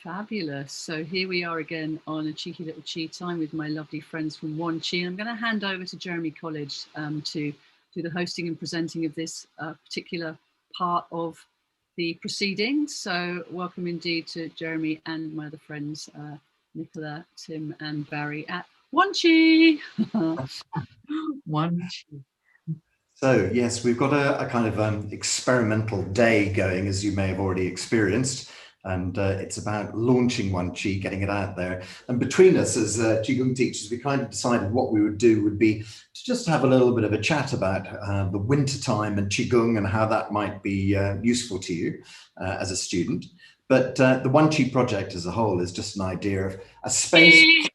Fabulous. So here we are again on a cheeky little chi time with my lovely friends from OneQi. I'm going to hand over to Jeremy Colledge to do the hosting and presenting of this particular part of the proceedings. So welcome indeed to Jeremy and my other friends, Nicola, Tim and Barry at OneQi. OneQi. So yes, we've got a kind of experimental day going, as you may have already experienced. And it's about launching OneQi, getting it out there. And between us as Qigong teachers, we kind of decided what we would do would be to just have a little bit of a chat about the winter time and Qigong and how that might be useful to you as a student. But the OneQi project as a whole is just an idea of a space.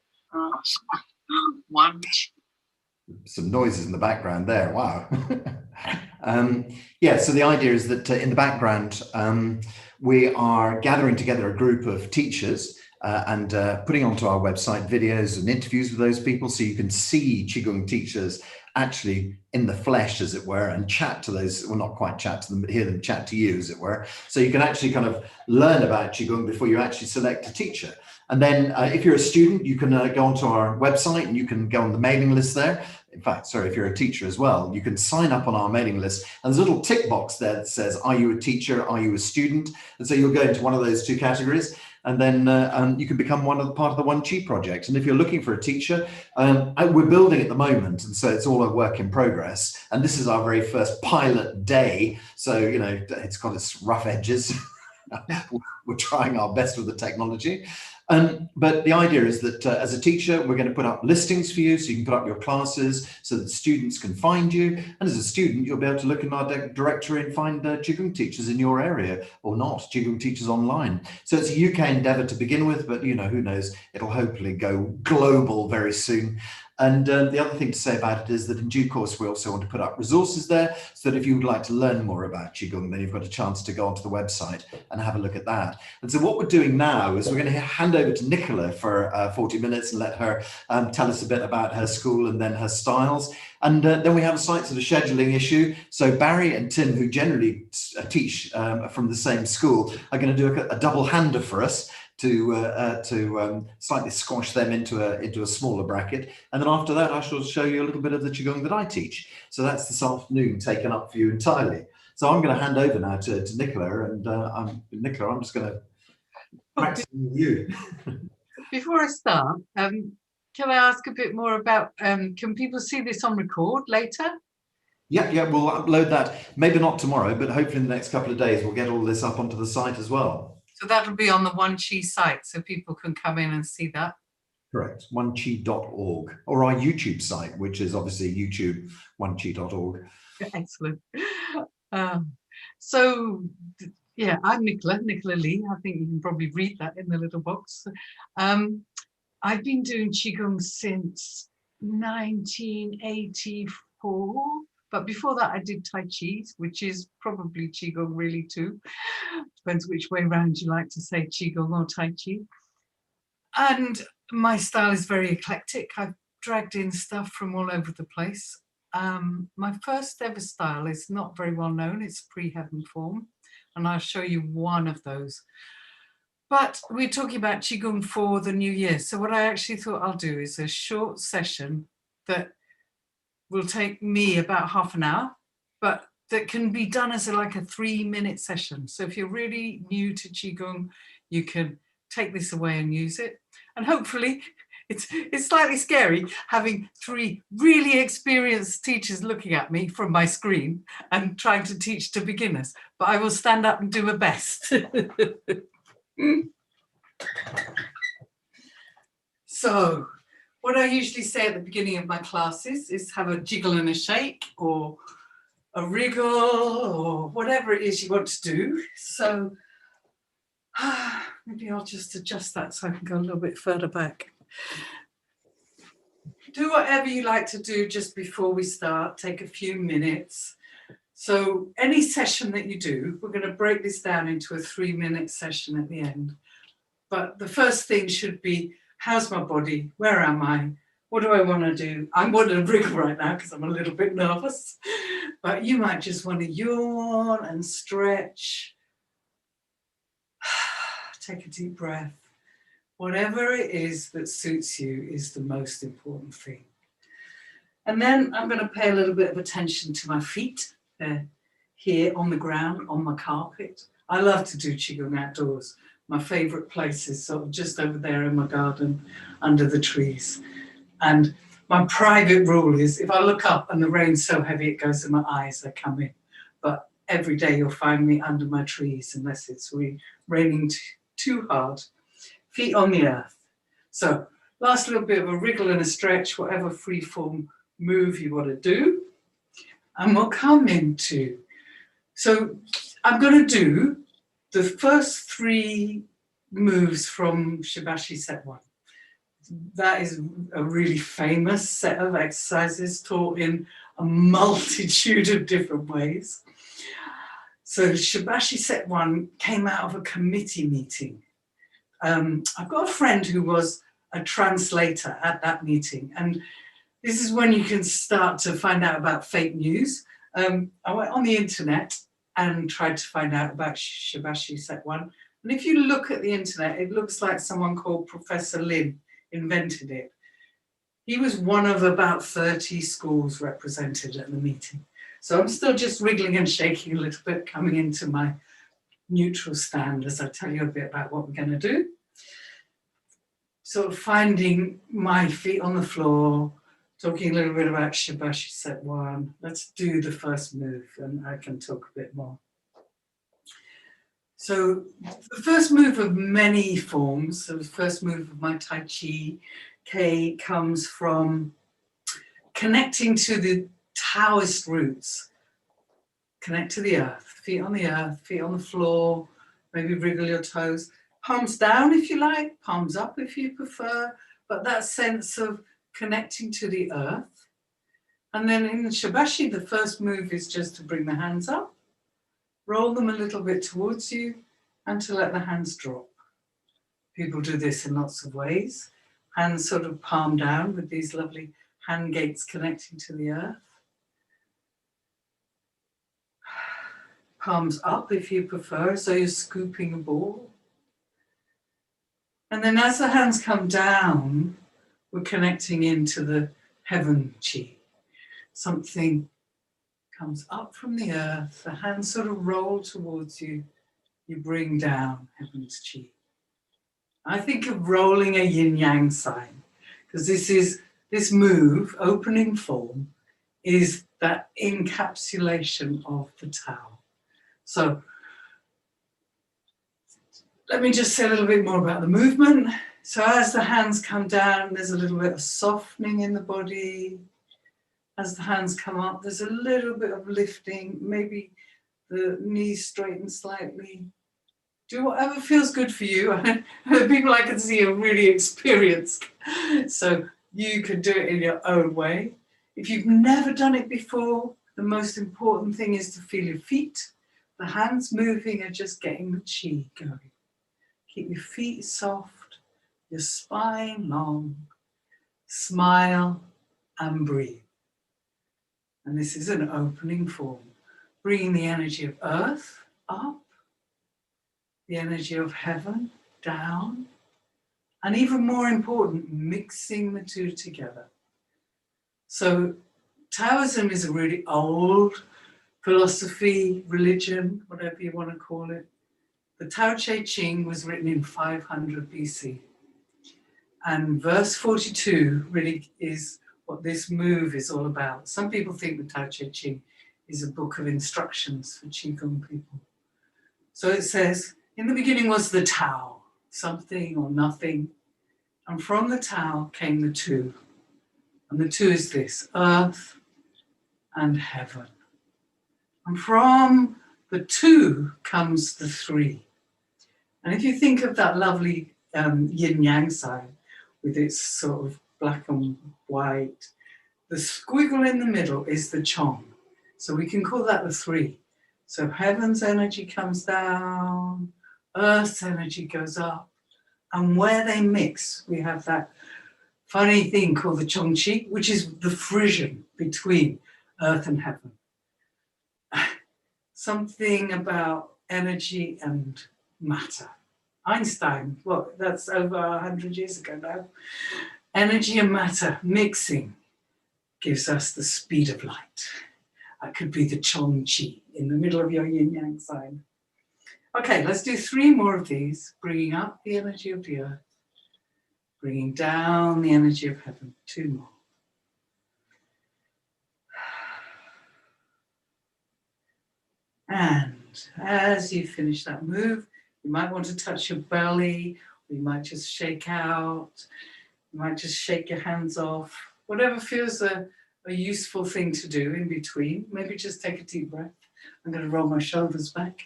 OneQi. Some noises in the background there. Wow. Yeah, so the idea is that in the background, we are gathering together a group of teachers and putting onto our website videos and interviews with those people so you can see Qigong teachers actually in the flesh, as it were, and chat to those, well, not quite chat to them, but hear them chat to you, as it were. So you can actually kind of learn about Qigong before you actually select a teacher. And then if you're a student, you can go onto our website and you can go on the mailing list there. In fact, sorry, if you're a teacher as well, you can sign up on our mailing list. And there's a little tick box there that says, are you a teacher? Are you a student? And so you'll go into one of those two categories. And then you can become part of the OneQi project. And if you're looking for a teacher, we're building at the moment. And so it's all a work in progress. And this is our very first pilot day. So, you know, it's got its rough edges. We're trying our best with the technology. But the idea is that as a teacher, we're going to put up listings for you so you can put up your classes so that students can find you. And as a student, you'll be able to look in our directory and find Qigong teachers in your area or not, Qigong teachers online. So it's a UK endeavor to begin with, but, you know, who knows, it'll hopefully go global very soon. And the other thing to say about it is that in due course, we also want to put up resources there so that if you would like to learn more about Qigong, then you've got a chance to go onto the website and have a look at that. And so what we're doing now is we're going to hand over to Nicola for 40 minutes and let her tell us a bit about her school and then her styles. And then we have a slight sort of scheduling issue. So Barry and Tim, who generally teach from the same school, are going to do a double hander for us to slightly squash them into a smaller bracket. And then after that, I shall show you a little bit of the Qigong that I teach. So that's this afternoon taken up for you entirely. So I'm going to hand over now to Nicola, and Nicola, I'm just going to practice with you. Before I start, can I ask a bit more about, can people see this on record later? Yeah, we'll upload that, maybe not tomorrow, but hopefully in the next couple of days, we'll get all this up onto the site as well. So that'll be on the OneQi site, so people can come in and see that. Correct, oneqi.org, or our YouTube site, which is obviously YouTube, oneqi.org. Excellent. So, yeah, I'm Nicola Ley. I think you can probably read that in the little box. I've been doing Qigong since 1984. But before that, I did Tai Chi, which is probably Qigong really too. Depends which way around you like to say Qigong or Tai Chi. And my style is very eclectic. I've dragged in stuff from all over the place. My first ever style is not very well known. It's pre-heaven form. And I'll show you one of those. But we're talking about Qigong for the new year. So what I actually thought I'll do is a short session that will take me about half an hour, but that can be done as like a 3-minute session. So if you're really new to Qigong, you can take this away and use it. And hopefully, it's slightly scary having 3 really experienced teachers looking at me from my screen and trying to teach to beginners, but I will stand up and do my best. So, what I usually say at the beginning of my classes is have a jiggle and a shake or a wriggle or whatever it is you want to do. So maybe I'll just adjust that so I can go a little bit further back. Do whatever you like to do just before we start. Take a few minutes. So any session that you do, we're going to break this down into a 3-minute session at the end. But the first thing should be, how's my body? Where am I? What do I want to do? I'm wanting to wriggle right now because I'm a little bit nervous. But you might just want to yawn and stretch. take a deep breath. Whatever it is that suits you is the most important thing. And then I'm going to pay a little bit of attention to my feet. They're here on the ground, on my carpet. I love to do Qigong outdoors. My favourite place is sort of just over there in my garden, under the trees. And my private rule is if I look up and the rain's so heavy it goes in my eyes, I come in. But every day you'll find me under my trees unless it's raining too hard. Feet on the earth. So last little bit of a wriggle and a stretch, whatever free form move you want to do. And we'll come into, so I'm going to do the first 3 moves from Shibashi set 1. That is a really famous set of exercises taught in a multitude of different ways. So Shibashi set 1 came out of a committee meeting. I've got a friend who was a translator at that meeting, and this is when you can start to find out about fake news. I went on the internet and tried to find out about Shibashi set 1. And if you look at the internet, it looks like someone called Professor Lin invented it. He was one of about 30 schools represented at the meeting. So I'm still just wriggling and shaking a little bit, coming into my neutral stand as I tell you a bit about what we're going to do. Sort of finding my feet on the floor, talking a little bit about Shibashi set 1. Let's do the first move and I can talk a bit more. So the first move of many forms, so the first move of my Tai Chi K comes from connecting to the Taoist roots. Connect to the earth, feet on the floor, maybe wriggle your toes. Palms down if you like, palms up if you prefer, but that sense of connecting to the earth. And then in Shibashi, the first move is just to bring the hands up, roll them a little bit towards you, and to let the hands drop. People do this in lots of ways. Hands sort of palm down with these lovely hand gates connecting to the earth. Palms up if you prefer, so you're scooping a ball. And then as the hands come down, we're connecting into the heaven chi. Something comes up from the earth, the hands sort of roll towards you, you bring down heaven's chi. I think of rolling a yin-yang sign, because this move, opening form, is that encapsulation of the Tao. So let me just say a little bit more about the movement. So as the hands come down, there's a little bit of softening in the body. As the hands come up, there's a little bit of lifting, maybe the knees straighten slightly. Do whatever feels good for you. The people I can see are really experienced, so you can do it in your own way. If you've never done it before, the most important thing is to feel your feet. The hands moving are just getting the chi going. Keep your feet soft, your spine long, smile and breathe. And this is an opening form, bringing the energy of earth up, the energy of heaven down, and even more important, mixing the two together. So Taoism is a really old philosophy, religion, whatever you want to call it. The Tao Te Ching was written in 500 BC. And verse 42 really is what this move is all about. Some people think the Tao Te Ching is a book of instructions for Qigong people. So it says, in the beginning was the Tao, something or nothing. And from the Tao came the two. And the two is this, earth and heaven. And from the two comes the three. And if you think of that lovely yin-yang sign with its sort of black and white, the squiggle in the middle is the chong. So we can call that the three. So heaven's energy comes down, earth's energy goes up, and where they mix, we have that funny thing called the chong chi, which is the frisson between earth and heaven. Something about energy and matter. Einstein, well, that's over 100 years ago now. Energy and matter mixing gives us the speed of light. That could be the Chong-Chi in the middle of your yin-yang sign. Okay, let's do 3 more of these, bringing up the energy of the earth, bringing down the energy of heaven. 2 more. And as you finish that move, you might want to touch your belly, or you might just shake out, you might just shake your hands off, whatever feels a useful thing to do in between. Maybe just take a deep breath. I'm going to roll my shoulders back.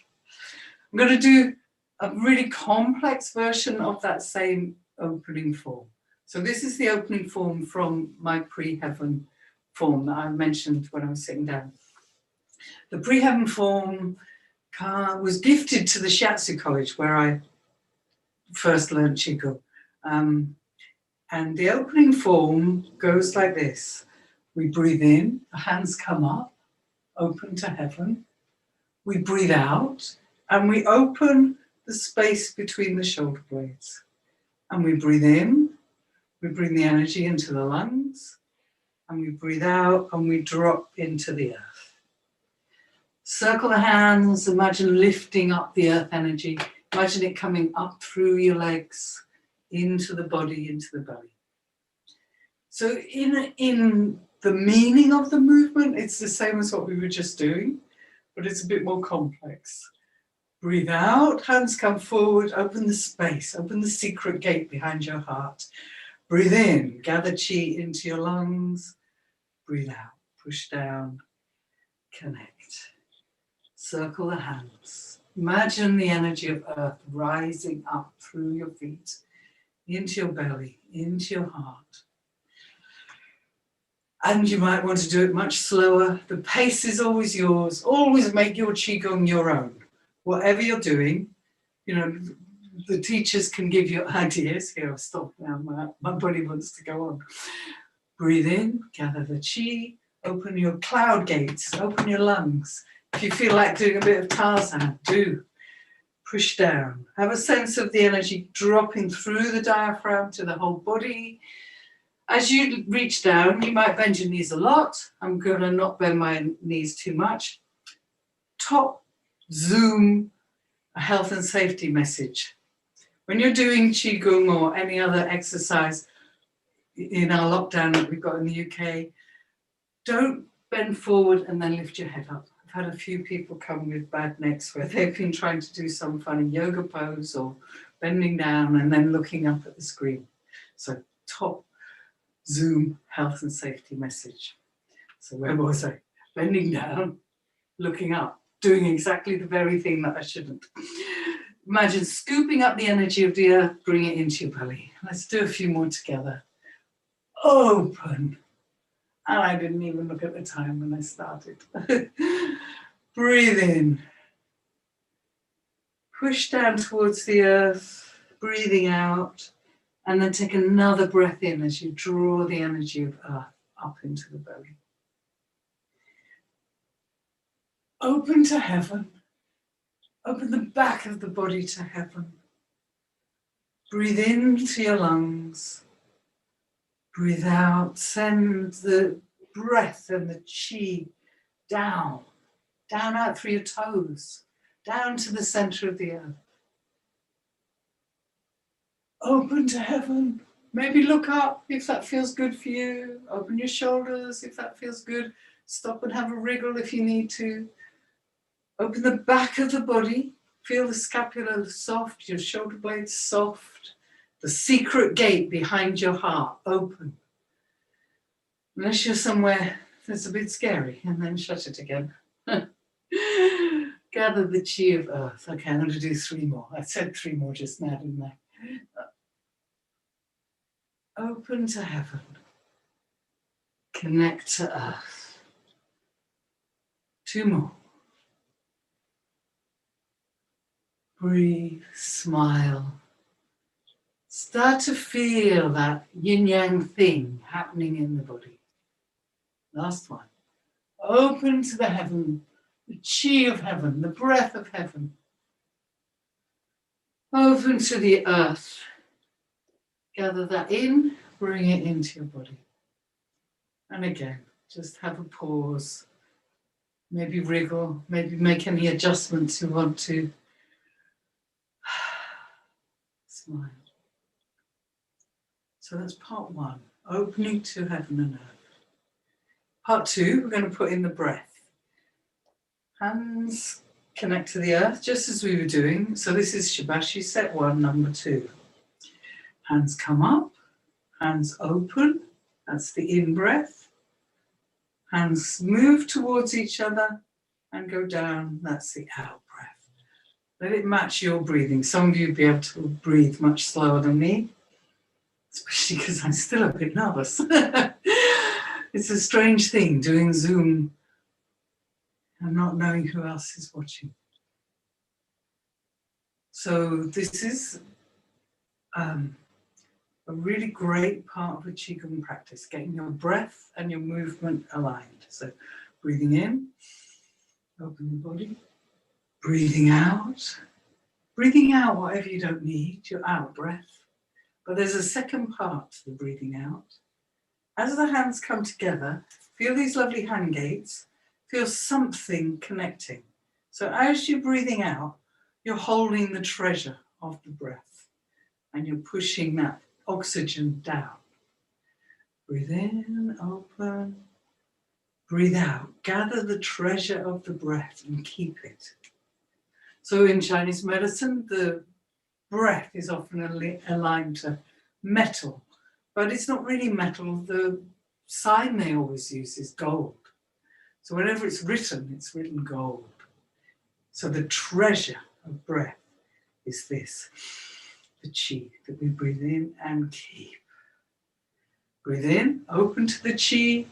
I'm going to do a really complex version of that same opening form. So this is the opening form from my pre-heaven form that I mentioned when I was sitting down. The pre-heaven form was gifted to the Shiatsu College where I first learned Qigong. And the opening form goes like this. We breathe in, the hands come up, open to heaven. We breathe out and we open the space between the shoulder blades. And we breathe in, we bring the energy into the lungs, and we breathe out and we drop into the earth. Circle the hands, imagine lifting up the earth energy. Imagine it coming up through your legs, into the body, into the belly. So in the meaning of the movement, it's the same as what we were just doing, but it's a bit more complex. Breathe out, hands come forward, open the space, open the secret gate behind your heart. Breathe in, gather chi into your lungs. Breathe out, push down, connect. Circle the hands. Imagine the energy of earth rising up through your feet, into your belly, into your heart. And you might want to do it much slower. The pace is always yours. Always make your Qigong your own. Whatever you're doing, you know, the teachers can give you ideas. Here, I'll stop now. My body wants to go on. Breathe in, gather the chi, open your cloud gates, open your lungs. If you feel like doing a bit of Tarzan, do. Push down. Have a sense of the energy dropping through the diaphragm to the whole body. As you reach down, you might bend your knees a lot. I'm going to not bend my knees too much. Top zoom, a health and safety message. When you're doing Qigong or any other exercise in our lockdown that we've got in the UK, don't bend forward and then lift your head up. I've had a few people come with bad necks where they've been trying to do some funny yoga pose or bending down and then looking up at the screen. So top zoom, health and safety message. So where was I? Bending down, looking up, doing exactly the very thing that I shouldn't. Imagine scooping up the energy of the earth, bring it into your belly. Let's do a few more together. Open. And I didn't even look at the time when I started. Breathe in. Push down towards the earth, breathing out. And then take another breath in as you draw the energy of earth up into the belly. Open to heaven. Open the back of the body to heaven. Breathe into your lungs. Breathe out. Send the breath and the chi down. Down out through your toes. Down to the center of the earth. Open to heaven. Maybe look up if that feels good for you. Open your shoulders if that feels good. Stop and have a wriggle if you need to. Open the back of the body. Feel the scapula soft, your shoulder blades soft. The secret gate behind your heart open. Unless you're somewhere that's a bit scary, and then shut it again. Gather the chi of earth. Okay, I'm going to do 3 more. I said 3 more just now, didn't I? Open to heaven. Connect to earth. 2 more. Breathe, smile. Start to feel that yin-yang thing happening in the body. Last one. Open to the heaven, the chi of heaven, the breath of heaven. Open to the earth. Gather that in, bring it into your body. And again, just have a pause. Maybe wriggle, maybe make any adjustments you want to. Smile. So that's part one, opening to heaven and earth. Part two, we're going to put in the breath. Hands connect to the earth, just as we were doing. So this is Shibashi set one, number 2. Hands come up, hands open, that's the in breath. Hands move towards each other and go down, that's the out breath. Let it match your breathing. Some of you will be able to breathe much slower than me, especially because I'm still a bit nervous. It's a strange thing doing Zoom and not knowing who else is watching. So this is a really great part of a Qigong practice, getting your breath and your movement aligned. So breathing in, open the body, breathing out whatever you don't need, your out breath. But there's a second part to the breathing out. As the hands come together, feel these lovely hand gates, feel something connecting. So as you're breathing out, you're holding the treasure of the breath and you're pushing that oxygen down. Breathe in, open. Breathe out. Gather the treasure of the breath and keep it. So in Chinese medicine, the breath is often aligned to metal, but it's not really metal. The sign they always use is gold. So whenever it's written gold. So the treasure of breath is this, the Qi that we breathe in and keep. Breathe in, open to the Qi.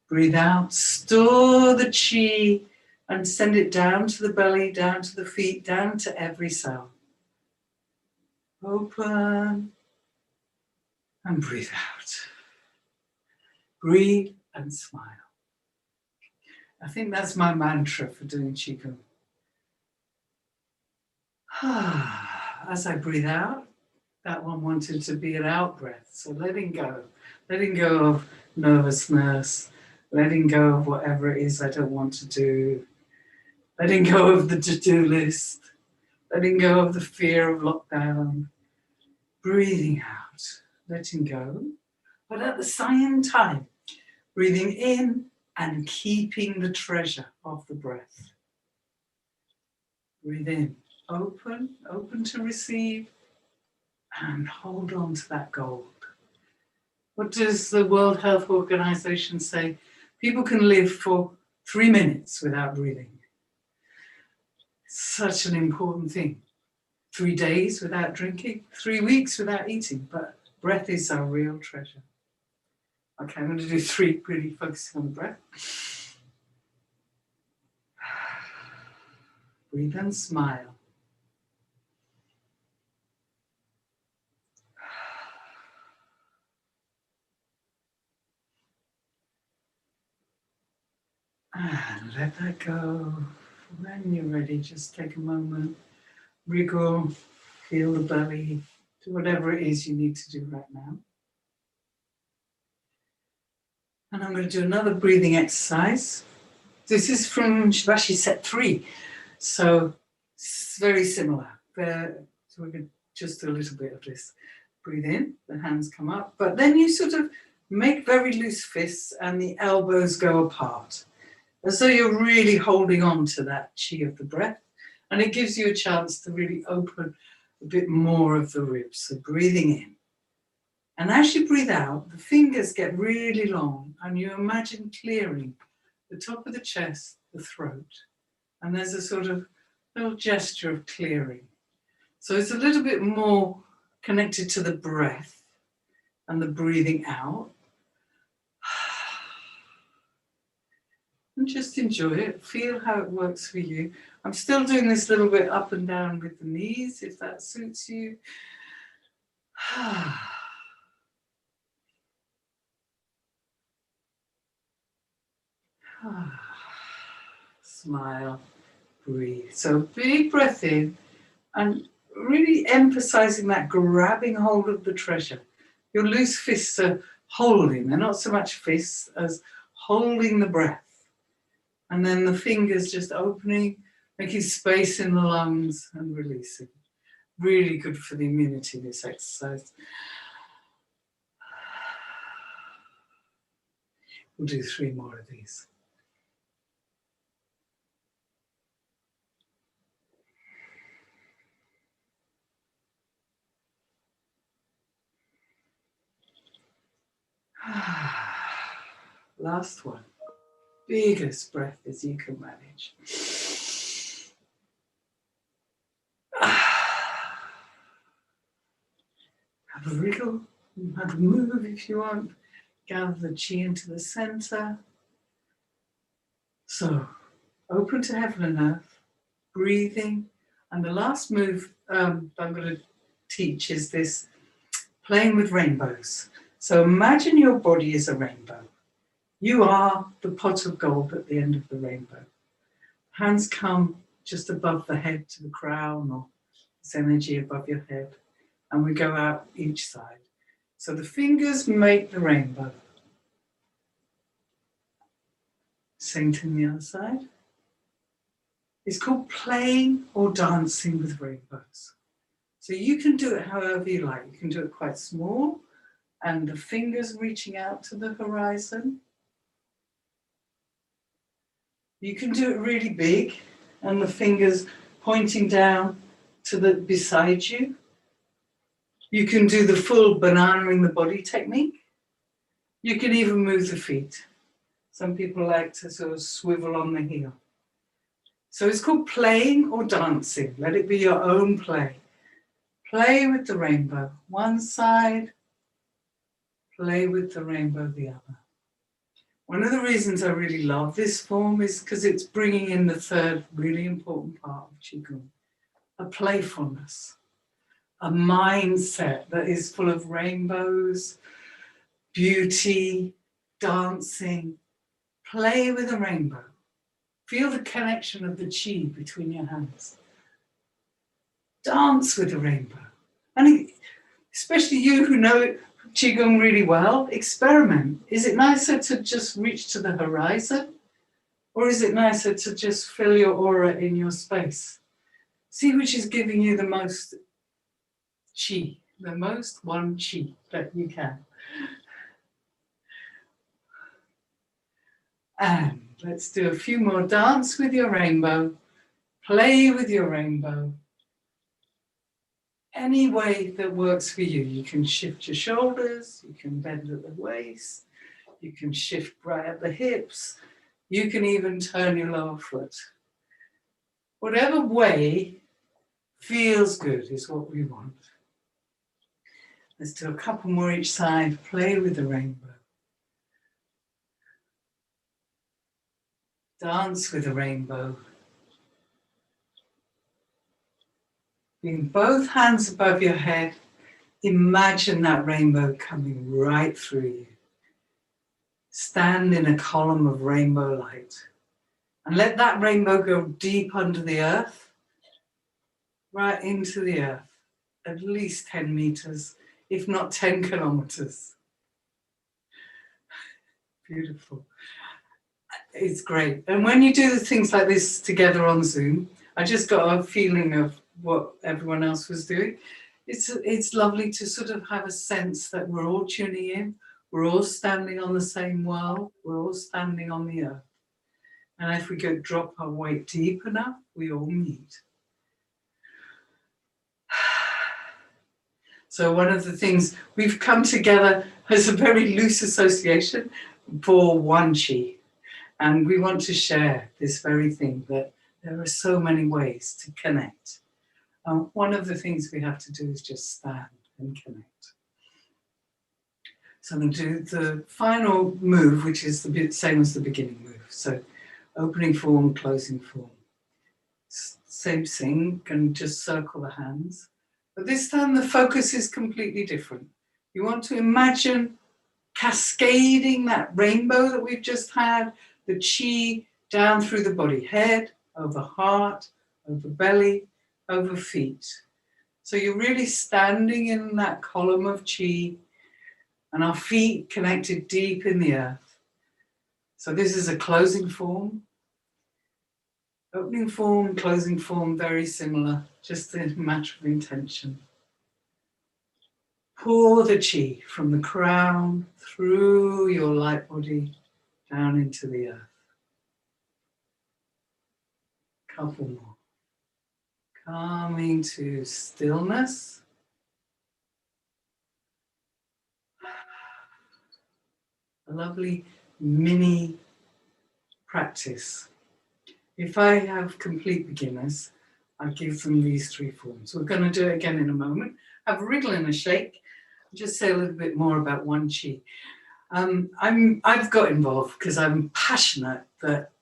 Breathe out, store the Qi and send it down to the belly, down to the feet, down to every cell. Open and breathe out. Breathe and smile. I think that's my mantra for doing Qigong. As I breathe out, that one wanted to be an out breath. So letting go of nervousness, letting go of whatever it is I don't want to do, letting go of the to-do list, letting go of the fear of lockdown, breathing out, letting go, but at the same time, breathing in and keeping the treasure of the breath. Breathe in, open to receive, and hold on to that gold. What does the World Health Organization say? People can live for 3 minutes without breathing. It's such an important thing. 3 days without drinking, 3 weeks without eating, but breath is our real treasure. Okay, I'm going to do 3, really focusing on the breath. Breathe and smile. And let that go. When you're ready, just take a moment, wriggle, feel the belly, do whatever it is you need to do right now. And I'm going to do another breathing exercise. This is from Shibashi set 3. So it's very similar. So we're going to just do a little bit of this. Breathe in, the hands come up, but then you sort of make very loose fists and the elbows go apart. As though you're really holding on to that Qi of the breath. And it gives you a chance to really open a bit more of the ribs. So breathing in. And as you breathe out, the fingers get really long and you imagine clearing the top of the chest, the throat. And there's a sort of little gesture of clearing. So it's a little bit more connected to the breath and the breathing out. And just enjoy it. Feel how it works for you. I'm still doing this little bit up and down with the knees, if that suits you. Smile, breathe. So big breath in and really emphasizing that grabbing hold of the treasure. Your loose fists are holding, they're not so much fists as holding the breath. And then the fingers just opening, making space in the lungs and releasing. Really good for the immunity, this exercise. We'll do 3 more of these. Last one. Biggest breath as you can manage. Have a wriggle, have a move if you want. Gather the chi into the center. So, open to heaven and earth, breathing. And the last move I'm going to teach is this playing with rainbows. So imagine your body is a rainbow. You are the pot of gold at the end of the rainbow. Hands come just above the head to the crown, or this energy above your head. And we go out each side. So the fingers make the rainbow. Same to the other side. It's called playing or dancing with rainbows. So you can do it however you like. You can do it quite small, and the fingers reaching out to the horizon. You can do it really big, and the fingers pointing down to the beside you. You can do the full bananaing the body technique. You can even move the feet. Some people like to sort of swivel on the heel. So it's called playing or dancing. Let it be your own play. Play with the rainbow, one side, play with the rainbow, the other. One of the reasons I really love this form is because it's bringing in the third really important part of Qigong, a playfulness, a mindset that is full of rainbows, beauty, dancing. Play with a rainbow. Feel the connection of the chi between your hands. Dance with a rainbow. And especially you who know Qigong really well, experiment. Is it nicer to just reach to the horizon? Or is it nicer to just fill your aura in your space? See which is giving you the most chi, the most OneQi that you can. And let's do a few more. Dance with your rainbow. Play with your rainbow. Any way that works for you. You can shift your shoulders, you can bend at the waist, you can shift right at the hips, you can even turn your lower foot. Whatever way feels good is what we want. Let's do a couple more each side. Play with the rainbow. Dance with the rainbow. Bring both hands above your head. Imagine that rainbow coming right through you. Stand in a column of rainbow light. And let that rainbow go deep under the earth, right into the earth, at least 10 meters, if not 10 kilometers. Beautiful. It's great. And when you do the things like this together on Zoom, I just got a feeling of what everyone else was doing. It's lovely to sort of have a sense that we're all tuning in, we're all standing on the same world, we're all standing on the earth. And if we could drop our weight deep enough, we all meet. So one of the things, we've come together as a very loose association for OneQi. And we want to share this very thing, that there are so many ways to connect. One of the things we have to do is just stand and connect. So I'm going to do the final move, which is the same as the beginning move. So opening form, closing form. Same thing, can just circle the hands. But this time the focus is completely different. You want to imagine cascading that rainbow that we've just had, the chi down through the body, head, over heart, over belly, over feet. So you're really standing in that column of chi, and our feet connected deep in the earth. So this is a closing form. Opening form, closing form, very similar, just a matter of intention. Pour the chi from the crown through your light body down into the earth. Couple more. Coming to stillness. A lovely mini practice. If I have complete beginners, I give them these 3 forms. We're going to do it again in a moment. Have a wriggle and a shake. Just say a little bit more about OneQi. I've got involved because I'm passionate that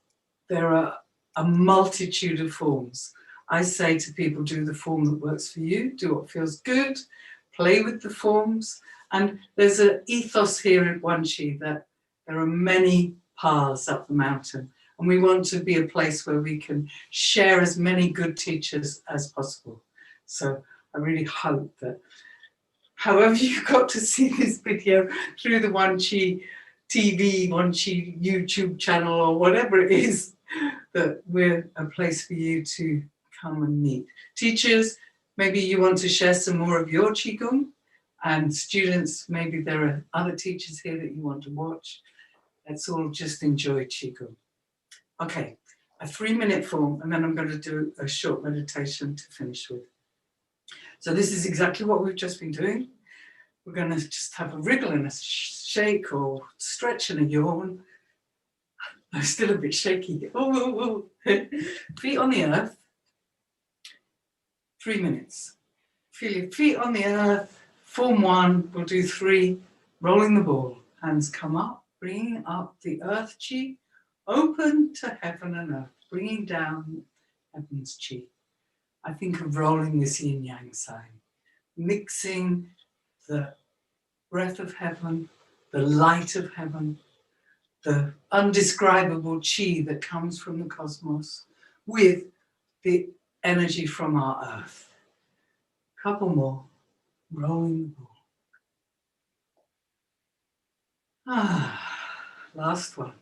there are a multitude of forms. I say to people, do the form that works for you, do what feels good, play with the forms. And there's an ethos here at OneQi that there are many paths up the mountain. And we want to be a place where we can share as many good teachers as possible. So I really hope that however you got to see this video through the OneQi TV, OneQi YouTube channel, or whatever it is, that we're a place for you to come and meet. Teachers, maybe you want to share some more of your Qigong, and students, maybe there are other teachers here that you want to watch. Let's all just enjoy Qigong. Okay, a 3-minute form, and then I'm going to do a short meditation to finish with. So this is exactly what we've just been doing. We're going to just have a wriggle and a shake, or stretch and a yawn. I'm still a bit shaky. Ooh. Feet on the earth. 3 minutes. Feel your feet on the earth. Form 1, we'll do 3. Rolling the ball. Hands come up, bringing up the earth chi. Open to heaven and earth, bringing down heaven's chi. I think of rolling this yin-yang sign. Mixing the breath of heaven, the light of heaven, the undescribable chi that comes from the cosmos with the energy from our earth. Couple more, rolling the ball. Last one.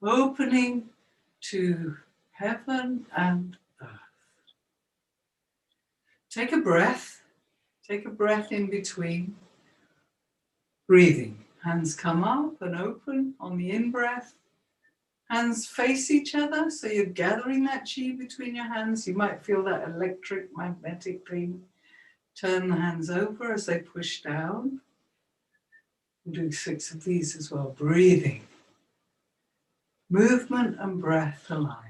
Opening to heaven and earth. Take a breath in between. Breathing, hands come up and open on the in-breath. Hands face each other, so you're gathering that chi between your hands. You might feel that electric, magnetic thing. Turn the hands over as they push down. We'll do 6 of these as well. Breathing. Movement and breath aligned.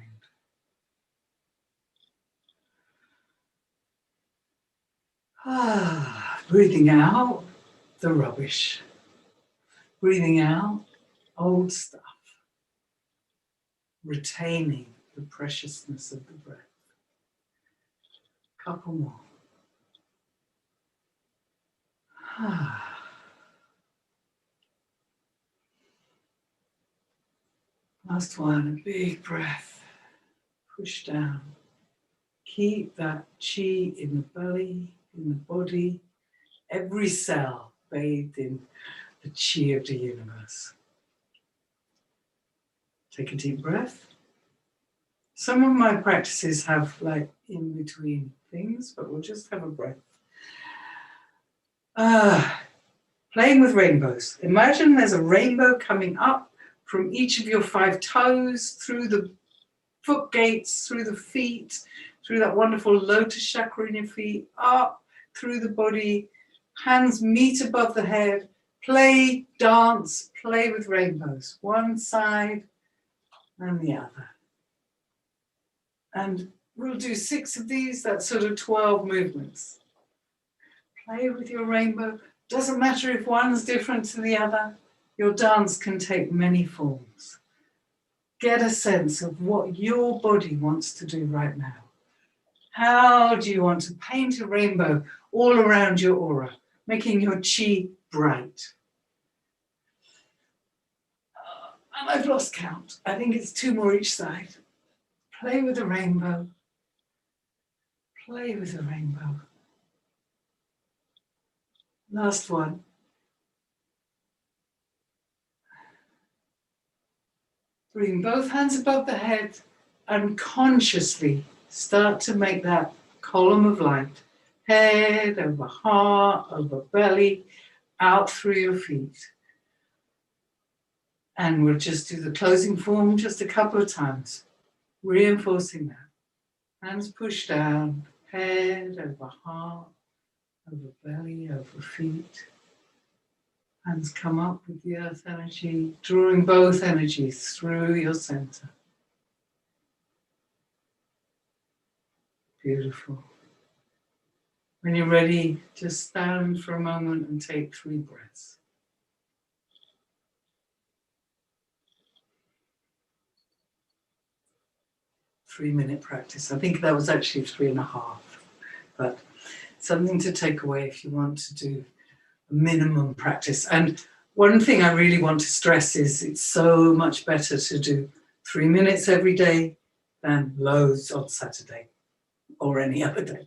Breathing out the rubbish. Breathing out old stuff. Retaining the preciousness of the breath. Couple more. Last one, a big breath. Push down. Keep that chi in the belly, in the body, every cell bathed in the chi of the universe. Take a deep breath. Some of my practices have like in between things, but we'll just have a breath. Playing with rainbows. Imagine there's a rainbow coming up from each of your 5 toes, through the foot gates, through the feet, through that wonderful lotus chakra in your feet, up through the body, hands meet above the head, play, dance, play with rainbows, one side and the other. And we'll do 6 of these, that's sort of 12 movements. Play with your rainbow. Doesn't matter if one's different to the other. Your dance can take many forms. Get a sense of what your body wants to do right now. How do you want to paint a rainbow all around your aura, making your chi bright? And I've lost count. I think it's 2 more each side. Play with the rainbow. Play with the rainbow. Last one. Bring both hands above the head and consciously start to make that column of light. Head over heart, over belly, out through your feet. And we'll just do the closing form just a couple of times, reinforcing that. Hands push down, head over heart, over belly, over feet. Hands come up with the earth energy, drawing both energies through your center. Beautiful. When you're ready, just stand for a moment and take 3 breaths. Three-minute practice. I think that was actually 3.5, but something to take away if you want to do a minimum practice. And one thing I really want to stress is it's so much better to do 3 minutes every day than loads on Saturday or any other day.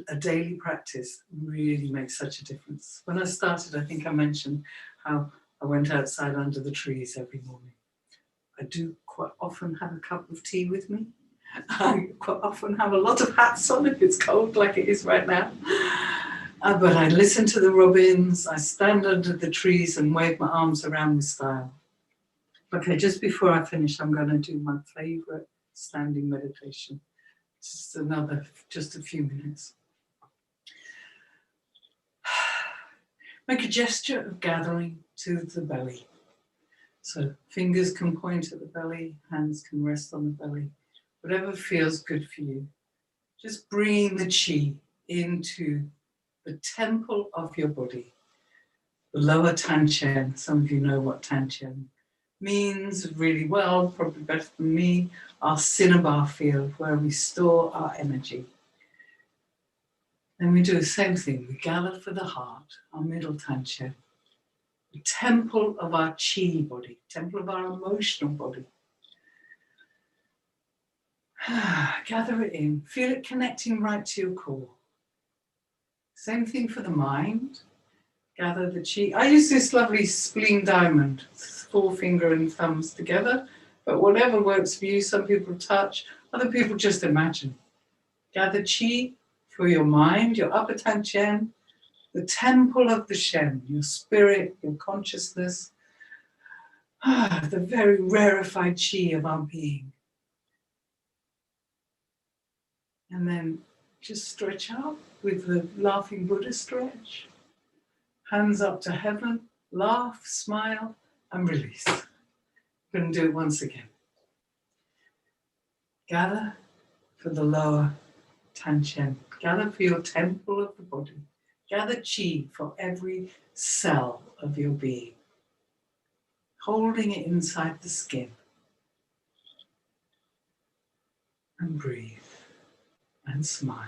A daily practice really makes such a difference. When I started, I think I mentioned how I went outside under the trees every morning. I do quite often have a cup of tea with me. I quite often have a lot of hats on if it's cold like it is right now. But I listen to the robins, I stand under the trees and wave my arms around with style. Okay, just before I finish, I'm going to do my favorite standing meditation. Just a few minutes. Make a gesture of gathering to the belly. So fingers can point at the belly, hands can rest on the belly, whatever feels good for you. Just bringing the chi into the temple of your body, the lower Tanchen. Some of you know what Tanchen means really well, probably better than me. Our cinnabar field where we store our energy. Then we do the same thing. We gather for the heart, our middle Tanchen, the temple of our chi body, temple of our emotional body. Gather it in, feel it connecting right to your core. Same thing for the mind. Gather the chi. I use this lovely spleen diamond, 4-finger and thumbs together, but whatever works for you. Some people touch, other people just imagine. Gather chi for your mind, your upper Tanchen, the temple of the Shen, your spirit, your consciousness, the very rarefied chi of our being. And then just stretch out with the laughing Buddha stretch. Hands up to heaven, laugh, smile, and release. We're going to do it once again. Gather for the lower Tanchen. Gather for your temple of the body. Gather chi for every cell of your being. Holding it inside the skin. And breathe. And smile.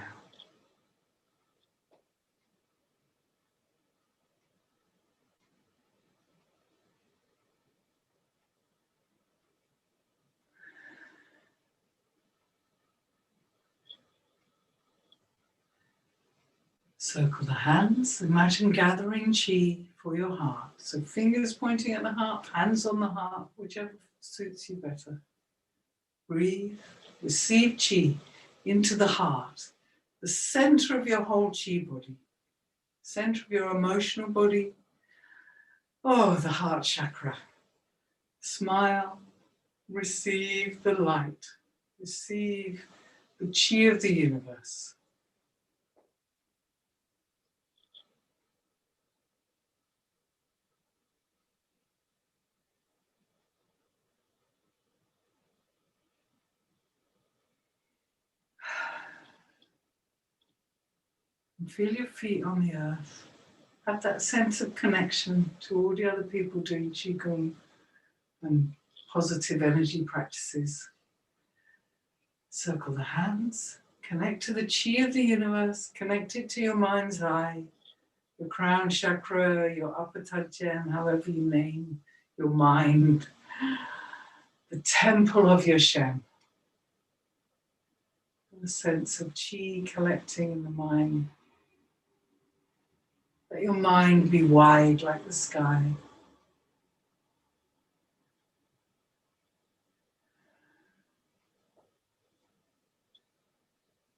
Circle the hands. Imagine gathering chi for your heart. So fingers pointing at the heart, hands on the heart, whichever suits you better. Breathe. Receive chi into the heart, the center of your whole chi body, center of your emotional body. Oh, the heart chakra. Smile. Receive the light. Receive the chi of the universe. And feel your feet on the earth. Have that sense of connection to all the other people doing Qigong and positive energy practices. Circle the hands. Connect to the chi of the universe. Connect it to your mind's eye, your crown chakra, your upper Tanchen, however you name your mind. The temple of your Shen. The sense of chi collecting in the mind. Let your mind be wide like the sky.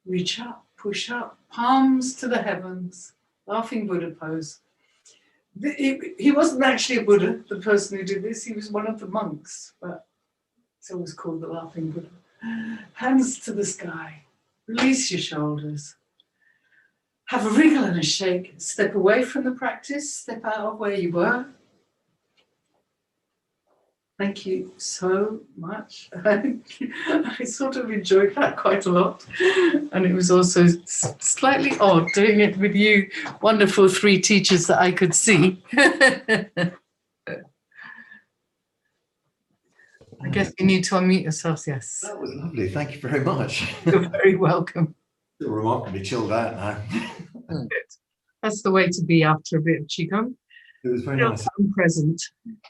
Reach up, push up, palms to the heavens. Laughing Buddha pose. He wasn't actually a Buddha, the person who did this. He was one of the monks, but it's always called the Laughing Buddha. Hands to the sky. Release your shoulders. Have a wriggle and a shake. Step away from the practice. Step out of where you were. Thank you so much. I sort of enjoyed that quite a lot. And it was also slightly odd doing it with you wonderful 3 teachers that I could see. I guess you need to unmute yourselves, yes. That was lovely. Thank you very much. You're very welcome. Feel remarkably chilled out now. That's the way to be after a bit of Qigong. It was very nice. Present.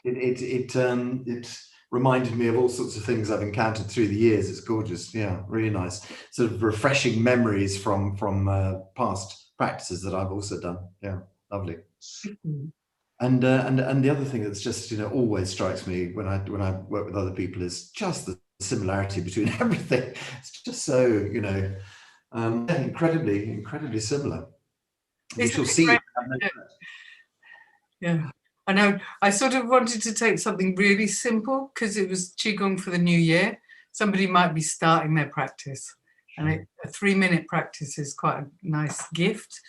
It reminded me of all sorts of things I've encountered through the years. It's gorgeous. Yeah, really nice. Sort of refreshing memories from past practices that I've also done. Yeah, lovely. Mm-hmm. And the other thing that's just always strikes me when I work with other people is just the similarity between everything. It's just so incredibly similar. We shall see. Yeah, I know. I sort of wanted to take something really simple because it was Qigong for the new year. Somebody might be starting their practice, and a 3-minute practice is quite a nice gift.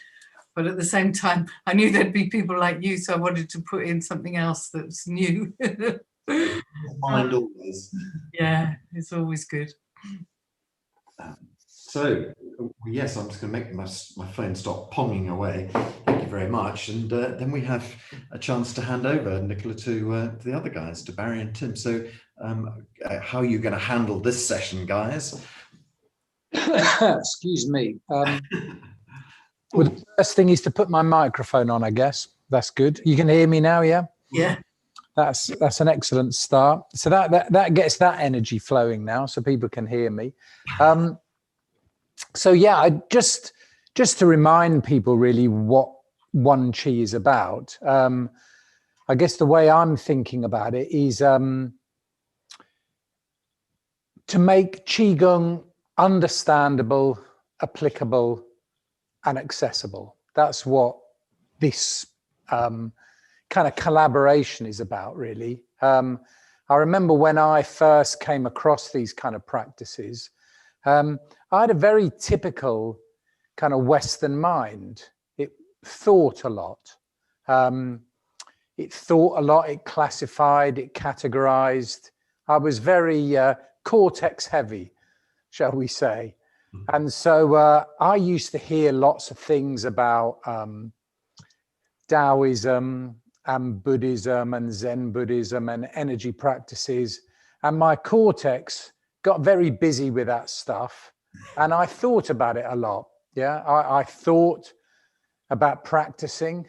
But at the same time, I knew there'd be people like you, so I wanted to put in something else that's new. Mind always. Yeah, it's always good. So, yes, I'm just going to make my phone stop ponging away. Thank you very much. And then we have a chance to hand over, Nicola, to the other guys, to Barry and Tim. So how are you going to handle this session, guys? Excuse me. Well, the first thing is to put my microphone on, I guess. That's good. You can hear me now, yeah? Yeah. That's an excellent start. So that gets that energy flowing now, so people can hear me. So yeah, I just to remind people really what OneQi is about. I guess the way I'm thinking about it is to make Qigong understandable, applicable, and accessible. That's what this kind of collaboration is about, really. I remember when I first came across these kind of practices, I had a very typical kind of Western mind. It thought a lot. It classified, it categorized. I was very cortex heavy, shall we say. And so I used to hear lots of things about Taoism and Buddhism and Zen Buddhism and energy practices. And my cortex got very busy with that stuff. And I thought about it a lot. Yeah, I thought about practicing.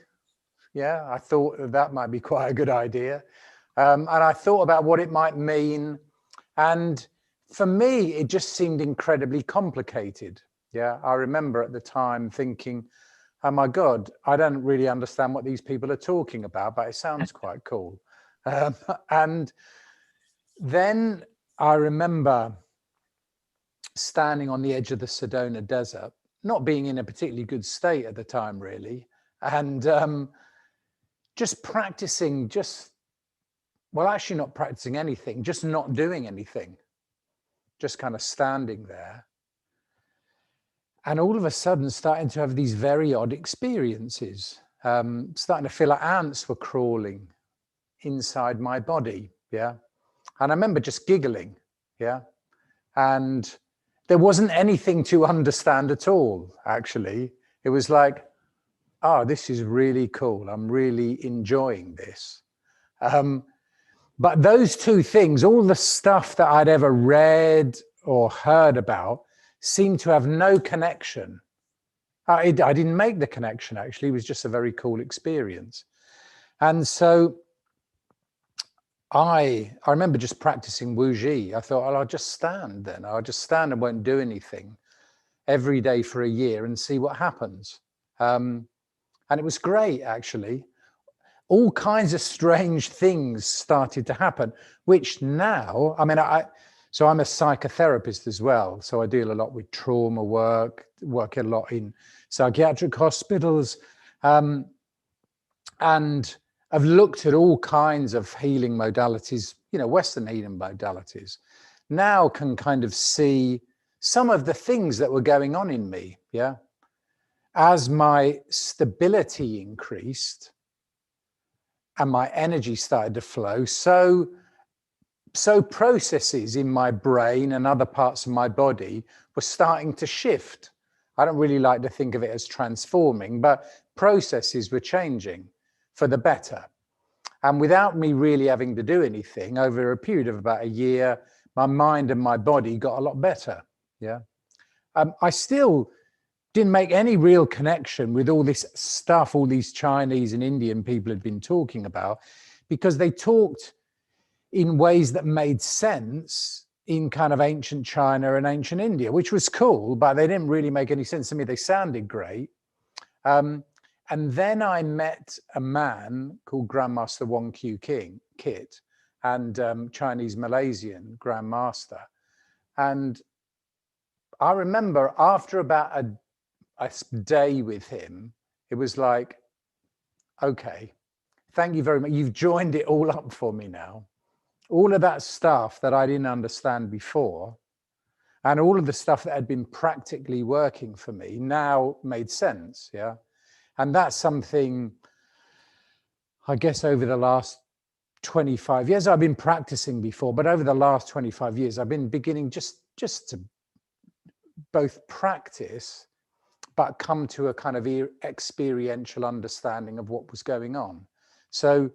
Yeah, I thought that might be quite a good idea. And I thought about what it might mean. And for me, it just seemed incredibly complicated. Yeah, I remember at the time thinking, oh my God, I don't really understand what these people are talking about, but it sounds quite cool. And then I remember standing on the edge of the Sedona Desert, not being in a particularly good state at the time, really, and just practicing, actually not practicing anything, just not doing anything, just kind of standing there. And all of a sudden starting to have these very odd experiences, starting to feel like ants were crawling inside my body, yeah? And I remember just giggling, yeah? And there wasn't anything to understand at all, actually. It was like, oh, this is really cool. I'm really enjoying this. But those two things, all the stuff that I'd ever read or heard about, seemed to have no connection. I didn't make the connection, actually. It was just a very cool experience. And so I remember just practicing Wuji. I thought, well, I'll just stand then. I'll just stand and won't do anything every day for a year and see what happens. And And it was great, actually. All kinds of strange things started to happen, which now, I mean, so I'm a psychotherapist as well. So I deal a lot with trauma work a lot in psychiatric hospitals. And I've looked at all kinds of healing modalities, you know, Western healing modalities. Now can kind of see some of the things that were going on in me, yeah? As my stability increased and my energy started to flow, so processes in my brain and other parts of my body were starting to shift. I don't really like to think of it as transforming, but processes were changing for the better. And without me really having to do anything, over a period of about a year, my mind and my body got a lot better. Yeah. I still didn't make any real connection with all this stuff all these Chinese and Indian people had been talking about, because they talked in ways that made sense in kind of ancient China and ancient India, which was cool, but they didn't really make any sense to me. They sounded great. And then I met a man called Grandmaster OneQi Kit, and Chinese Malaysian Grandmaster. And I remember after about a day with him, it was like, okay, thank you very much. You've joined it all up for me now. All of that stuff that I didn't understand before, and all of the stuff that had been practically working for me now made sense, yeah? And that's something, I guess, over the last 25 years, I've been practicing before, but over the last 25 years, I've been beginning just to both practice, but come to a kind of experiential understanding of what was going on. So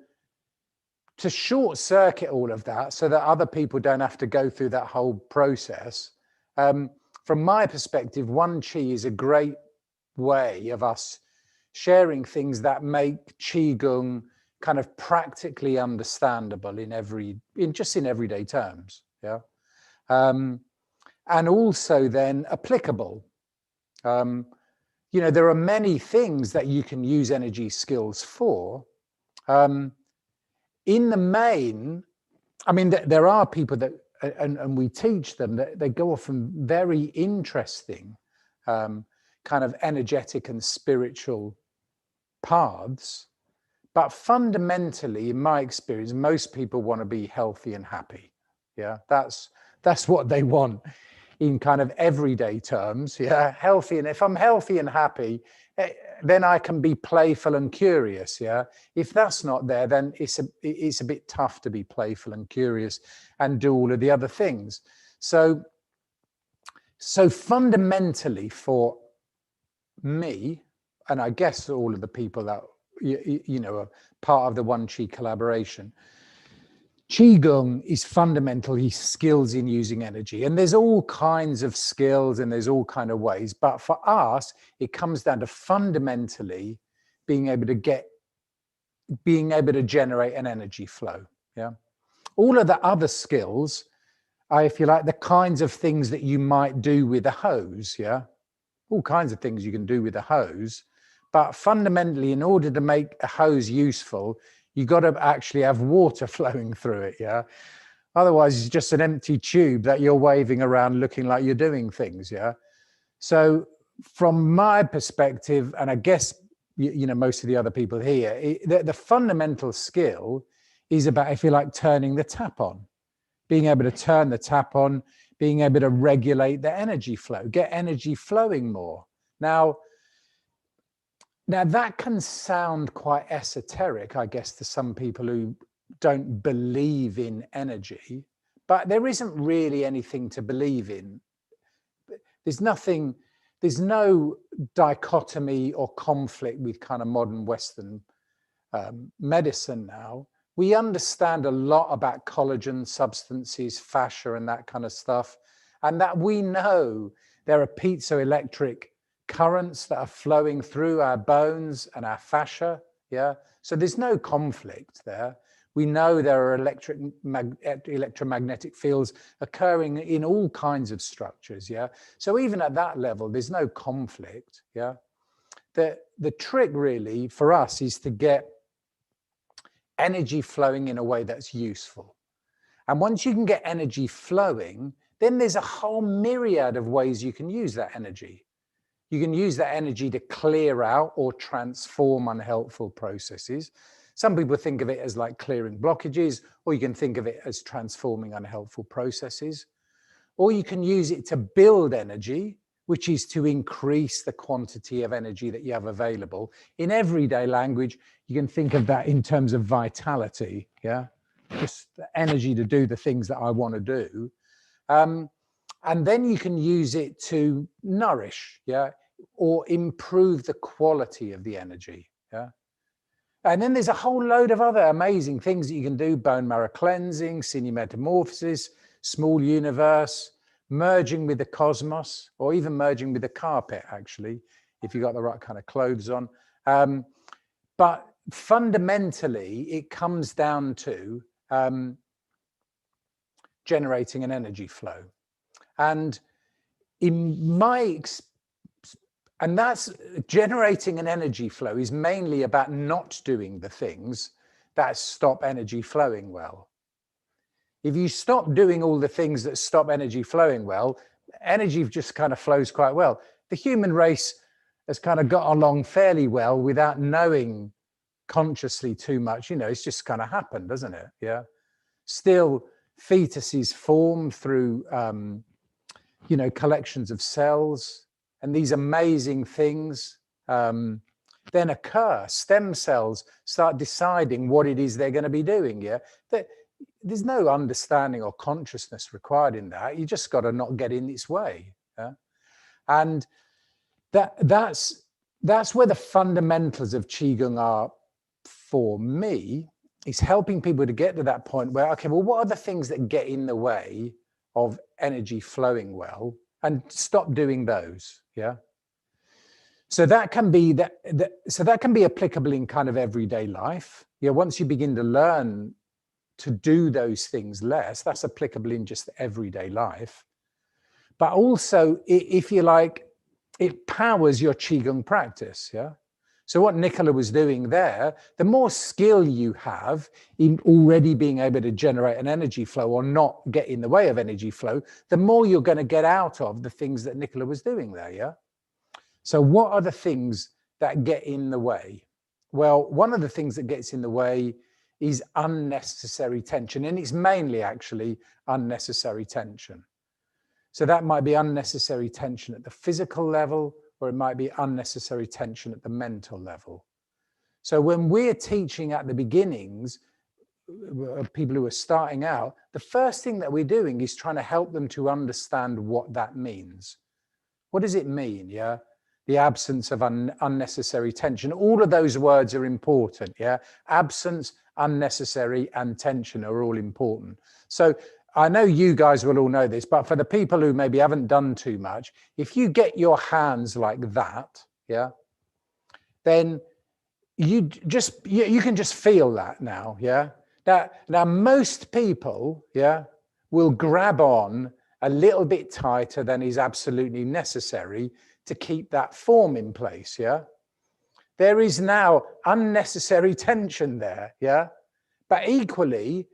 to short circuit all of that so that other people don't have to go through that whole process, from my perspective, OneQi is a great way of us sharing things that make Qigong kind of practically understandable in everyday terms, yeah, and also then applicable. You know, there are many things that you can use energy skills for. In the main, I mean, there are people that, and we teach them that they go off on very interesting kind of energetic and spiritual paths. But fundamentally, in my experience, most people want to be healthy and happy. Yeah, that's what they want in kind of everyday terms. Yeah, healthy. And if I'm healthy and happy, then I can be playful and curious. Yeah, if that's not there, then it's a bit tough to be playful and curious and do all of the other things. So fundamentally for me, and I guess all of the people that you know are part of the OneQi collaboration, Qigong is fundamentally skills in using energy, and there's all kinds of skills and there's all kind of ways, but for us it comes down to fundamentally being able to generate an energy flow. Yeah, all of the other skills are, if you like, the kinds of things that you might do with a hose. Yeah, all kinds of things you can do with a hose, but fundamentally, in order to make a hose useful, you've got to actually have water flowing through it, yeah? Otherwise, it's just an empty tube that you're waving around looking like you're doing things, yeah? So from my perspective, and I guess, you know, most of the other people here, the fundamental skill is about, if you like, turning the tap on, being able to turn the tap on, being able to regulate the energy flow, get energy flowing more. Now that can sound quite esoteric, I guess, to some people who don't believe in energy, but there isn't really anything to believe in. There's no dichotomy or conflict with kind of modern Western medicine now. We understand a lot about collagen substances, fascia and that kind of stuff, and that we know there are piezoelectric currents that are flowing through our bones and our fascia, yeah? So there's no conflict there. We know there are electromagnetic fields occurring in all kinds of structures, yeah? So even at that level, there's no conflict, yeah? the trick really for us is to get energy flowing in a way that's useful. And once you can get energy flowing, then there's a whole myriad of ways you can use that energy. You can use that energy to clear out or transform unhelpful processes. Some people think of it as like clearing blockages, or you can think of it as transforming unhelpful processes. Or you can use it to build energy, which is to increase the quantity of energy that you have available. In everyday language, you can think of that in terms of vitality, yeah? Just the energy to do the things that I want to do. And then you can use it to nourish, yeah, or improve the quality of the energy, yeah. And then there's a whole load of other amazing things that you can do: bone marrow cleansing, senior metamorphosis, small universe, merging with the cosmos, or even merging with the carpet, actually, if you've got the right kind of clothes on. But fundamentally, it comes down to generating an energy flow. And and that's generating an energy flow is mainly about not doing the things that stop energy flowing well. If you stop doing all the things that stop energy flowing well, energy just kind of flows quite well. The human race has kind of got along fairly well without knowing consciously too much. You know, it's just kind of happened, doesn't it? Yeah. Still, fetuses form through you know, collections of cells, and these amazing things then occur. Stem cells start deciding what it is they're going to be doing. Yeah, there's no understanding or consciousness required in that. You just got to not get in its way. Yeah? And that's where the fundamentals of Qigong are for me. Is helping people to get to that point where, okay, well, what are the things that get in the way of energy flowing well, and stop doing those. Yeah. So that can be that can be applicable in kind of everyday life. Yeah. Once you begin to learn to do those things less, that's applicable in just everyday life. But also, if you like, it powers your Qigong practice. Yeah. So what Nicola was doing there, the more skill you have in already being able to generate an energy flow or not get in the way of energy flow, the more you're going to get out of the things that Nicola was doing there, yeah? So what are the things that get in the way? Well, one of the things that gets in the way is unnecessary tension, and it's mainly actually unnecessary tension. So that might be unnecessary tension at the physical level, or it might be unnecessary tension at the mental level. So when we're teaching at the beginnings of people who are starting out, the first thing that we're doing is trying to help them to understand what that means. What does it mean? Yeah, the absence of unnecessary tension. All of those words are important. Yeah, absence, unnecessary, and tension are all important. So I know you guys will all know this, but for the people who maybe haven't done too much, if you get your hands like that, yeah, then you can just feel that now, yeah. Now most people, yeah, will grab on a little bit tighter than is absolutely necessary to keep that form in place, yeah. There is now unnecessary tension there, yeah, but equally,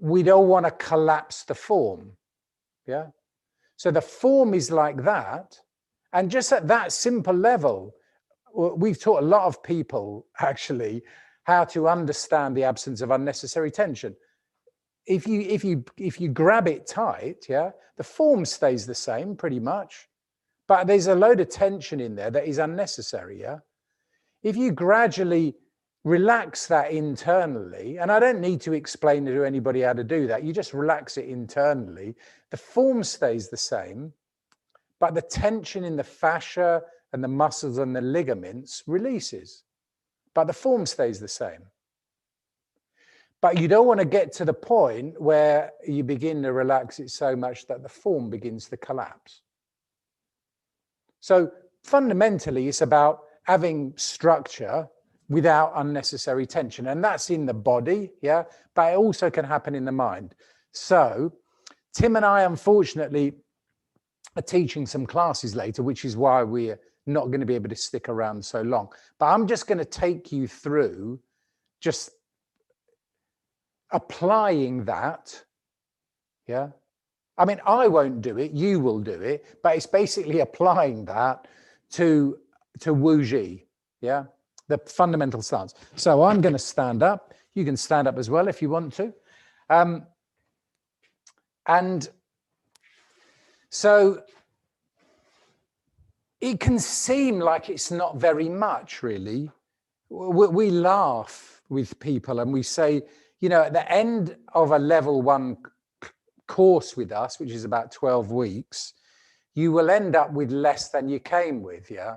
we don't want to collapse the form, yeah? So the form is like that, and just at that simple level, we've taught a lot of people, actually, how to understand the absence of unnecessary tension. If you grab it tight, yeah, the form stays the same, pretty much, but there's a load of tension in there that is unnecessary, yeah? If you gradually relax that internally, and I don't need to explain to anybody how to do that, you just relax it internally, the form stays the same, but the tension in the fascia and the muscles and the ligaments releases, but the form stays the same. But you don't want to get to the point where you begin to relax it so much that the form begins to collapse. So fundamentally, it's about having structure without unnecessary tension, and that's in the body, yeah, but it also can happen in the mind. So Tim and I, unfortunately, are teaching some classes later, which is why we're not going to be able to stick around so long. But I'm just going to take you through just applying that. Yeah. I mean, I won't do it, you will do it, but it's basically applying that to WuXi, yeah, the fundamental stance. So I'm going to stand up. You can stand up as well if you want to. And so it can seem like it's not very much, really. We laugh with people and we say, you know, at the end of a level 1 course with us, which is about 12 weeks, you will end up with less than you came with, yeah,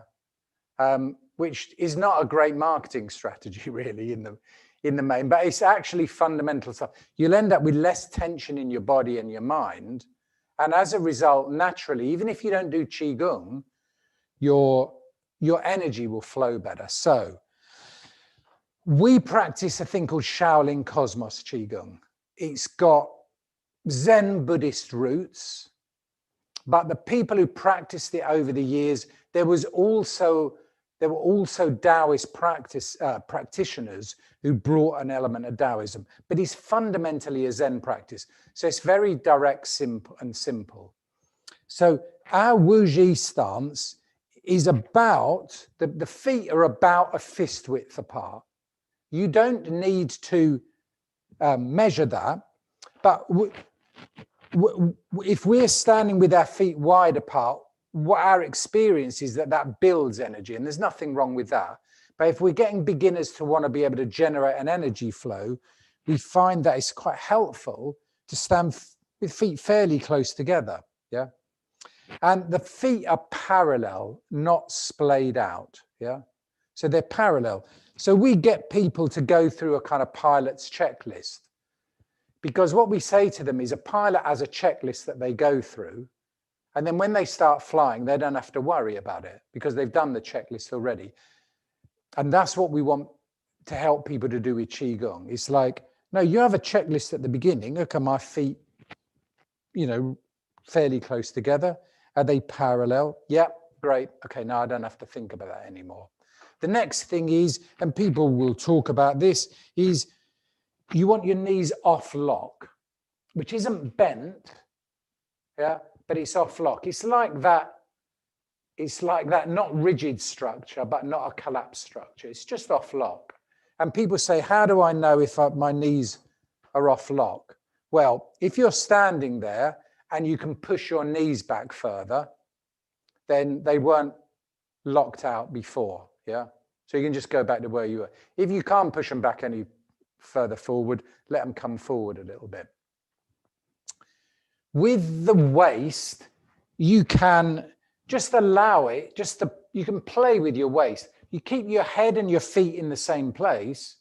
which is not a great marketing strategy really in the main, but it's actually fundamental stuff. You'll end up with less tension in your body and your mind, and as a result, naturally, even if you don't do Qigong, your energy will flow better. So we practice a thing called Shaolin Cosmos Qigong. It's got Zen Buddhist roots, but the people who practiced it over the years, there were also Taoist practitioners who brought an element of Taoism, but it's fundamentally a Zen practice. So it's very direct, simple. So our WuXi stance is about, the feet are about a fist width apart. You don't need to measure that, but if we're standing with our feet wide apart, what our experience is that builds energy, and there's nothing wrong with that. But if we're getting beginners to want to be able to generate an energy flow, we find that it's quite helpful to stand with feet fairly close together, yeah? And the feet are parallel, not splayed out, yeah? So they're parallel. So we get people to go through a kind of pilot's checklist, because what we say to them is a pilot has a checklist that they go through, and then when they start flying, they don't have to worry about it because they've done the checklist already. And that's what we want to help people to do with Qigong. It's like, no, you have a checklist at the beginning. Look, are my feet, you know, fairly close together? Are they parallel? Yeah, great. Okay, now I don't have to think about that anymore. The next thing is, and people will talk about this, is you want your knees off lock, which isn't bent, yeah, but it's off lock. It's like that not rigid structure, but not a collapsed structure. It's just off lock. And people say, how do I know if my knees are off lock? Well, if you're standing there and you can push your knees back further, then they weren't locked out before, yeah? So you can just go back to where you were. If you can't push them back any further forward, let them come forward a little bit. With the waist, you can just allow it, you can play with your waist. You keep your head and your feet in the same place,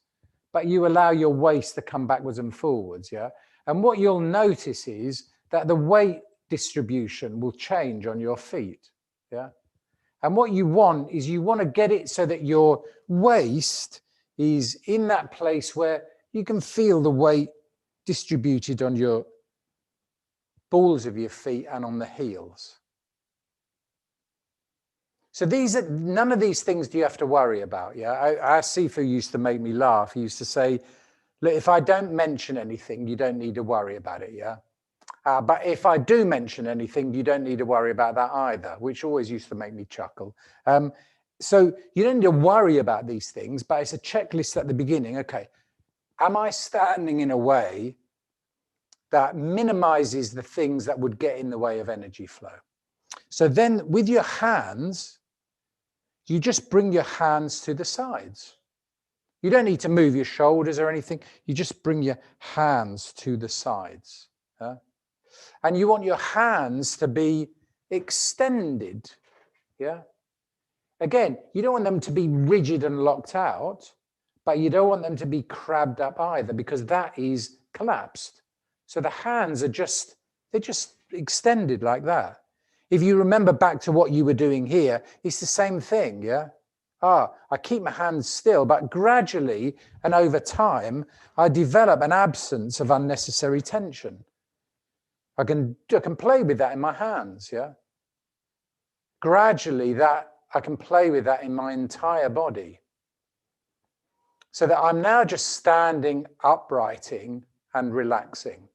but you allow your waist to come backwards and forwards, yeah? And what you'll notice is that the weight distribution will change on your feet, yeah? And what you want is you want to get it so that your waist is in that place where you can feel the weight distributed on your balls of your feet and on the heels. So none of these things do you have to worry about, yeah? Our Sifu used to make me laugh. He used to say, look, if I don't mention anything, you don't need to worry about it, yeah? But if I do mention anything, you don't need to worry about that either, which always used to make me chuckle. So you don't need to worry about these things, but it's a checklist at the beginning. Okay, am I standing in a way that minimizes the things that would get in the way of energy flow? So then with your hands, you just bring your hands to the sides. You don't need to move your shoulders or anything. You just bring your hands to the sides. And you want your hands to be extended. Yeah. Again, you don't want them to be rigid and locked out, but you don't want them to be crabbed up either, because that is collapsed. So the hands are they're just extended like that. If you remember back to what you were doing here, it's the same thing, yeah? I keep my hands still, but gradually and over time, I develop an absence of unnecessary tension. I can play with that in my hands, yeah? Gradually, that I can play with that in my entire body. So that I'm now just standing, uprighting and relaxing.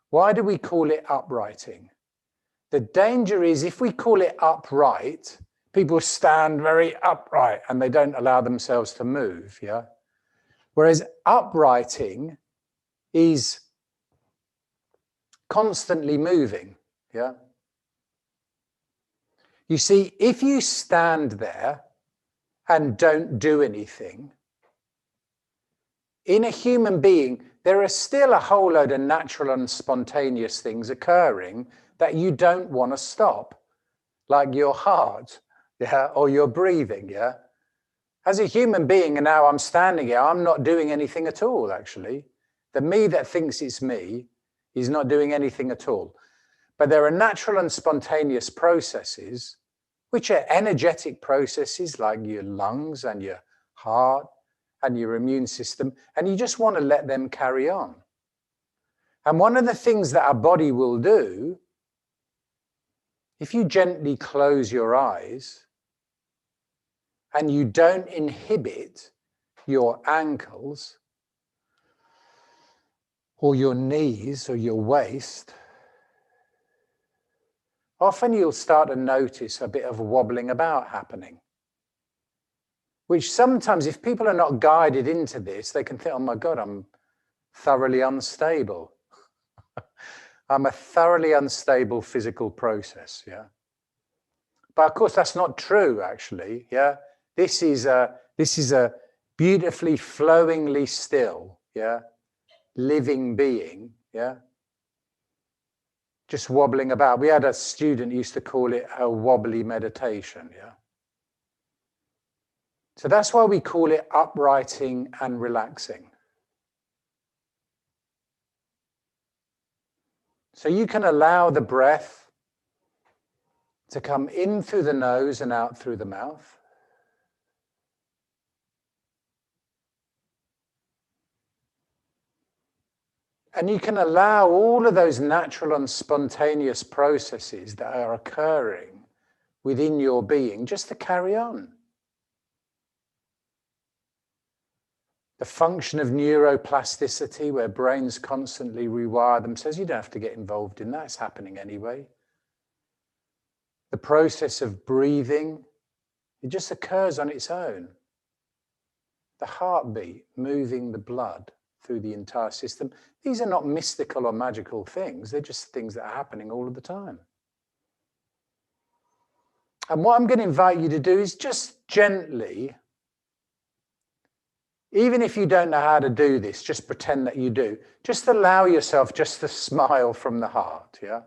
Why do we call it uprighting? The danger is if we call it upright, people stand very upright and they don't allow themselves to move, yeah? Whereas uprighting is constantly moving, yeah? You see, if you stand there and don't do anything, in a human being, there are still a whole load of natural and spontaneous things occurring that you don't want to stop, like your heart, yeah, or your breathing, yeah. As a human being, and now I'm standing here, I'm not doing anything at all, actually. The me that thinks it's me is not doing anything at all. But there are natural and spontaneous processes, which are energetic processes like your lungs and your heart and your immune system, and you just want to let them carry on. And one of the things that our body will do, if you gently close your eyes and you don't inhibit your ankles or your knees or your waist, often you'll start to notice a bit of wobbling about happening. Which sometimes, if people are not guided into this, they can think, oh my God, I'm thoroughly unstable. I'm a thoroughly unstable physical process, yeah. But of course, that's not true, actually, yeah. This is a beautifully, flowingly still, yeah, living being, yeah. Just wobbling about. We had a student who used to call it a wobbly meditation, yeah. So that's why we call it uprighting and relaxing. So you can allow the breath to come in through the nose and out through the mouth. And you can allow all of those natural and spontaneous processes that are occurring within your being just to carry on. The function of neuroplasticity, where brains constantly rewire themselves, you don't have to get involved in that, it's happening anyway. The process of breathing, it just occurs on its own. The heartbeat, moving the blood through the entire system. These are not mystical or magical things, they're just things that are happening all of the time. And what I'm going to invite you to do is just gently, even if you don't know how to do this, just pretend that you do. Just allow yourself just to smile from the heart, yeah?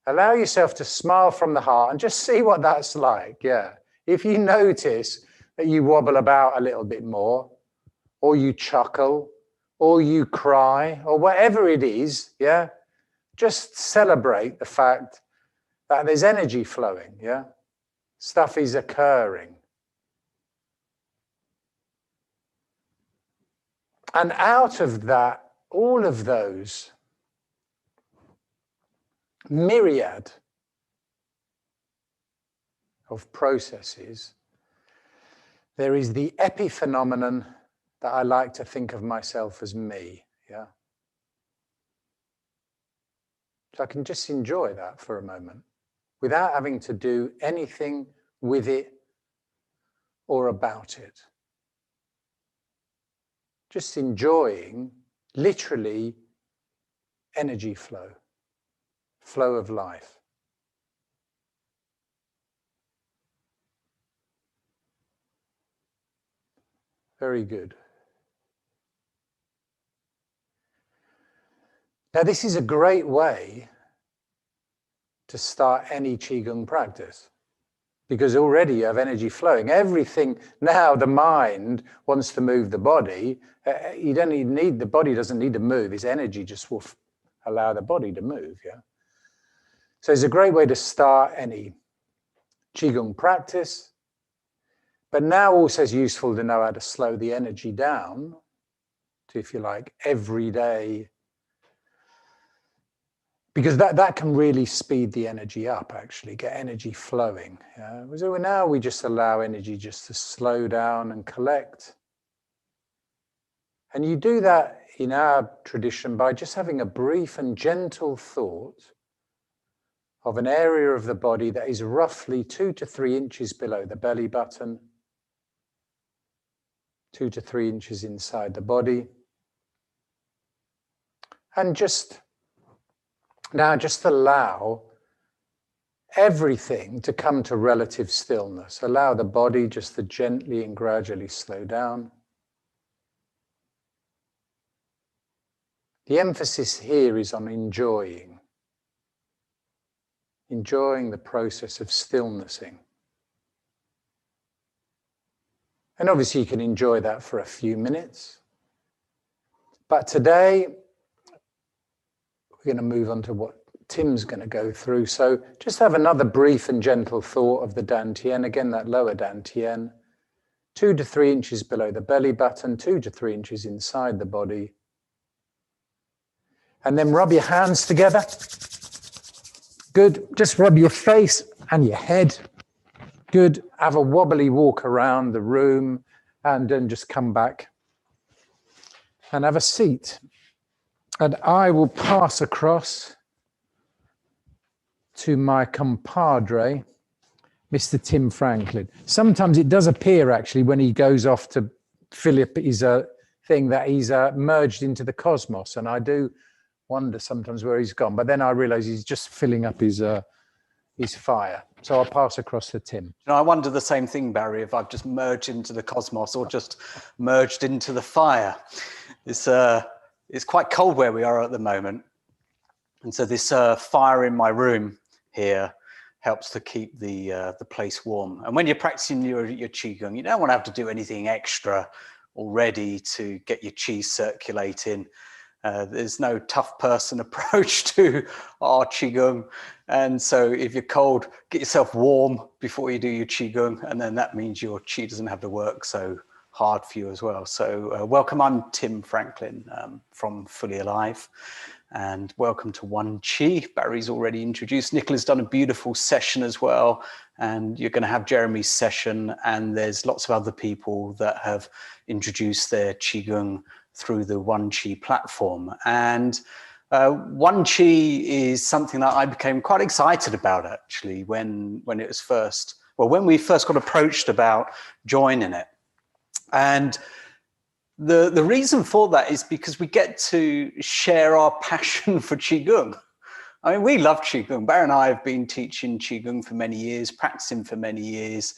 Allow yourself to smile from the heart and just see what that's like, yeah? If you notice that you wobble about a little bit more, or you chuckle, or you cry, or whatever it is, yeah? Just celebrate the fact that there's energy flowing, yeah? Stuff is occurring. And out of that, all of those myriad of processes, there is the epiphenomenon that I like to think of myself as me, yeah? So I can just enjoy that for a moment without having to do anything with it or about it. Just enjoying, literally, energy flow, flow of life. Very good. Now, this is a great way to start any Qigong practice, because already you have energy flowing. Everything, now the mind wants to move the body. You don't need, the body doesn't need to move. Its energy just will allow the body to move, yeah? So it's a great way to start any Qigong practice. But now also it's useful to know how to slow the energy down to, if you like, everyday because that can really speed the energy up, actually, get energy flowing. So now we just allow energy just to slow down and collect. And you do that in our tradition by just having a brief and gentle thought of an area of the body that is roughly 2 to 3 inches below the belly button, 2 to 3 inches inside the body. And just allow everything to come to relative stillness. Allow the body just to gently and gradually slow down. The emphasis here is on enjoying the process of stillnessing. And obviously you can enjoy that for a few minutes. But today, we're going to move on to what Tim's going to go through. So just have another brief and gentle thought of the dantian. Again, that lower dantian, 2 to 3 inches below the belly button, 2 to 3 inches inside the body. And then rub your hands together. Good. Just rub your face and your head. Good. Have a wobbly walk around the room and then just come back and have a seat. And I will pass across to my compadre, Mr. Tim Franklin. Sometimes it does appear, actually, when he goes off to fill up his thing, that he's merged into the cosmos. And I do wonder sometimes where he's gone. But then I realize he's just filling up his fire. So I'll pass across to Tim. You know, I wonder the same thing, Barry, if I've just merged into the cosmos or just merged into the fire. It's quite cold where we are at the moment. And so this fire in my room here helps to keep the place warm. And when you're practicing your Qigong, you don't want to have to do anything extra already to get your Qi circulating. There's no tough person approach to our Qigong. And so if you're cold, get yourself warm before you do your Qigong. And then that means your Qi doesn't have to work so hard for you as well. So welcome, I'm Tim Franklin from Fully Alive. And welcome to OneQi. Barry's already introduced. Nicola's done a beautiful session as well. And you're going to have Jeremy's session. And there's lots of other people that have introduced their Qigong through the OneQi platform. And OneQi is something that I became quite excited about, actually, when it was first, well, when we first got approached about joining it. And the reason for that is because we get to share our passion for Qigong. I mean, we love Qigong. Barry and I have been teaching Qigong for many years, practicing for many years,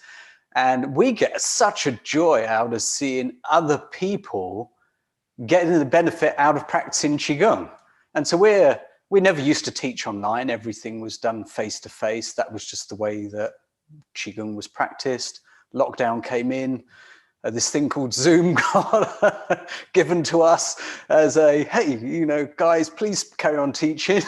and we get such a joy out of seeing other people getting the benefit out of practicing Qigong. And so we never used to teach online. Everything was done face to face. That was just the way that Qigong was practiced. Lockdown came in. This thing called Zoom got given to us as a, hey, you know, guys, please carry on teaching.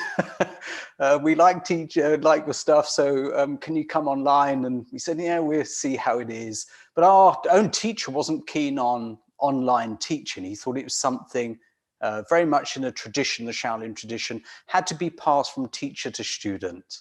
We like your stuff, so can you come online? And we said, yeah, we'll see how it is. But our own teacher wasn't keen on online teaching. He thought it was something very much in a tradition, the Shaolin tradition, had to be passed from teacher to student,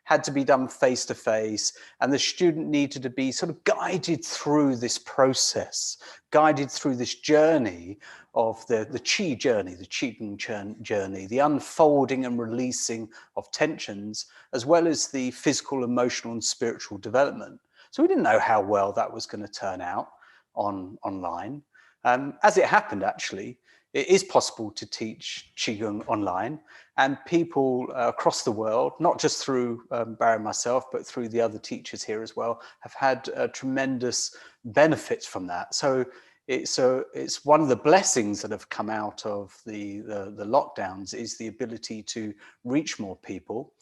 had to be done face to face, and the student needed to be sort of guided through this process, guided through this journey of the Qi journey, the Qigong journey, the unfolding and releasing of tensions, as well as the physical, emotional, and spiritual development. So we didn't know how well that was going to turn out online. As it happened, actually, it is possible to teach Qigong online, and people across the world, not just through Barry and myself, but through the other teachers here as well, have had tremendous benefits from that. So it's one of the blessings that have come out of the lockdowns is the ability to reach more people.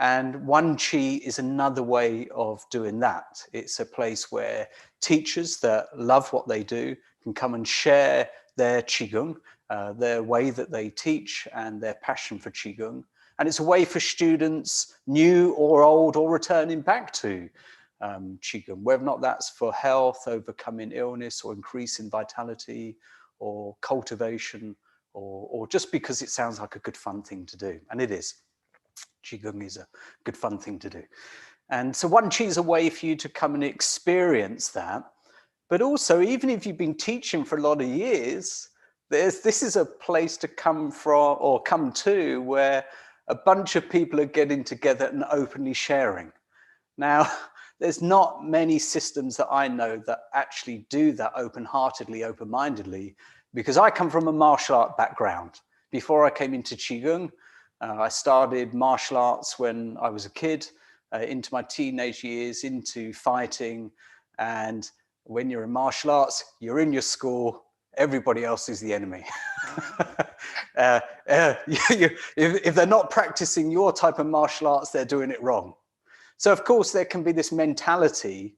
And OneQi is another way of doing that. It's a place where teachers that love what they do can come and share their Qigong, their way that they teach and their passion for Qigong. And it's a way for students, new or old or returning back to Qigong, whether or not that's for health, overcoming illness or increasing vitality or cultivation or just because it sounds like a good fun thing to do. And it is. Qigong is a good fun thing to do. And so OneQi is a way for you to come and experience that. But also, even if you've been teaching for a lot of years, this is a place to come from or come to where a bunch of people are getting together and openly sharing. Now, there's not many systems that I know that actually do that open-heartedly, open-mindedly, because I come from a martial art background. Before I came into Qigong, I started martial arts when I was a kid, into my teenage years, into fighting. And when you're in martial arts, you're in your school, everybody else is the enemy. If they're not practicing your type of martial arts, they're doing it wrong. So of course there can be this mentality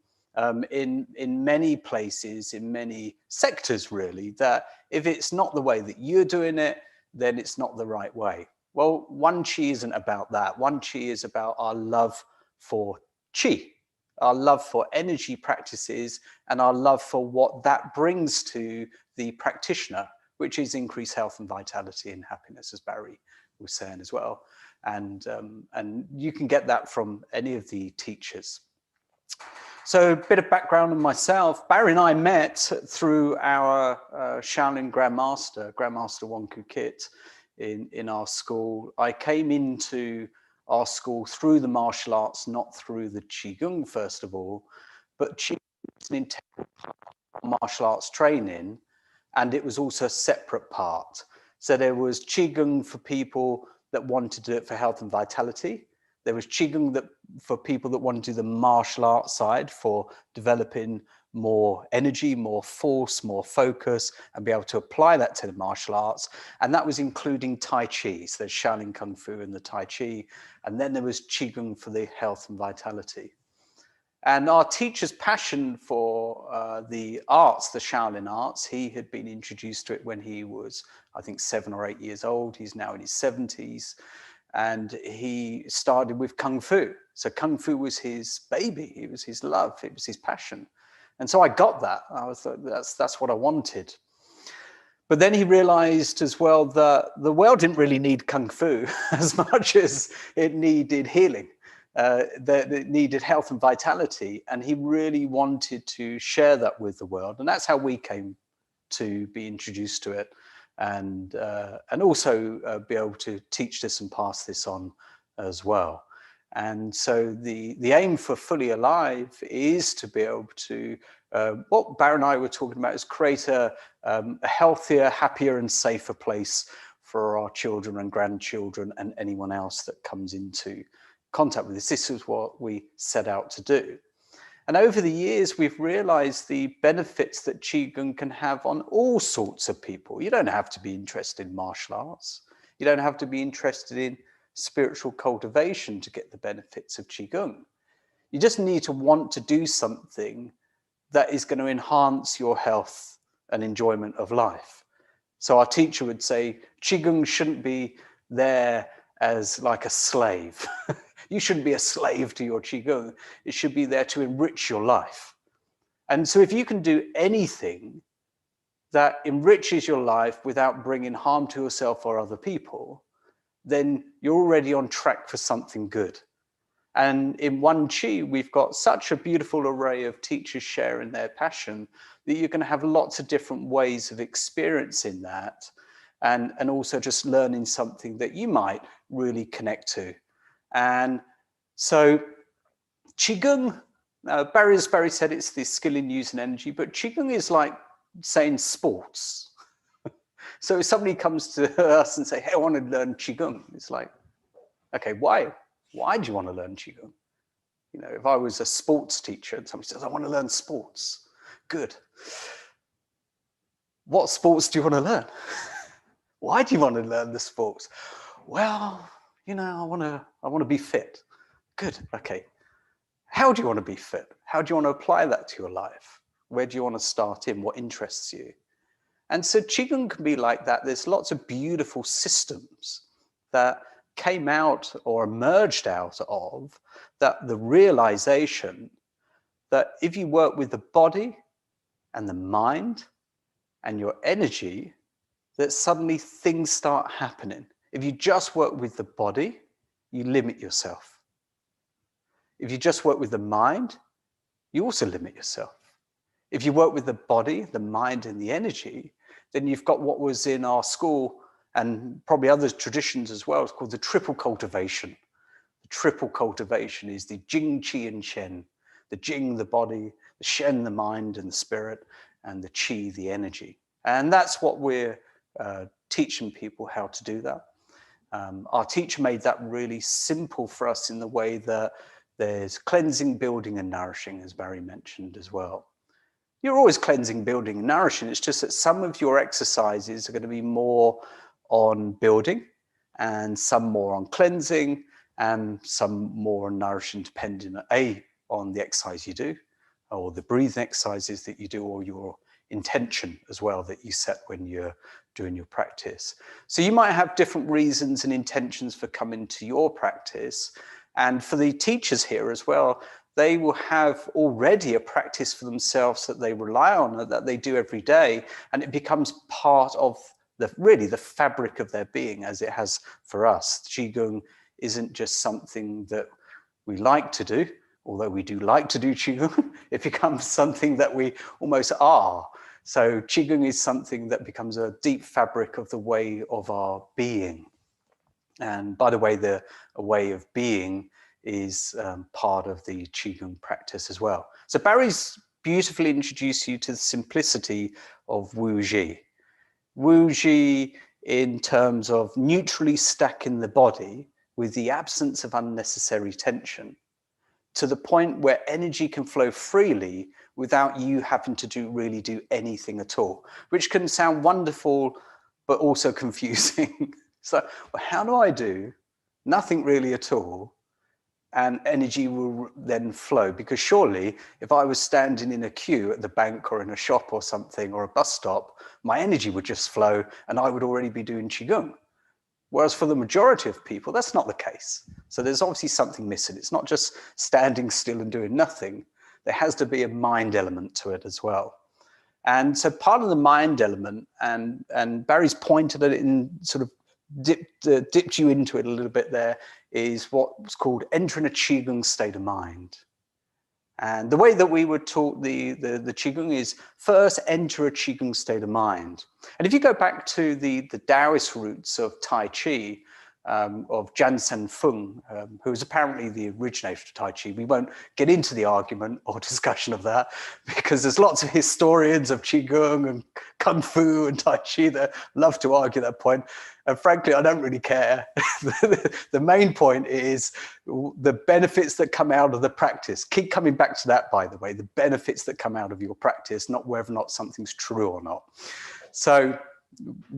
in many places, in many sectors really, that if it's not the way that you're doing it, then it's not the right way. Well, OneQi isn't about that. OneQi is about our love for Qi, our love for energy practices, and our love for what that brings to the practitioner, which is increased health and vitality and happiness, as Barry was saying as well. And you can get that from any of the teachers. So a bit of background on myself. Barry and I met through our Shaolin Grandmaster OneQi kit in our school. I came into our school through the martial arts, not through the Qigong, first of all, but Qigong is an integral part of martial arts training, and it was also a separate part. So there was Qigong for people that wanted to do it for health and vitality. There was Qigong for people that want to do the martial arts side, for developing more energy, more force, more focus, and be able to apply that to the martial arts. And that was including Tai Chi. So there's Shaolin Kung Fu and the Tai Chi. And then there was Qigong for the health and vitality. And our teacher's passion for the arts, the Shaolin arts, he had been introduced to it when he was, I think, 7 or 8 years old. He's now in his 70s. And he started with Kung Fu. So Kung Fu was his baby. It was his love. It was his passion. And so I got that. I was like, that's what I wanted. But then he realized as well that the world didn't really need Kung Fu as much as it needed healing. That it needed health and vitality. And he really wanted to share that with the world. And that's how we came to be introduced to it. And also be able to teach this and pass this on as well. And so the aim for Fully Alive is to be able to, what Barry and I were talking about, is create a healthier, happier and safer place for our children and grandchildren and anyone else that comes into contact with this. This is what we set out to do. And over the years, we've realized the benefits that Qigong can have on all sorts of people. You don't have to be interested in martial arts. You don't have to be interested in spiritual cultivation to get the benefits of Qigong. You just need to want to do something that is going to enhance your health and enjoyment of life. So our teacher would say, Qigong shouldn't be there as like a slave. You shouldn't be a slave to your Qigong. It should be there to enrich your life. And so if you can do anything that enriches your life without bringing harm to yourself or other people, then you're already on track for something good. And in OneQi, we've got such a beautiful array of teachers sharing their passion that you're going to have lots of different ways of experiencing that, and also just learning something that you might really connect to. And so Qigong, Barry said it's the skill in using energy, but Qigong is like saying sports. So if somebody comes to us and say, hey, I want to learn Qigong, it's like, okay, why do you want to learn Qigong? You know, if I was a sports teacher and somebody says, I want to learn sports, good. What sports do you want to learn? Why do you want to learn the sports? Well, you know, I want to be fit. Good, okay. How do you want to be fit? How do you want to apply that to your life? Where do you want to start in? What interests you? And so Qigong can be like that. There's lots of beautiful systems that came out or emerged out of that, the realization that if you work with the body and the mind and your energy, that suddenly things start happening. If you just work with the body, you limit yourself. If you just work with the mind, you also limit yourself. If you work with the body, the mind, and the energy, then you've got what was in our school and probably other traditions as well. It's called the triple cultivation. The triple cultivation is the Jing, Qi, and Shen. The Jing, the body, the Shen, the mind and the spirit, and the Qi, the energy. And that's what we're teaching people how to do that. Our teacher made that really simple for us in the way that there's cleansing, building, and nourishing, as Barry mentioned as well. You're always cleansing, building, and nourishing. It's just that some of your exercises are going to be more on building and some more on cleansing and some more on nourishing, depending on the exercise you do, or the breathing exercises that you do, or your intention as well that you set when you're doing your practice. So you might have different reasons and intentions for coming to your practice. And for the teachers here as well, they will have already a practice for themselves that they rely on, that they do every day, and it becomes part of really the fabric of their being, as it has for us. Qigong isn't just something that we like to do, although we do like to do Qigong. It becomes something that we almost are. So Qigong is something that becomes a deep fabric of the way of our being. And by the way, a way of being is part of the Qigong practice as well. So Barry's beautifully introduced you to the simplicity of Wu Ji. Wu Ji in terms of neutrally stacking the body with the absence of unnecessary tension to the point where energy can flow freely without you having to really do anything at all, which can sound wonderful, but also confusing. So well, how do I do nothing really at all and energy will then flow? Because surely if I was standing in a queue at the bank or in a shop or something or a bus stop, my energy would just flow and I would already be doing Qigong. Whereas for the majority of people, that's not the case. So there's obviously something missing. It's not just standing still and doing nothing. There has to be a mind element to it as well. And so part of the mind element, and Barry's pointed at it in sort of dipped you into it a little bit there, is what's called entering a Qigong state of mind. And the way that we were taught the Qigong is first enter a Qigong state of mind. And if you go back to the Taoist roots of Tai Chi, of Jansen Feng, who is apparently the originator of Tai Chi. We won't get into the argument or discussion of that because there's lots of historians of Qigong and Kung Fu and Tai Chi that love to argue that point. And frankly, I don't really care. The main point is the benefits that come out of the practice. Keep coming back to that, by the way, the benefits that come out of your practice, not whether or not something's true or not. So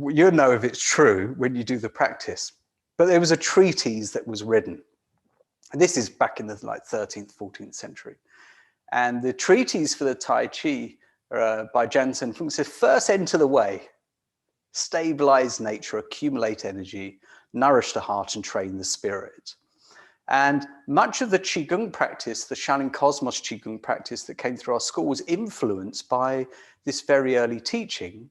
you'll know if it's true when you do the practice. But there was a treatise that was written, and this is back in the 13th, 14th century. And the treatise for the Tai Chi by Jansen Feng said, first enter the way, stabilize nature, accumulate energy, nourish the heart, and train the spirit. And much of the Qigong practice, the Shaolin Cosmos Qigong practice that came through our school was influenced by this very early teaching,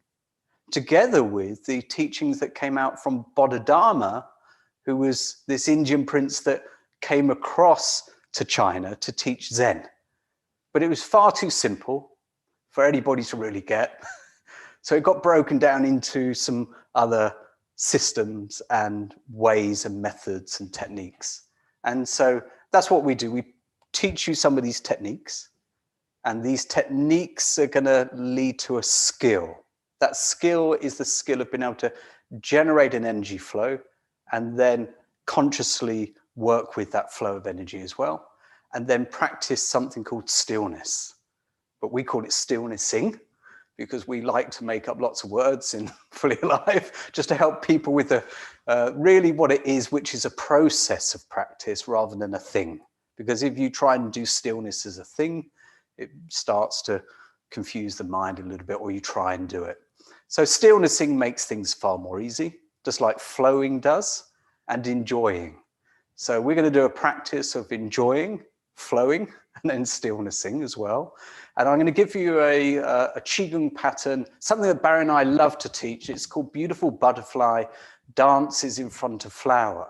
together with the teachings that came out from Bodhidharma, who was this Indian prince that came across to China to teach Zen. But it was far too simple for anybody to really get. So it got broken down into some other systems and ways and methods and techniques. And so that's what we do. We teach you some of these techniques, and these techniques are going to lead to a skill. That skill is the skill of being able to generate an energy flow and then consciously work with that flow of energy as well. And then practice something called stillness. But we call it stillnessing because we like to make up lots of words in Fully Alive just to help people with really what it is, which is a process of practice rather than a thing. Because if you try and do stillness as a thing, it starts to confuse the mind a little bit, or you try and do it. So stillnessing makes things far more easy, just like flowing does, and enjoying. So we're going to do a practice of enjoying, flowing, and then stillnessing as well. And I'm going to give you a Qigong pattern, something that Barry and I love to teach. It's called Beautiful Butterfly Dances in Front of Flower.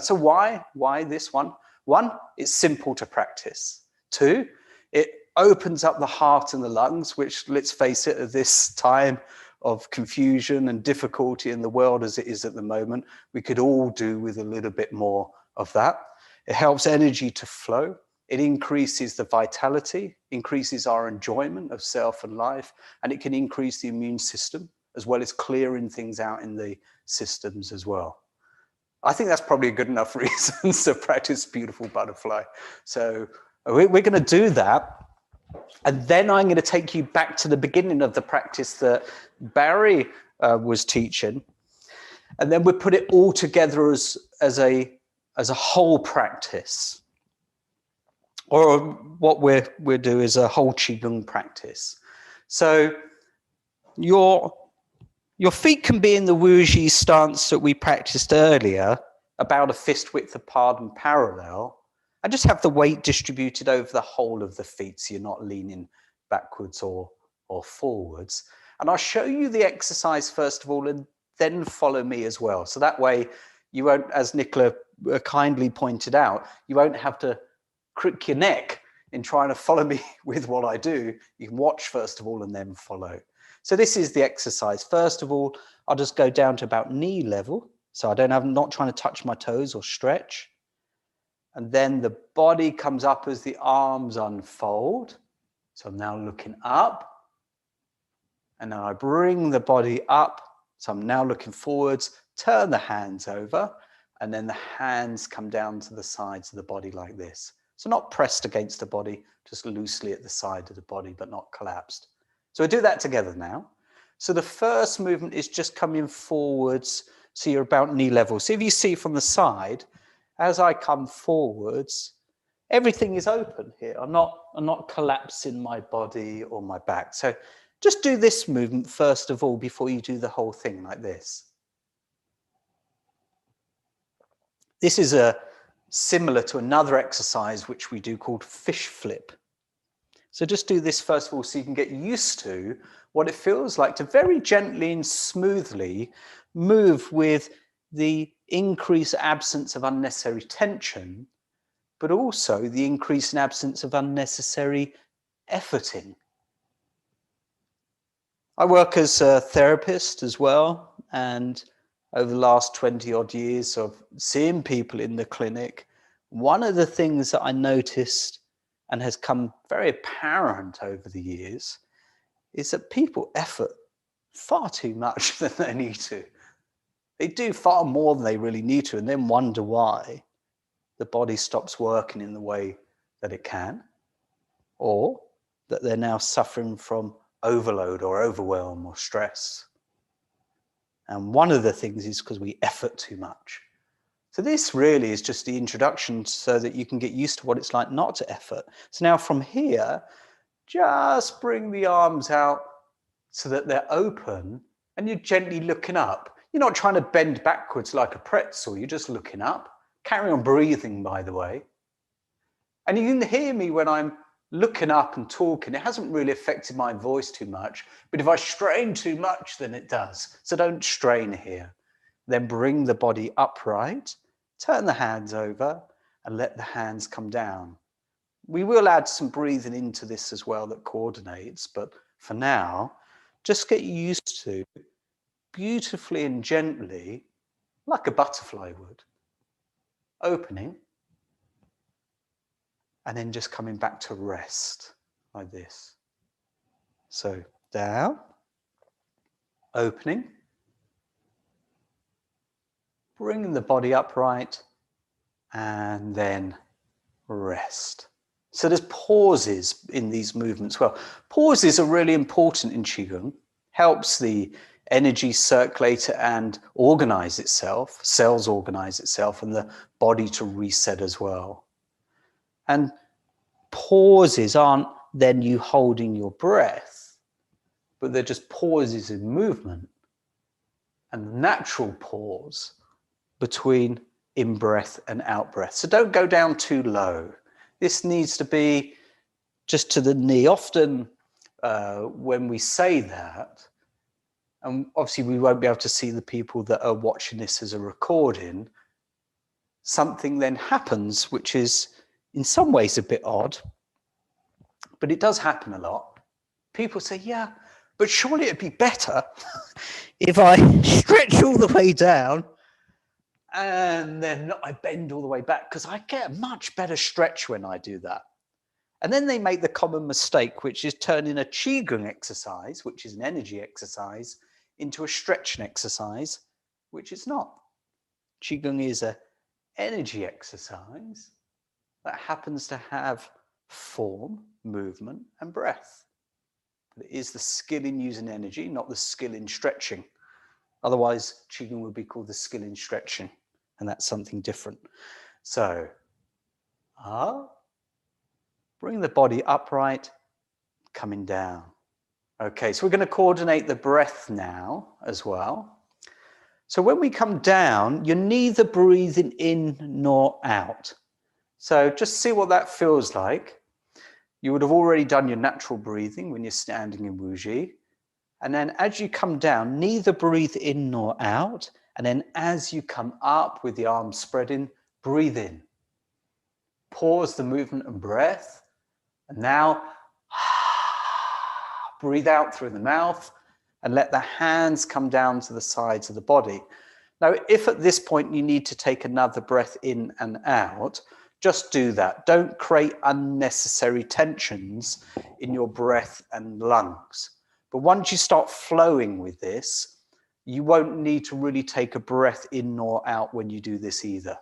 So why this one? One, it's simple to practice. Two, it opens up the heart and the lungs, which, let's face it, at this time of confusion and difficulty in the world as it is at the moment, we could all do with a little bit more of that. It helps energy to flow. It increases the vitality, increases our enjoyment of self and life, and it can increase the immune system as well as clearing things out in the systems as well. I think that's probably a good enough reason to practice Beautiful Butterfly. So we're going to do that. And then I'm going to take you back to the beginning of the practice that Barry was teaching. And then we put it all together as a whole practice. Or what we'll do is a whole Qigong practice. So your feet can be in the Wuji stance that we practiced earlier, about a fist width apart and parallel, and just have the weight distributed over the whole of the feet so you're not leaning backwards or forwards. And I'll show you the exercise first of all and then follow me as well. So that way you won't, as Nicola kindly pointed out, you won't have to crick your neck in trying to follow me with what I do. You can watch first of all and then follow. So this is the exercise. First of all, I'll just go down to about knee level. So I'm not trying to touch my toes or stretch. And then the body comes up as the arms unfold. So I'm now looking up. And then I bring the body up. So I'm now looking forwards, turn the hands over, and then the hands come down to the sides of the body like this. So not pressed against the body, just loosely at the side of the body, but not collapsed. So we do that together now. So the first movement is just coming forwards, so you're about knee level. So if you see from the side, as I come forwards, everything is open here. I'm not collapsing my body or my back. So just do this movement first of all before you do the whole thing like this. This is similar to another exercise which we do called fish flip. So just do this first of all so you can get used to what it feels like to very gently and smoothly move with the increased absence of unnecessary tension, but also the increase in absence of unnecessary efforting. I work as a therapist as well, and over the last 20 odd years of seeing people in the clinic, one of the things that I noticed and has come very apparent over the years is that people effort far too much than they need to. They do far more than they really need to and then wonder why the body stops working in the way that it can, or that they're now suffering from overload or overwhelm or stress. And one of the things is because we effort too much. So this really is just the introduction so that you can get used to what it's like not to effort. So now from here, just bring the arms out so that they're open and you're gently looking up. You're not trying to bend backwards like a pretzel, you're just looking up. Carry on breathing, by the way. And you can hear me when I'm looking up and talking. It hasn't really affected my voice too much, but if I strain too much, then it does. So don't strain here. Then bring the body upright, turn the hands over, and let the hands come down. We will add some breathing into this as well that coordinates, but for now, just get used to beautifully and gently, like a butterfly would, opening, and then just coming back to rest like this. So down, opening, bringing the body upright, and then rest. So there's pauses in these movements. Well, pauses are really important in Qigong. Helps the energy circulate and organize itself, cells organize itself, and the body to reset as well. And pauses aren't then you holding your breath, but they're just pauses in movement. And the natural pause between in-breath and out-breath. So don't go down too low. This needs to be just to the knee. Often when we say that, and obviously we won't be able to see the people that are watching this as a recording, something then happens, which is in some ways a bit odd, but it does happen a lot. People say, yeah, but surely it'd be better if I stretch all the way down and then I bend all the way back, because I get a much better stretch when I do that. And then they make the common mistake, which is turning a chigung exercise, which is an energy exercise, into a stretching exercise, which it's not. Qigong is an energy exercise that happens to have form, movement, and breath. But it is the skill in using energy, not the skill in stretching. Otherwise, Qigong would be called the skill in stretching, and that's something different. So, bring the body upright, coming down. Okay, so we're going to coordinate the breath now as well. So when we come down, you're neither breathing in nor out. So just see what that feels like. You would have already done your natural breathing when you're standing in Wuji. And then as you come down, neither breathe in nor out. And then as you come up with the arms spreading, breathe in. Pause the movement and breath. And now breathe out through the mouth and let the hands come down to the sides of the body. Now, if at this point you need to take another breath in and out, just do that. Don't create unnecessary tensions in your breath and lungs. But once you start flowing with this, you won't need to really take a breath in nor out when you do this either.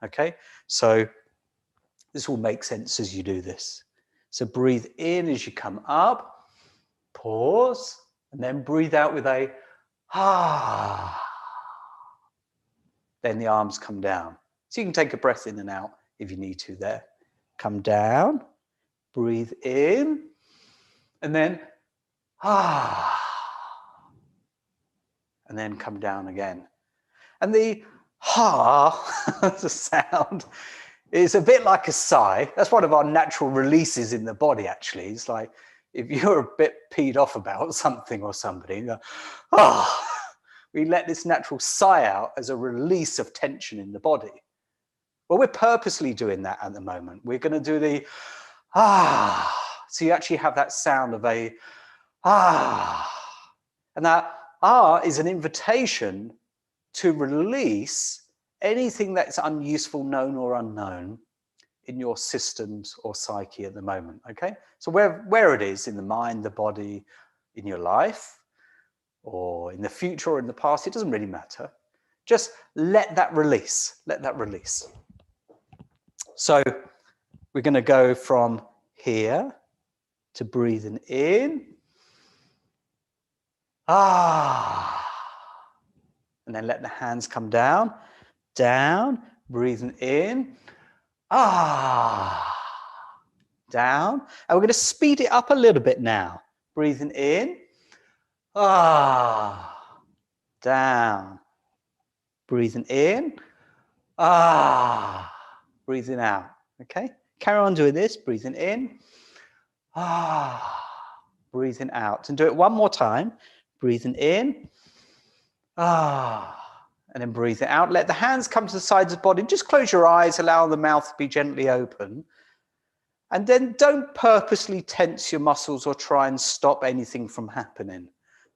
Okay? So this will make sense as you do this. So breathe in as you come up, pause, and then breathe out with a ah. Then the arms come down. So you can take a breath in and out if you need to there. Come down, breathe in, and then ah. And then come down again. And the ha, the sound, is a bit like a sigh. That's one of our natural releases in the body, actually. It's like if you're a bit peed off about something or somebody, you go, ah. We let this natural sigh out as a release of tension in the body. Well, we're purposely doing that at the moment. We're going to do the ah. So you actually have that sound of a ah. And that ah is an invitation to release anything that's unuseful, known or unknown, in your systems or psyche at the moment, okay? So where it is in the mind, the body, in your life, or in the future or in the past, it doesn't really matter. Just let that release, let that release. So we're going to go from here to breathing in, ah, and then let the hands come down, down, breathing in, ah, down. And we're going to speed it up a little bit now. Breathing in, ah, down. Breathing in, ah, breathing out. Okay, carry on doing this. Breathing in, ah, breathing out. And do it one more time. Breathing in, ah, and then breathe it out. Let the hands come to the sides of the body. Just close your eyes, allow the mouth to be gently open. And then don't purposely tense your muscles or try and stop anything from happening.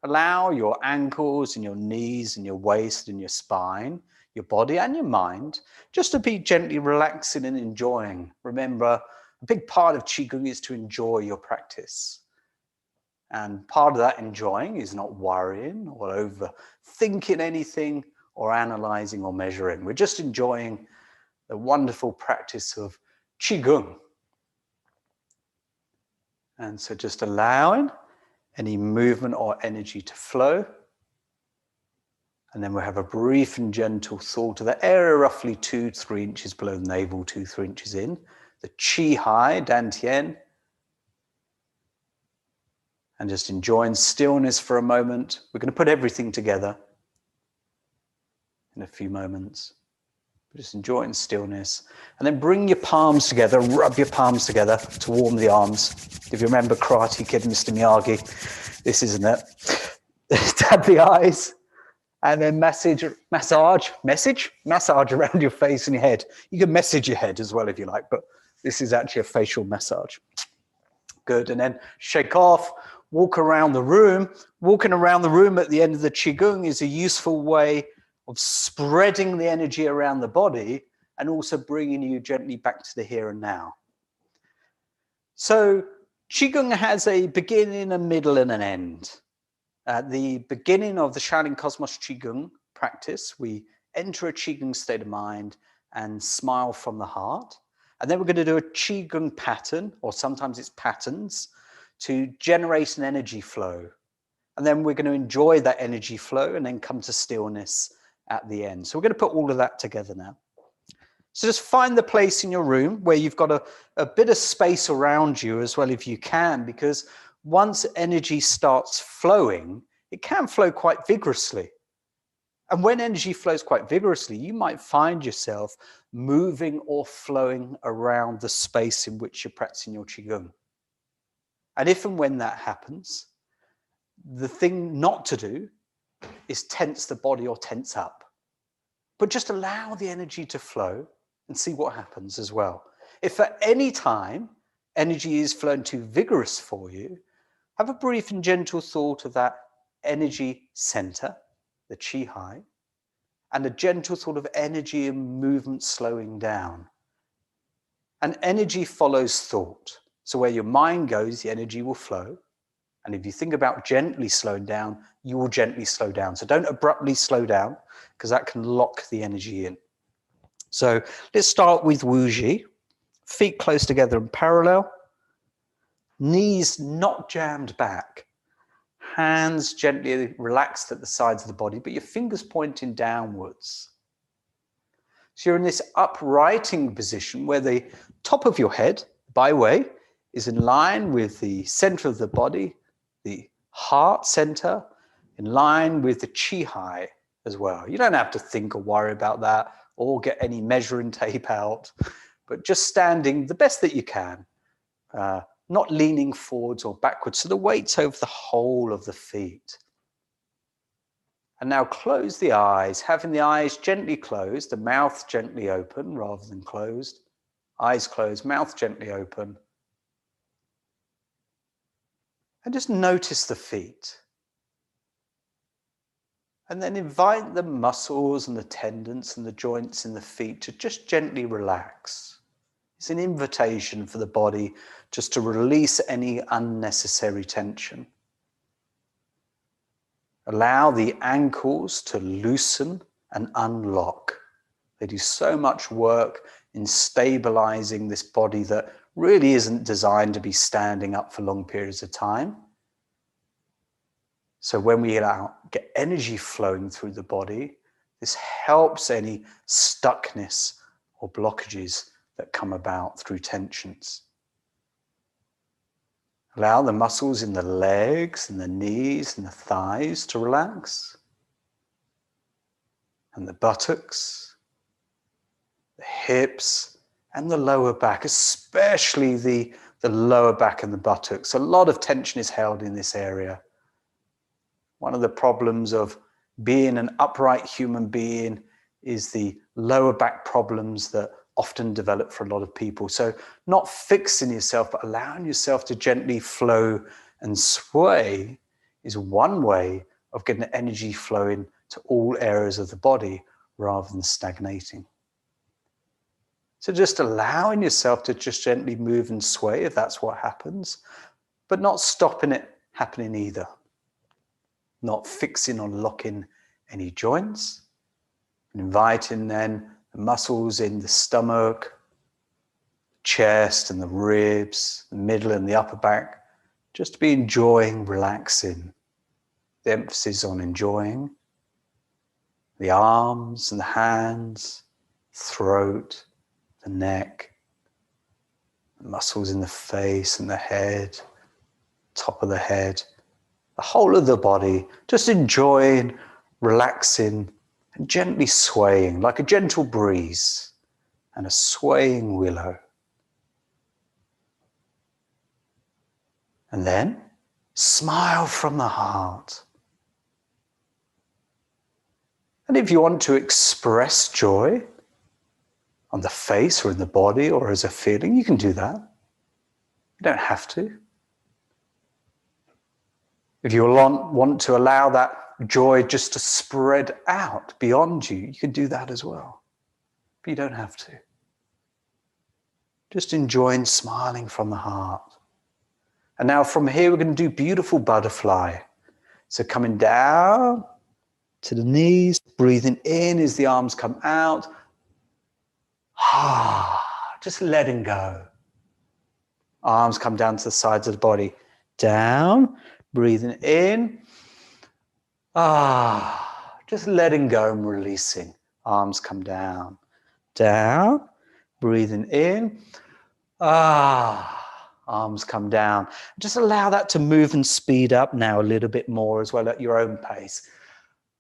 Allow your ankles and your knees and your waist and your spine, your body and your mind, just to be gently relaxing and enjoying. Remember, a big part of Qigong is to enjoy your practice. And part of that enjoying is not worrying or overthinking anything or analyzing or measuring. We're just enjoying the wonderful practice of Qigong. And so just allowing any movement or energy to flow. And then we'll have a brief and gentle thaw to the area roughly 2-3 inches below the navel, 2-3 inches in. The Qi high, Dantian. And just enjoying stillness for a moment. We're going to put everything together in a few moments. Just enjoying stillness. And then bring your palms together, rub your palms together to warm the arms. If you remember Karate Kid, Mr. Miyagi, this isn't it. Tap the eyes. And then massage around your face and your head. You can message your head as well if you like, but this is actually a facial massage. Good. And then shake off, walk around the room. Walking around the room at the end of the Qigong is a useful way of spreading the energy around the body and also bringing you gently back to the here and now. So Qigong has a beginning, a middle, and an end. At the beginning of the Shaolin Cosmos Qigong practice, we enter a Qigong state of mind and smile from the heart. And then we're going to do a Qigong pattern, or sometimes it's patterns, to generate an energy flow. And then we're going to enjoy that energy flow and then come to stillness at the end. So we're going to put all of that together now. So just find the place in your room where you've got a bit of space around you as well if you can, because once energy starts flowing, it can flow quite vigorously. And when energy flows quite vigorously, you might find yourself moving or flowing around the space in which you're practicing your Qigong. And if and when that happens, the thing not to do is tense the body or tense up, but just allow the energy to flow and see what happens as well. If at any time energy is flowing too vigorous for you, have a brief and gentle thought of that energy center, the Qi high, and a gentle thought of energy and movement slowing down. And energy follows thought. So where your mind goes, the energy will flow. And if you think about gently slowing down, you will gently slow down. So don't abruptly slow down, because that can lock the energy in. So let's start with Wuji. Feet close together and parallel. Knees not jammed back. Hands gently relaxed at the sides of the body, but your fingers pointing downwards. So you're in this uprighting position where the top of your head, by way, is in line with the center of the body, the heart center, in line with the Qi high as well. You don't have to think or worry about that or get any measuring tape out, but just standing the best that you can, not leaning forwards or backwards. So the weight's over the whole of the feet. And now close the eyes, having the eyes gently closed, the mouth gently open rather than closed. Eyes closed, mouth gently open. And just notice the feet. And then invite the muscles and the tendons and the joints in the feet to just gently relax. It's an invitation for the body just to release any unnecessary tension. Allow the ankles to loosen and unlock. They do so much work in stabilizing this body that really isn't designed to be standing up for long periods of time. So when we get energy flowing through the body, this helps any stuckness or blockages that come about through tensions. Allow the muscles in the legs and the knees and the thighs to relax. And the buttocks, the hips, and the lower back, especially the lower back and the buttocks. A lot of tension is held in this area. One of the problems of being an upright human being is the lower back problems that often develop for a lot of people. So not fixing yourself, but allowing yourself to gently flow and sway is one way of getting the energy flowing to all areas of the body rather than stagnating. So just allowing yourself to just gently move and sway if that's what happens, but not stopping it happening either. Not fixing or locking any joints, and inviting then the muscles in the stomach, chest and the ribs, the middle and the upper back, just to be enjoying, relaxing. The emphasis on enjoying. The arms and the hands, throat, the neck, the muscles in the face and the head, top of the head, the whole of the body, just enjoying, relaxing, and gently swaying like a gentle breeze and a swaying willow. And then smile from the heart. And if you want to express joy on the face or in the body or as a feeling, you can do that. You don't have to. If you want to allow that joy just to spread out beyond you, you can do that as well. But you don't have to. Just enjoying smiling from the heart. And now from here, we're going to do beautiful butterfly. So coming down to the knees, breathing in as the arms come out. Just letting go. Arms come down to the sides of the body. Down, breathing in. Just letting go and releasing. Arms come down. Down, breathing in. Arms come down. Just allow that to move and speed up now a little bit more as well at your own pace.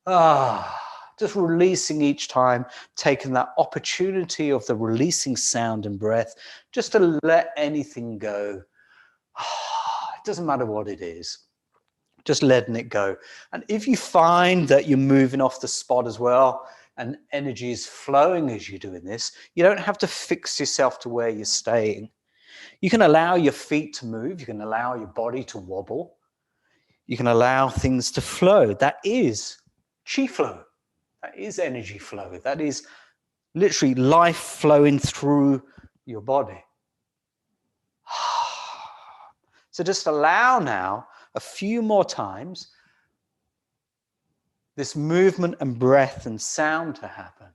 Just releasing each time, taking that opportunity of the releasing sound and breath, just to let anything go. It doesn't matter what it is, just letting it go. And if you find that you're moving off the spot as well, and energy is flowing as you're doing this, you don't have to fix yourself to where you're staying. You can allow your feet to move, you can allow your body to wobble, you can allow things to flow. That is chi flow. That is energy flow. That is literally life flowing through your body. So just allow now a few more times this movement and breath and sound to happen.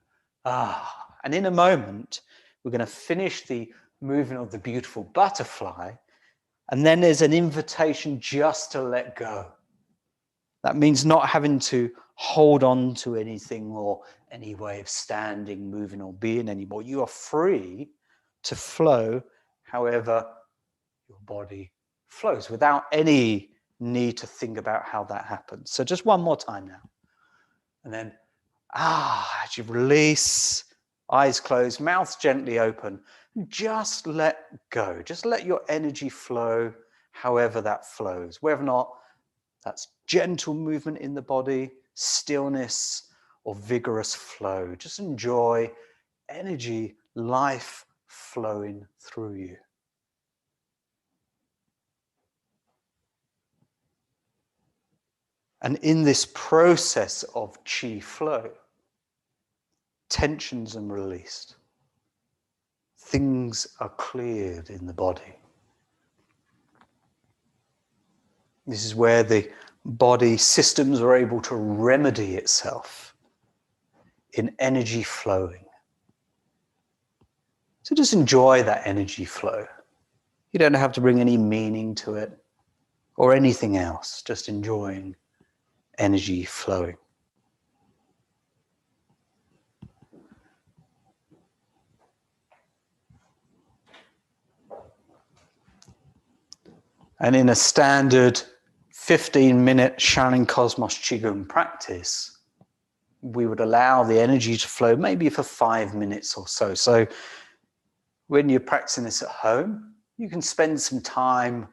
And in a moment, we're going to finish the movement of the beautiful butterfly. And then there's an invitation just to let go. That means not having to hold on to anything or any way of standing, moving, or being anymore. You are free to flow however your body flows without any need to think about how that happens. So just one more time now. And then, as you release, eyes closed, mouth gently open, just let go. Just let your energy flow however that flows, whether or not that's gentle movement in the body, stillness, or vigorous flow. Just enjoy energy, life flowing through you. And in this process of chi flow, tensions are released. Things are cleared in the body. This is where the body systems are able to remedy itself in energy flowing. So just enjoy that energy flow. You don't have to bring any meaning to it or anything else, just enjoying energy flowing. And in a standard 15-minute Shining Cosmos Qigong practice, we would allow the energy to flow maybe for 5 minutes or so. So when you're practicing this at home, you can spend some time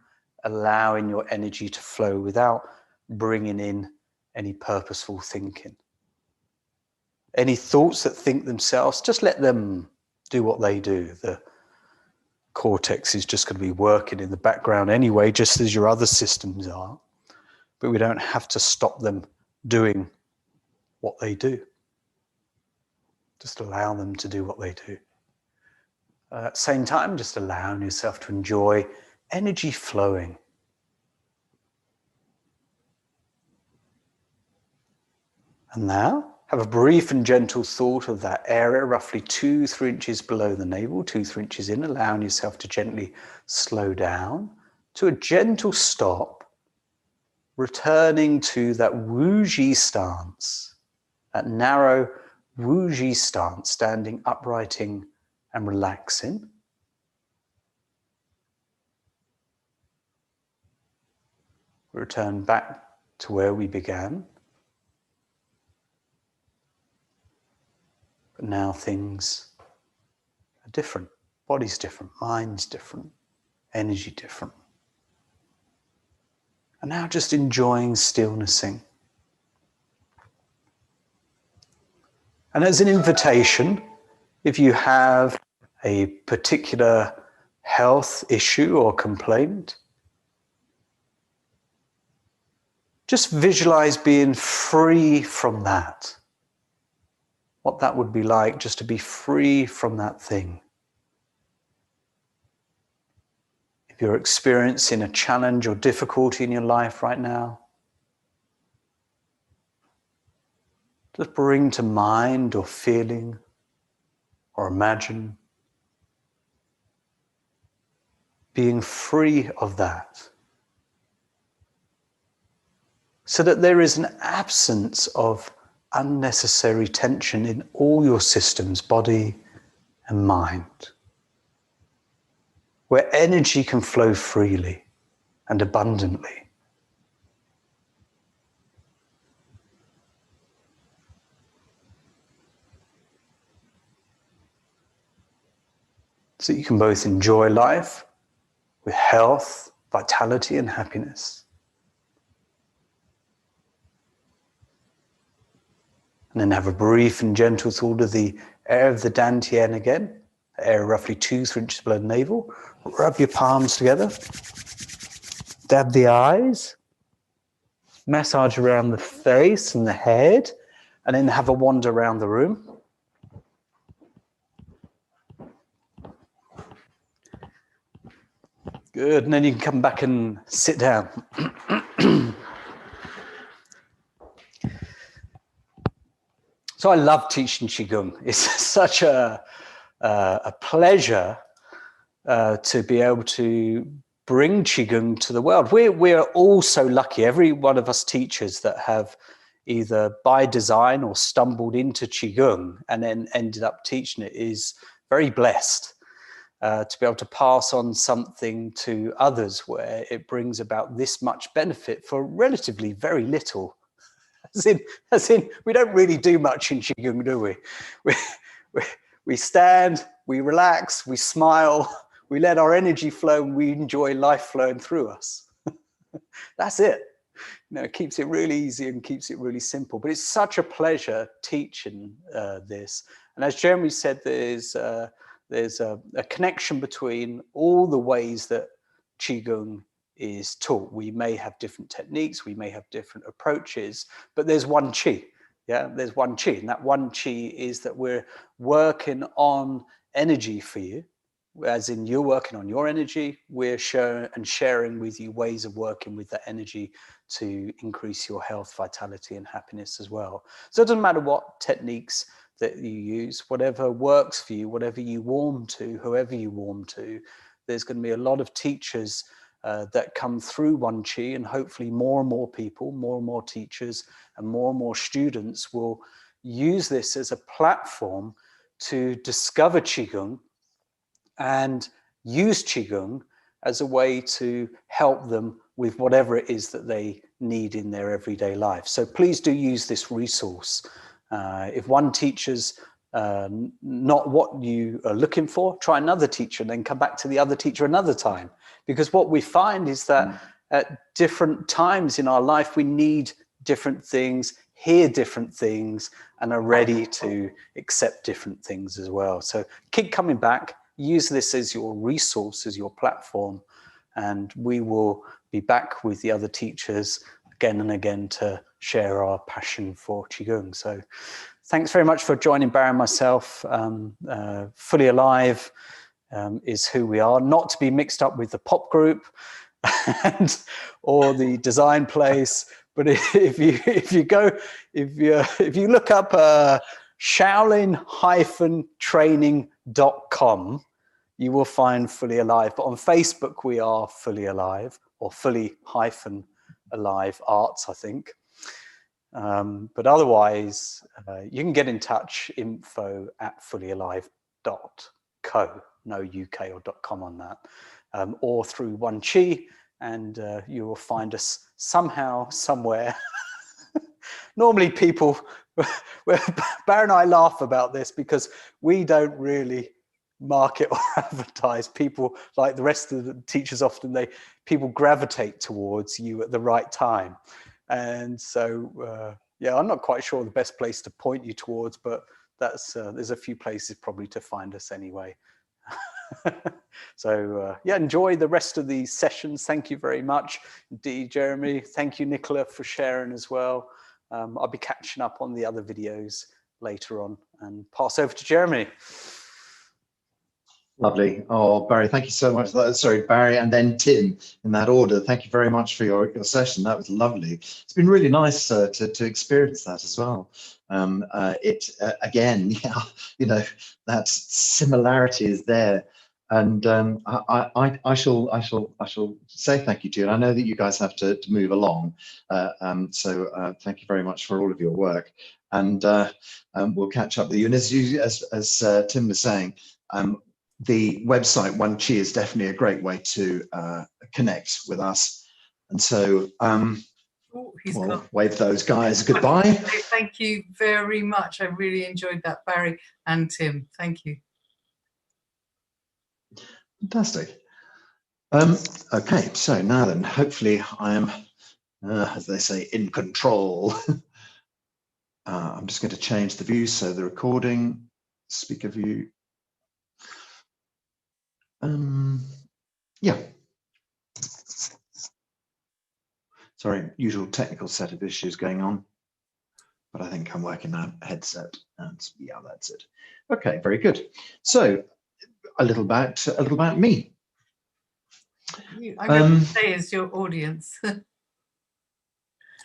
allowing your energy to flow without bringing in any purposeful thinking. Any thoughts that think themselves, just let them do what they do. The cortex is just going to be working in the background anyway, just as your other systems are. But we don't have to stop them doing what they do. Just allow them to do what they do. At the same time, just allowing yourself to enjoy energy flowing. And now, have a brief and gentle thought of that area, roughly 2-3 inches below the navel, 2-3 inches in, allowing yourself to gently slow down to a gentle stop, returning to that Wuji stance, that narrow Wuji stance, standing uprighting and relaxing. Return back to where we began. But now things are different. Body's different, mind's different, energy different. And now just enjoying stillnessing. And as an invitation, if you have a particular health issue or complaint, just visualize being free from that. What that would be like, just to be free from that thing. If you're experiencing a challenge or difficulty in your life right now, just bring to mind or feeling or imagine being free of that, so that there is an absence of unnecessary tension in all your systems, body and mind, where energy can flow freely and abundantly. So you can both enjoy life with health, vitality, and happiness. And then have a brief and gentle thought of the air of the dantian again, the air roughly 2-3 inches below the navel. Rub your palms together, dab the eyes, massage around the face and the head, and then have a wander around the room. Good, and then you can come back and sit down. So I love teaching Qigong. It's such a pleasure to be able to bring Qigong to the world. We're all so lucky, every one of us teachers that have either by design or stumbled into Qigong and then ended up teaching it is very blessed. To be able to pass on something to others where it brings about this much benefit for relatively very little. As in, we don't really do much in Qigong, do we? We stand, we relax, we smile, we let our energy flow, and we enjoy life flowing through us. That's it. You know, it keeps it really easy and keeps it really simple. But it's such a pleasure teaching this. And as Jeremy said, there's a connection between all the ways that Qigong is taught. We may have different techniques, we may have different approaches, but there's one Qi. Yeah, there's one Qi, and that one Qi is that we're working on energy for you, as in you're working on your energy, we're sharing with you ways of working with that energy to increase your health, vitality, and happiness as well. So it doesn't matter what techniques that you use, whatever works for you, whatever you warm to, whoever you warm to, there's going to be a lot of teachers that come through OneQi, and hopefully more and more people, more and more teachers and more students will use this as a platform to discover Qigong and use Qigong as a way to help them with whatever it is that they need in their everyday life. So please do use this resource. If one teacher's not what you are looking for, try another teacher and then come back to the other teacher another time. Because what we find is that at different times in our life, we need different things, hear different things, and are ready to accept different things as well. So keep coming back, use this as your resource, as your platform, and we will be back with the other teachers again and again to share our passion for Qigong. So thanks very much for joining Barry and myself. Fully Alive is who we are, not to be mixed up with the pop group or the design place. But if you look up shaolin-training.com, you will find Fully Alive. But on Facebook, we are Fully Alive, or Fully-Alive Arts, I think. But otherwise, you can get in touch, info@fullyalive.co, no UK or .com on that, or through OneQi, and you will find us somehow, somewhere. Normally people, Barry and I laugh about this because we don't really market or advertise. People, like the rest of the teachers, often people gravitate towards you at the right time. And so, yeah, I'm not quite sure the best place to point you towards, but that's there's a few places probably to find us anyway. So yeah, enjoy the rest of these sessions. Thank you very much indeed, Jeremy. Thank you, Nicola, for sharing as well. I'll be catching up on the other videos later on, and pass over to Jeremy. Lovely. Oh, Barry, thank you so much for that. Sorry, Barry, and then Tim, in that order. Thank you very much for your session. That was lovely. It's been really nice to experience that as well. Again, yeah, you know, that similarity is there. And I shall say thank you to you. And I know that you guys have to move along. So thank you very much for all of your work. And we'll catch up with you. And as Tim was saying, the website OneQi is definitely a great way to connect with us. And so we'll wave those guys goodbye. Thank you very much. I really enjoyed that, Barry and Tim. Thank you. Fantastic. Okay, so now then, hopefully I am, as they say, in control. I'm just going to change the view, so the recording, speaker view. Yeah. Sorry, usual technical set of issues going on, but I think I'm working that headset, and yeah, that's it. Okay, very good. So a little about me. I'm going to stay as your audience.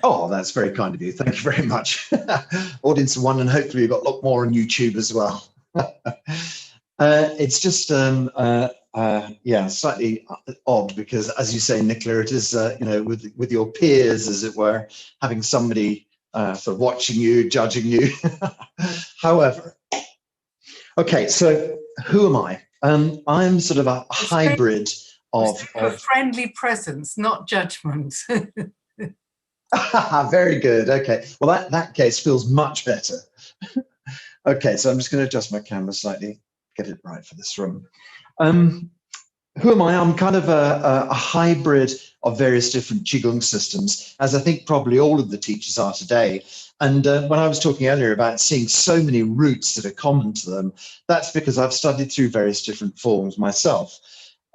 Oh, that's very kind of you. Thank you very much. Audience one, and hopefully you've got a lot more on YouTube as well. It's just yeah, slightly odd because, as you say, Nicola, it is you know, with your peers, as it were, having somebody sort of watching you, judging you. However, okay, so who am I? I'm sort of a hybrid of friendly presence, not judgment. Very good. Okay, well that case feels much better. Okay, so I'm just going to adjust my camera slightly, get it right for this room. Who am I? I'm kind of a hybrid of various different Qigong systems, as I think probably all of the teachers are today. And when I was talking earlier about seeing so many roots that are common to them, that's because I've studied through various different forms myself.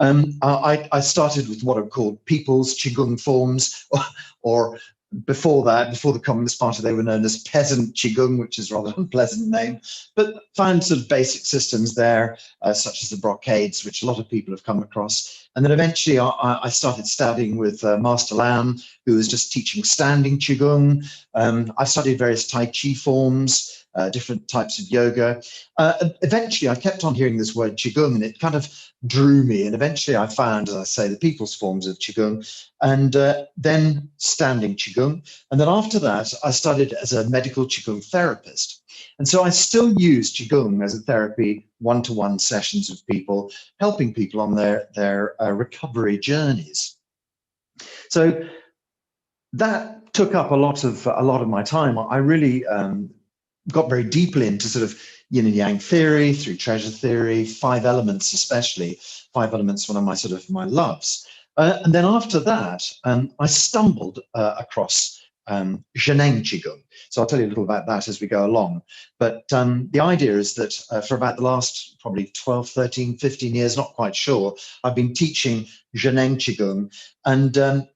I started with what are called people's Qigong forms, or before that, before the Communist Party, they were known as peasant Qigong, which is a rather unpleasant name, but found sort of basic systems there, such as the brocades, which a lot of people have come across. And then eventually I started studying with Master Lam, who was just teaching standing Qigong. I studied various Tai Chi forms, different types of yoga. Eventually, I kept on hearing this word Qigong, and it kind of drew me. And eventually, I found, as I say, the people's forms of Qigong, and then standing Qigong. And then after that, I studied as a medical Qigong therapist. And so I still use Qigong as a therapy, one-to-one sessions with people, helping people on their recovery journeys. So that took up a lot of my time. I really got very deeply into sort of yin and yang theory, through treasure theory, 5 elements especially. 5 elements, one of my loves. And then after that, I stumbled across zhenang Qigong. So I'll tell you a little about that as we go along. But the idea is that for about the last probably 12, 13, 15 years, not quite sure, I've been teaching zhenang Qigong. And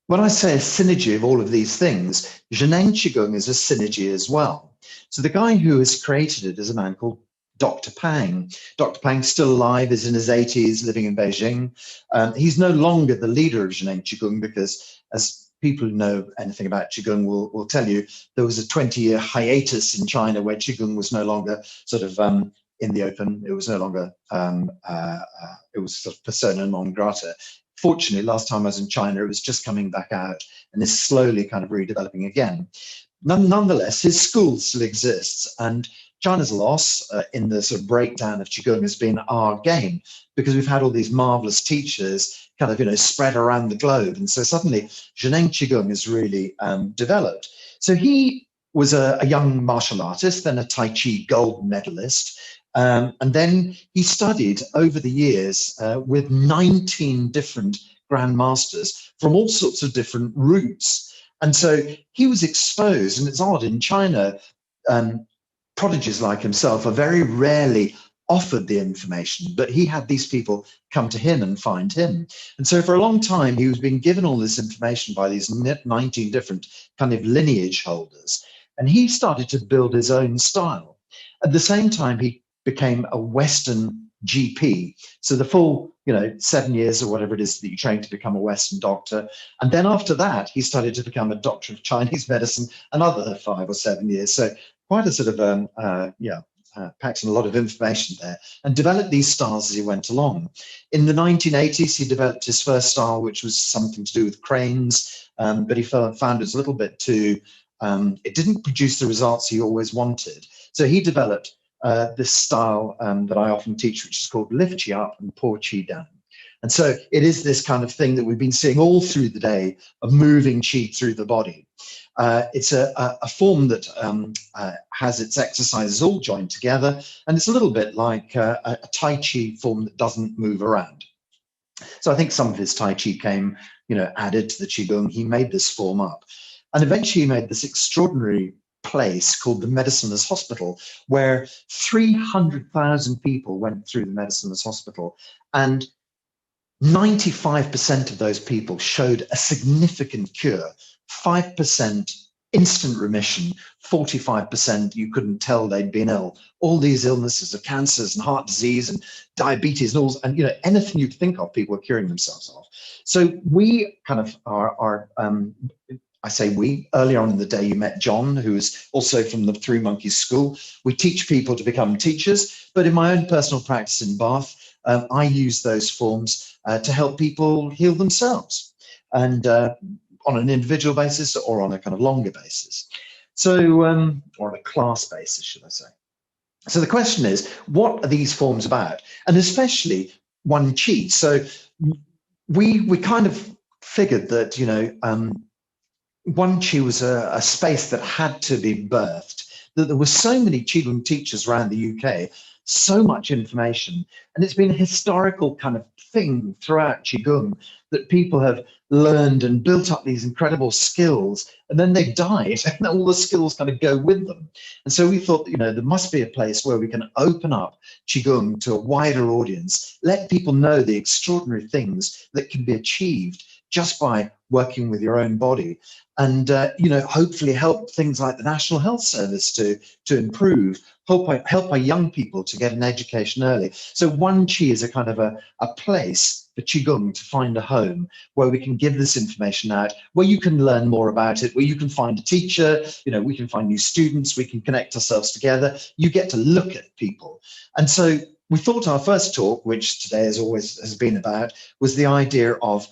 when I say a synergy of all of these things, zhenang Qigong is a synergy as well. So the guy who has created it is a man called Dr. Pang. Dr. Pang's still alive, is in his 80s, living in Beijing. He's no longer the leader of zhenang Qigong because, as people who know anything about Qigong will tell you, there was a 20-year hiatus in China where Qigong was no longer sort of in the open. It was no longer, it was sort of persona non grata. Fortunately, last time I was in China, it was just coming back out and is slowly kind of redeveloping again. Nonetheless, his school still exists, and China's loss in the sort of breakdown of Qigong has been our gain, because we've had all these marvelous teachers kind of, you know, spread around the globe. And so suddenly zhenang Qigong has really developed. So he was a young martial artist, then a Tai Chi gold medalist. And then he studied over the years with 19 different grandmasters from all sorts of different routes. And so he was exposed, and it's odd, in China, prodigies like himself are very rarely offered the information, but he had these people come to him and find him. And so for a long time, he was being given all this information by these 19 different kind of lineage holders. And he started to build his own style. At the same time, he became a Western GP. So the full, 7 years or whatever it is that you train to become a Western doctor. And then after that, he started to become a doctor of Chinese medicine, another 5 or 7 years. So quite a sort of, packed in a lot of information there, and developed these styles as he went along. In the 1980s, he developed his first style, which was something to do with cranes, but he found it was a little bit too, it didn't produce the results he always wanted. So he developed this style that I often teach, which is called lift chi up and pour chi down. And so it is this kind of thing that we've been seeing all through the day of moving chi through the body. It's a form that has its exercises all joined together, and it's a little bit like a Tai Chi form that doesn't move around. So I think some of his Tai Chi came, added to the Qigong. He made this form up, and eventually he made this extraordinary place called the Mediciner's Hospital, where 300,000 people went through the Mediciner's Hospital, and 95% of those people showed a significant cure. 5% instant remission, 45% you couldn't tell they'd been ill. All these illnesses of cancers and heart disease and diabetes and all, and anything you think of, people are curing themselves of. So we kind of are I say we, earlier on in the day you met John, who is also from the Three Monkeys School. We teach people to become teachers, but in my own personal practice in Bath, I use those forms to help people heal themselves. And on an individual basis or on a kind of longer basis. So, or on a class basis, should I say. So the question is, what are these forms about? And especially OneQi. So we kind of figured that, OneQi was a space that had to be birthed, that there were so many Qigong teachers around the UK, so much information, and it's been a historical kind of thing throughout Qigong that people have learned and built up these incredible skills, and then they died, and all the skills kind of go with them. And so we thought, there must be a place where we can open up Qigong to a wider audience, let people know the extraordinary things that can be achieved just by working with your own body, and hopefully help things like the National Health Service to improve, help our young people to get an education early. So OneQi is a kind of a place for Qigong to find a home where we can give this information out, where you can learn more about it, where you can find a teacher, we can find new students, we can connect ourselves together. You get to look at people. And so we thought our first talk, which today has been about, was the idea of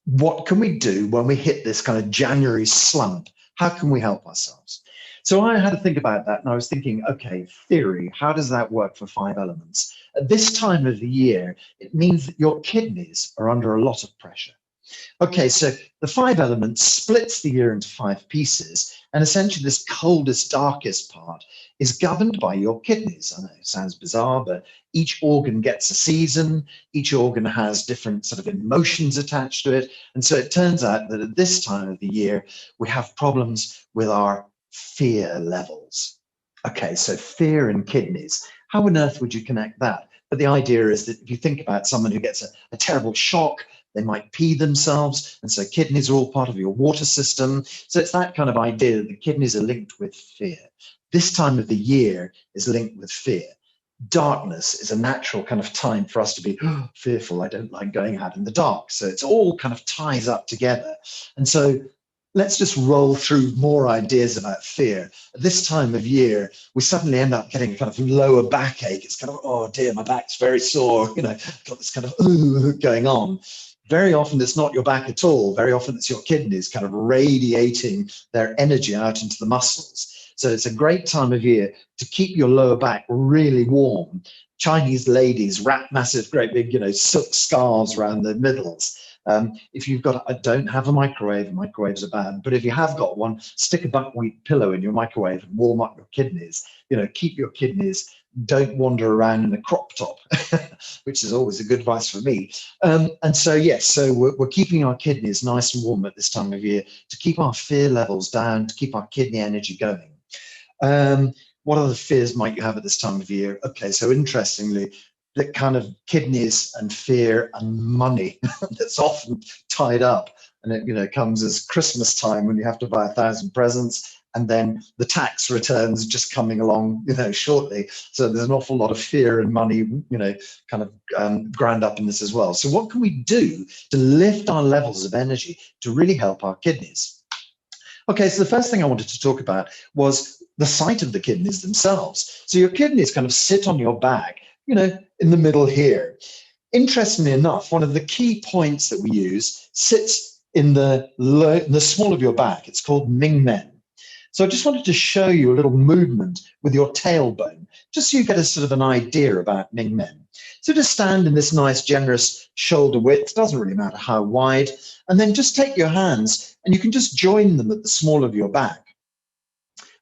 what can we do when we hit this kind of January slump? How can we help ourselves? So I had to think about that, and I was thinking, okay, theory, how does that work for 5 elements? At this time of the year, it means that your kidneys are under a lot of pressure. Okay, so the 5 elements splits the year into 5 pieces, and essentially this coldest, darkest part is governed by your kidneys. I know it sounds bizarre, but each organ gets a season, each organ has different sort of emotions attached to it, and so it turns out that at this time of the year, we have problems with our fear levels. Okay, so fear and kidneys. How on earth would you connect that? But the idea is that if you think about someone who gets a terrible shock, they might pee themselves, and so kidneys are all part of your water system. So it's that kind of idea that the kidneys are linked with fear. This time of the year is linked with fear. Darkness is a natural kind of time for us to be fearful. I don't like going out in the dark. So it's all kind of ties up together. And so let's just roll through more ideas about fear. At this time of year, we suddenly end up getting a kind of lower backache. It's kind of, oh dear, my back's very sore. Got this kind of going on. Very often it's not your back at all. Very often it's your kidneys kind of radiating their energy out into the muscles. So it's a great time of year to keep your lower back really warm. Chinese ladies wrap massive, great big, silk scarves around their middles. If you've got, don't have a microwave, microwaves are bad, but if you have got one, stick a buckwheat pillow in your microwave and warm up your kidneys. Keep your kidneys, don't wander around in a crop top, which is always a good advice for me. And so, yes, so we're keeping our kidneys nice and warm at this time of year to keep our fear levels down, to keep our kidney energy going. what other fears might you have at this time of year? Okay, so interestingly, the kind of kidneys and fear and money that's often tied up, and it, you know, comes as Christmas time when you have to buy 1,000 presents, and then the tax returns just coming along, you know, shortly. So there's an awful lot of fear and money, you know, kind of ground up in this as well. So what can we do to lift our levels of energy to really help our kidneys? Okay, so the first thing I wanted to talk about was the site of the kidneys themselves. So your kidneys kind of sit on your back, you know, in the middle here. Interestingly enough, one of the key points that we use sits in the small of your back. It's called Ming Men. So I just wanted to show you a little movement with your tailbone, just so you get a sort of an idea about Ming Men. So just stand in this nice, generous shoulder width, doesn't really matter how wide, and then just take your hands and you can just join them at the small of your back.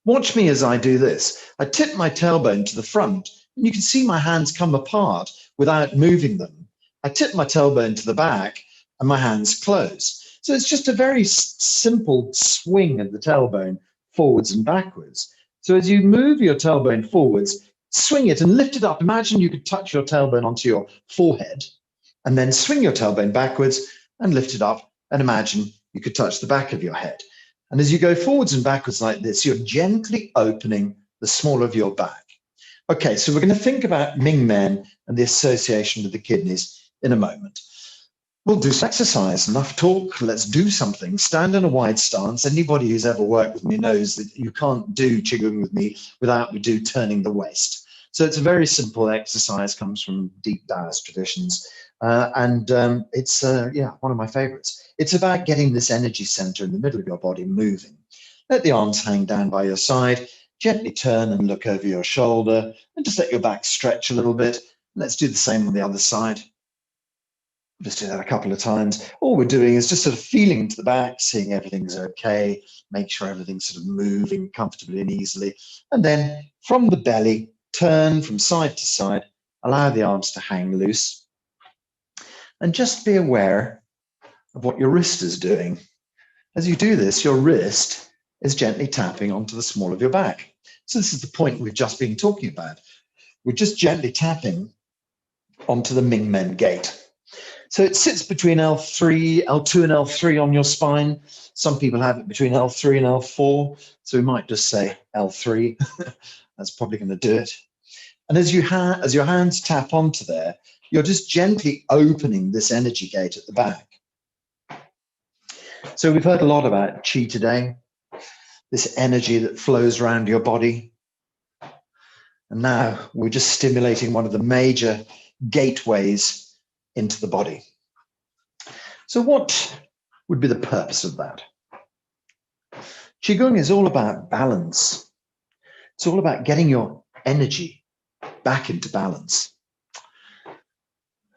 Watch me as I do this. I tip my tailbone to the front, and you can see my hands come apart without moving them. I tip my tailbone to the back, and my hands close. So it's just a very simple swing of the tailbone forwards and backwards. So as you move your tailbone forwards, swing it and lift it up. Imagine you could touch your tailbone onto your forehead, and then swing your tailbone backwards and lift it up, and imagine you could touch the back of your head. And as you go forwards and backwards like this, you're gently opening the small of your back. Okay, so we're going to think about Ming Men and the association with the kidneys in a moment. We'll do some exercise, enough talk, let's do something. Stand in a wide stance. Anybody who's ever worked with me knows that you can't do Qigong with me without we do turning the waist. So it's a very simple exercise, comes from deep Taoist traditions. It's one of my favorites. It's about getting this energy center in the middle of your body moving. Let the arms hang down by your side. Gently turn and look over your shoulder and just let your back stretch a little bit. Let's do the same on the other side. Just do that a couple of times. All we're doing is just sort of feeling into the back, seeing everything's okay, make sure everything's sort of moving comfortably and easily. And then from the belly, turn from side to side, allow the arms to hang loose. And just be aware of what your wrist is doing. As you do this, your wrist is gently tapping onto the small of your back. So this is the point we've just been talking about. We're just gently tapping onto the Ming Men gate. So it sits between L2 and L3 on your spine. Some people have it between L3 and L4. So we might just say L3. That's probably going to do it. And as your hands tap onto there, you're just gently opening this energy gate at the back. So we've heard a lot about Qi today, this energy that flows around your body. And now we're just stimulating one of the major gateways into the body. So what would be the purpose of that? Qigong is all about balance. It's all about getting your energy back into balance.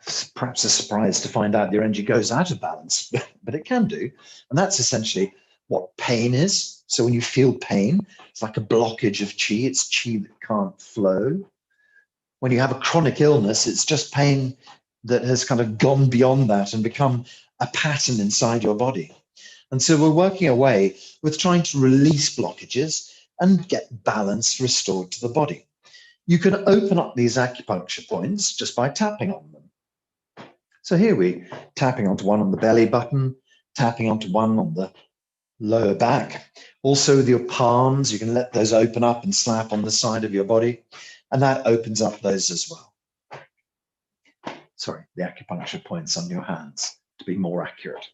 It's perhaps a surprise to find out your energy goes out of balance, but it can do. And that's essentially what pain is. So when you feel pain, it's like a blockage of qi. It's qi that can't flow. When you have a chronic illness, it's just pain that has kind of gone beyond that and become a pattern inside your body. And so we're working away with trying to release blockages and get balance restored to the body. You can open up these acupuncture points just by tapping on them. So here we're tapping onto one on the belly button, tapping onto one on the lower back. Also with your palms, you can let those open up and slap on the side of your body, and that opens up those as well. Sorry, the acupuncture points on your hands, to be more accurate.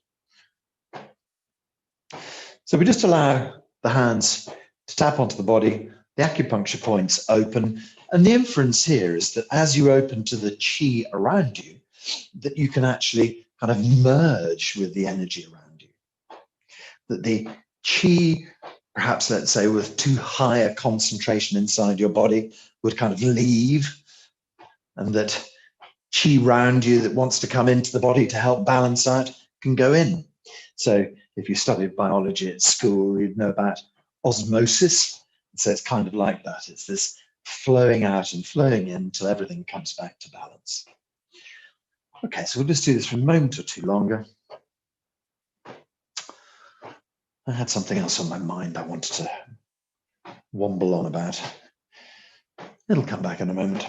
So we just allow the hands to tap onto the body, the acupuncture points open, and the inference here is that as you open to the qi around you, that you can actually kind of merge with the energy around you. That the qi, perhaps let's say with too high a concentration inside your body, would kind of leave, and that qi around you that wants to come into the body to help balance out can go in. So if you studied biology at school, you'd know about osmosis. So it's kind of like that. It's this flowing out and flowing in until everything comes back to balance. Okay, so we'll just do this for a moment or two longer. I had something else on my mind I wanted to womble on about. It'll come back in a moment.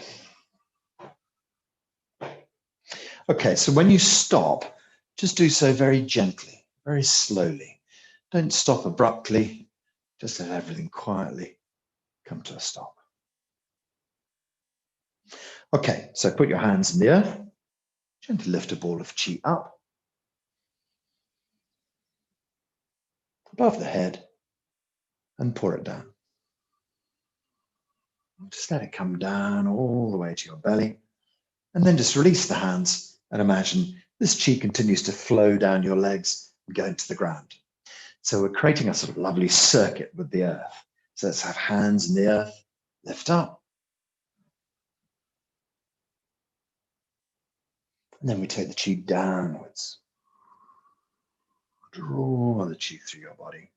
Okay, so when you stop, just do so very gently, very slowly. Don't stop abruptly. Just let everything quietly come to a stop. Okay, so put your hands in the earth. Gently lift a ball of chi up above the head and pour it down. Just let it come down all the way to your belly, and then just release the hands and imagine this chi continues to flow down your legs and go into the ground. So we're creating a sort of lovely circuit with the earth. So let's have hands in the earth, lift up. And then we take the chi downwards. Draw the chi through your body.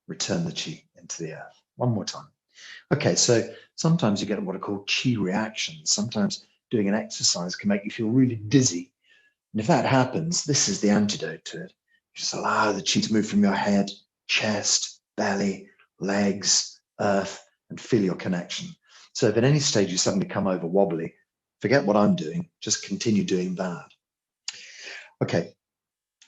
Return the chi into the earth. One more time. Okay, so sometimes you get what are called chi reactions. Sometimes doing an exercise can make you feel really dizzy. And if that happens, this is the antidote to it. Just allow the chi to move from your head, chest, belly, legs, earth, and feel your connection. So if at any stage you suddenly come over wobbly, forget what I'm doing, just continue doing that. Okay,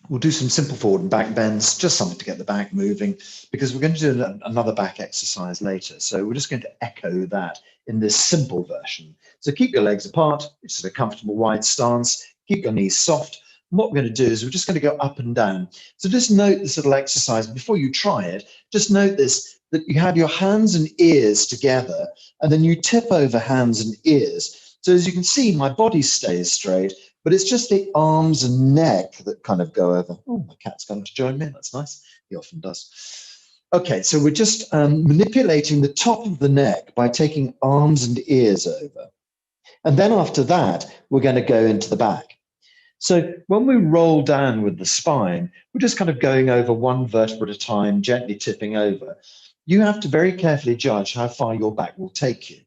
we'll do some simple forward and back bends, just something to get the back moving, because we're going to do another back exercise later. So we're just going to echo that in this simple version. So keep your legs apart, it's a comfortable wide stance, keep your knees soft. And what we're going to do is we're just going to go up and down. So just note this little exercise before you try it. Just note this, that you have your hands and ears together, and then you tip over hands and ears. So as you can see, my body stays straight, but it's just the arms and neck that kind of go over. Oh, my cat's come to join me. That's nice. He often does. Okay, so we're just manipulating the top of the neck by taking arms and ears over. And then after that, we're going to go into the back. So when we roll down with the spine, we're just kind of going over one vertebra at a time, gently tipping over. You have to very carefully judge how far your back will take you.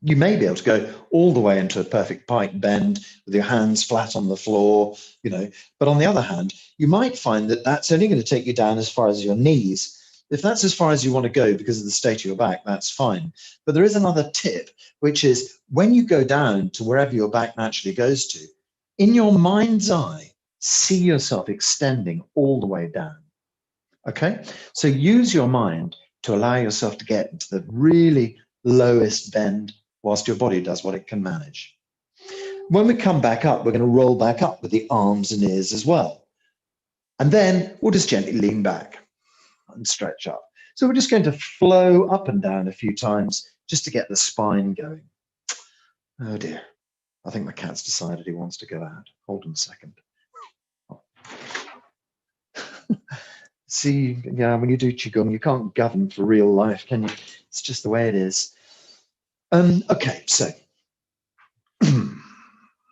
You may be able to go all the way into a perfect pike bend with your hands flat on the floor, you know, but on the other hand, you might find that that's only going to take you down as far as your knees. If that's as far as you want to go because of the state of your back, that's fine. But there is another tip, which is when you go down to wherever your back naturally goes to, in your mind's eye, see yourself extending all the way down. Okay? So use your mind to allow yourself to get into the really lowest bend whilst your body does what it can manage. When we come back up, we're going to roll back up with the arms and ears as well. And then we'll just gently lean back and stretch up. So we're just going to flow up and down a few times just to get the spine going. Oh dear. I think my cat's decided he wants to go out. Hold on a second. See, yeah, when you do Qigong, you can't govern for real life, can you? It's just the way it is. Okay, so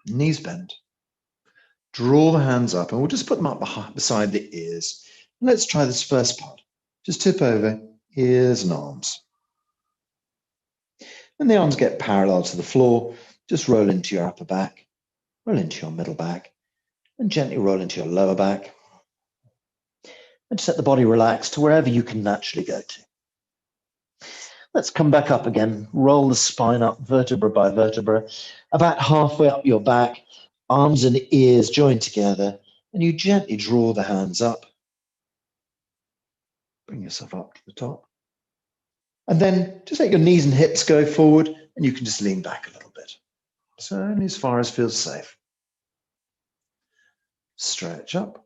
knees bend. Draw the hands up, and we'll just put them up beside the ears. Let's try this first part. Just tip over, ears and arms. When the arms get parallel to the floor, just roll into your upper back, roll into your middle back, and gently roll into your lower back. And just let the body relax to wherever you can naturally go to. Let's come back up again. Roll the spine up vertebra by vertebra, about halfway up your back, arms and ears joined together, and you gently draw the hands up. Bring yourself up to the top. And then just let your knees and hips go forward, and you can just lean back a little bit. So only as far as feels safe. Stretch up.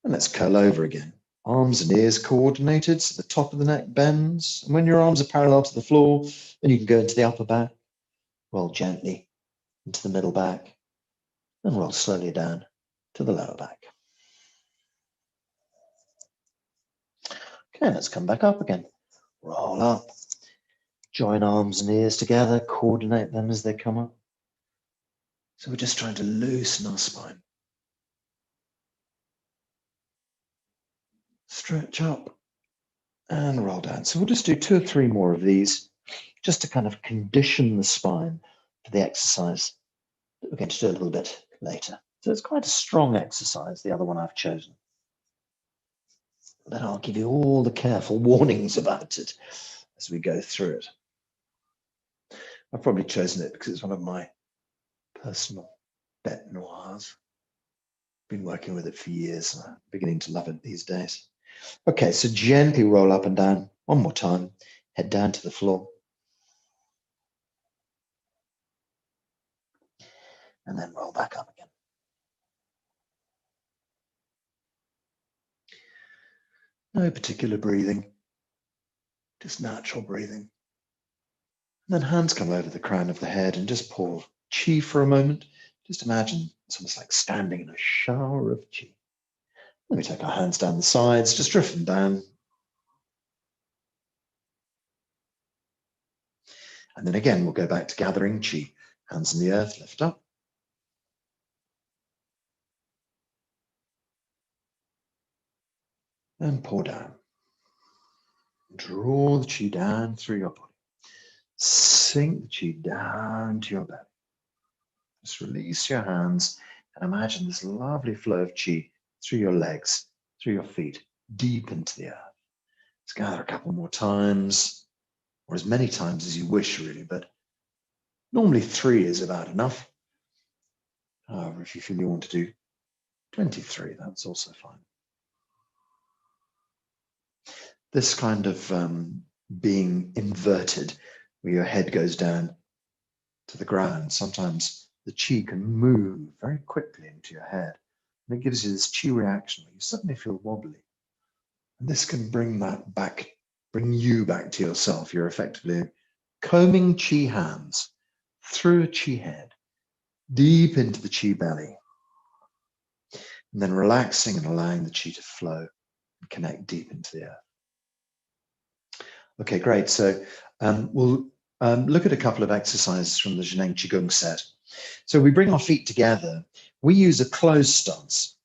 And let's curl over again. Arms and ears coordinated, so the top of the neck bends. And when your arms are parallel to the floor, then you can go into the upper back. Roll gently into the middle back. And roll slowly down to the lower back. Okay, let's come back up again. Roll up. Join arms and ears together, coordinate them as they come up. So we're just trying to loosen our spine. Stretch up and roll down. So we'll just do 2 or 3 more of these just to kind of condition the spine for the exercise that we're going to do a little bit later. So it's quite a strong exercise, the other one I've chosen. Then I'll give you all the careful warnings about it as we go through it. I've probably chosen it because it's one of my personal bête noirs. Been working with it for years, and I'm beginning to love it these days. Okay, so gently roll up and down. One more time. Head down to the floor. And then roll back up again. No particular breathing, just natural breathing. And then hands come over the crown of the head and just pour chi for a moment. Just imagine it's almost like standing in a shower of chi. Then we take our hands down the sides, just drift them down. And then again, we'll go back to gathering chi. Hands in the earth, lift up. And pour down. Draw the chi down through your body. Sink the chi down to your belly. Just release your hands and imagine this lovely flow of chi through your legs, through your feet, deep into the earth. Let's gather a couple more times, or as many times as you wish, really, but normally 3 is about enough. However, if you feel you want to do 23, that's also fine. This kind of being inverted, where your head goes down to the ground, sometimes the chi can move very quickly into your head. And it gives you this chi reaction where you suddenly feel wobbly. And this can bring that back, bring you back to yourself. You're effectively combing chi hands through a chi head, deep into the chi belly. And then relaxing and allowing the chi to flow and connect deep into the earth. Okay, great. So we'll look at a couple of exercises from the Zhenang Chigung set. So we bring our feet together. We use a closed stance.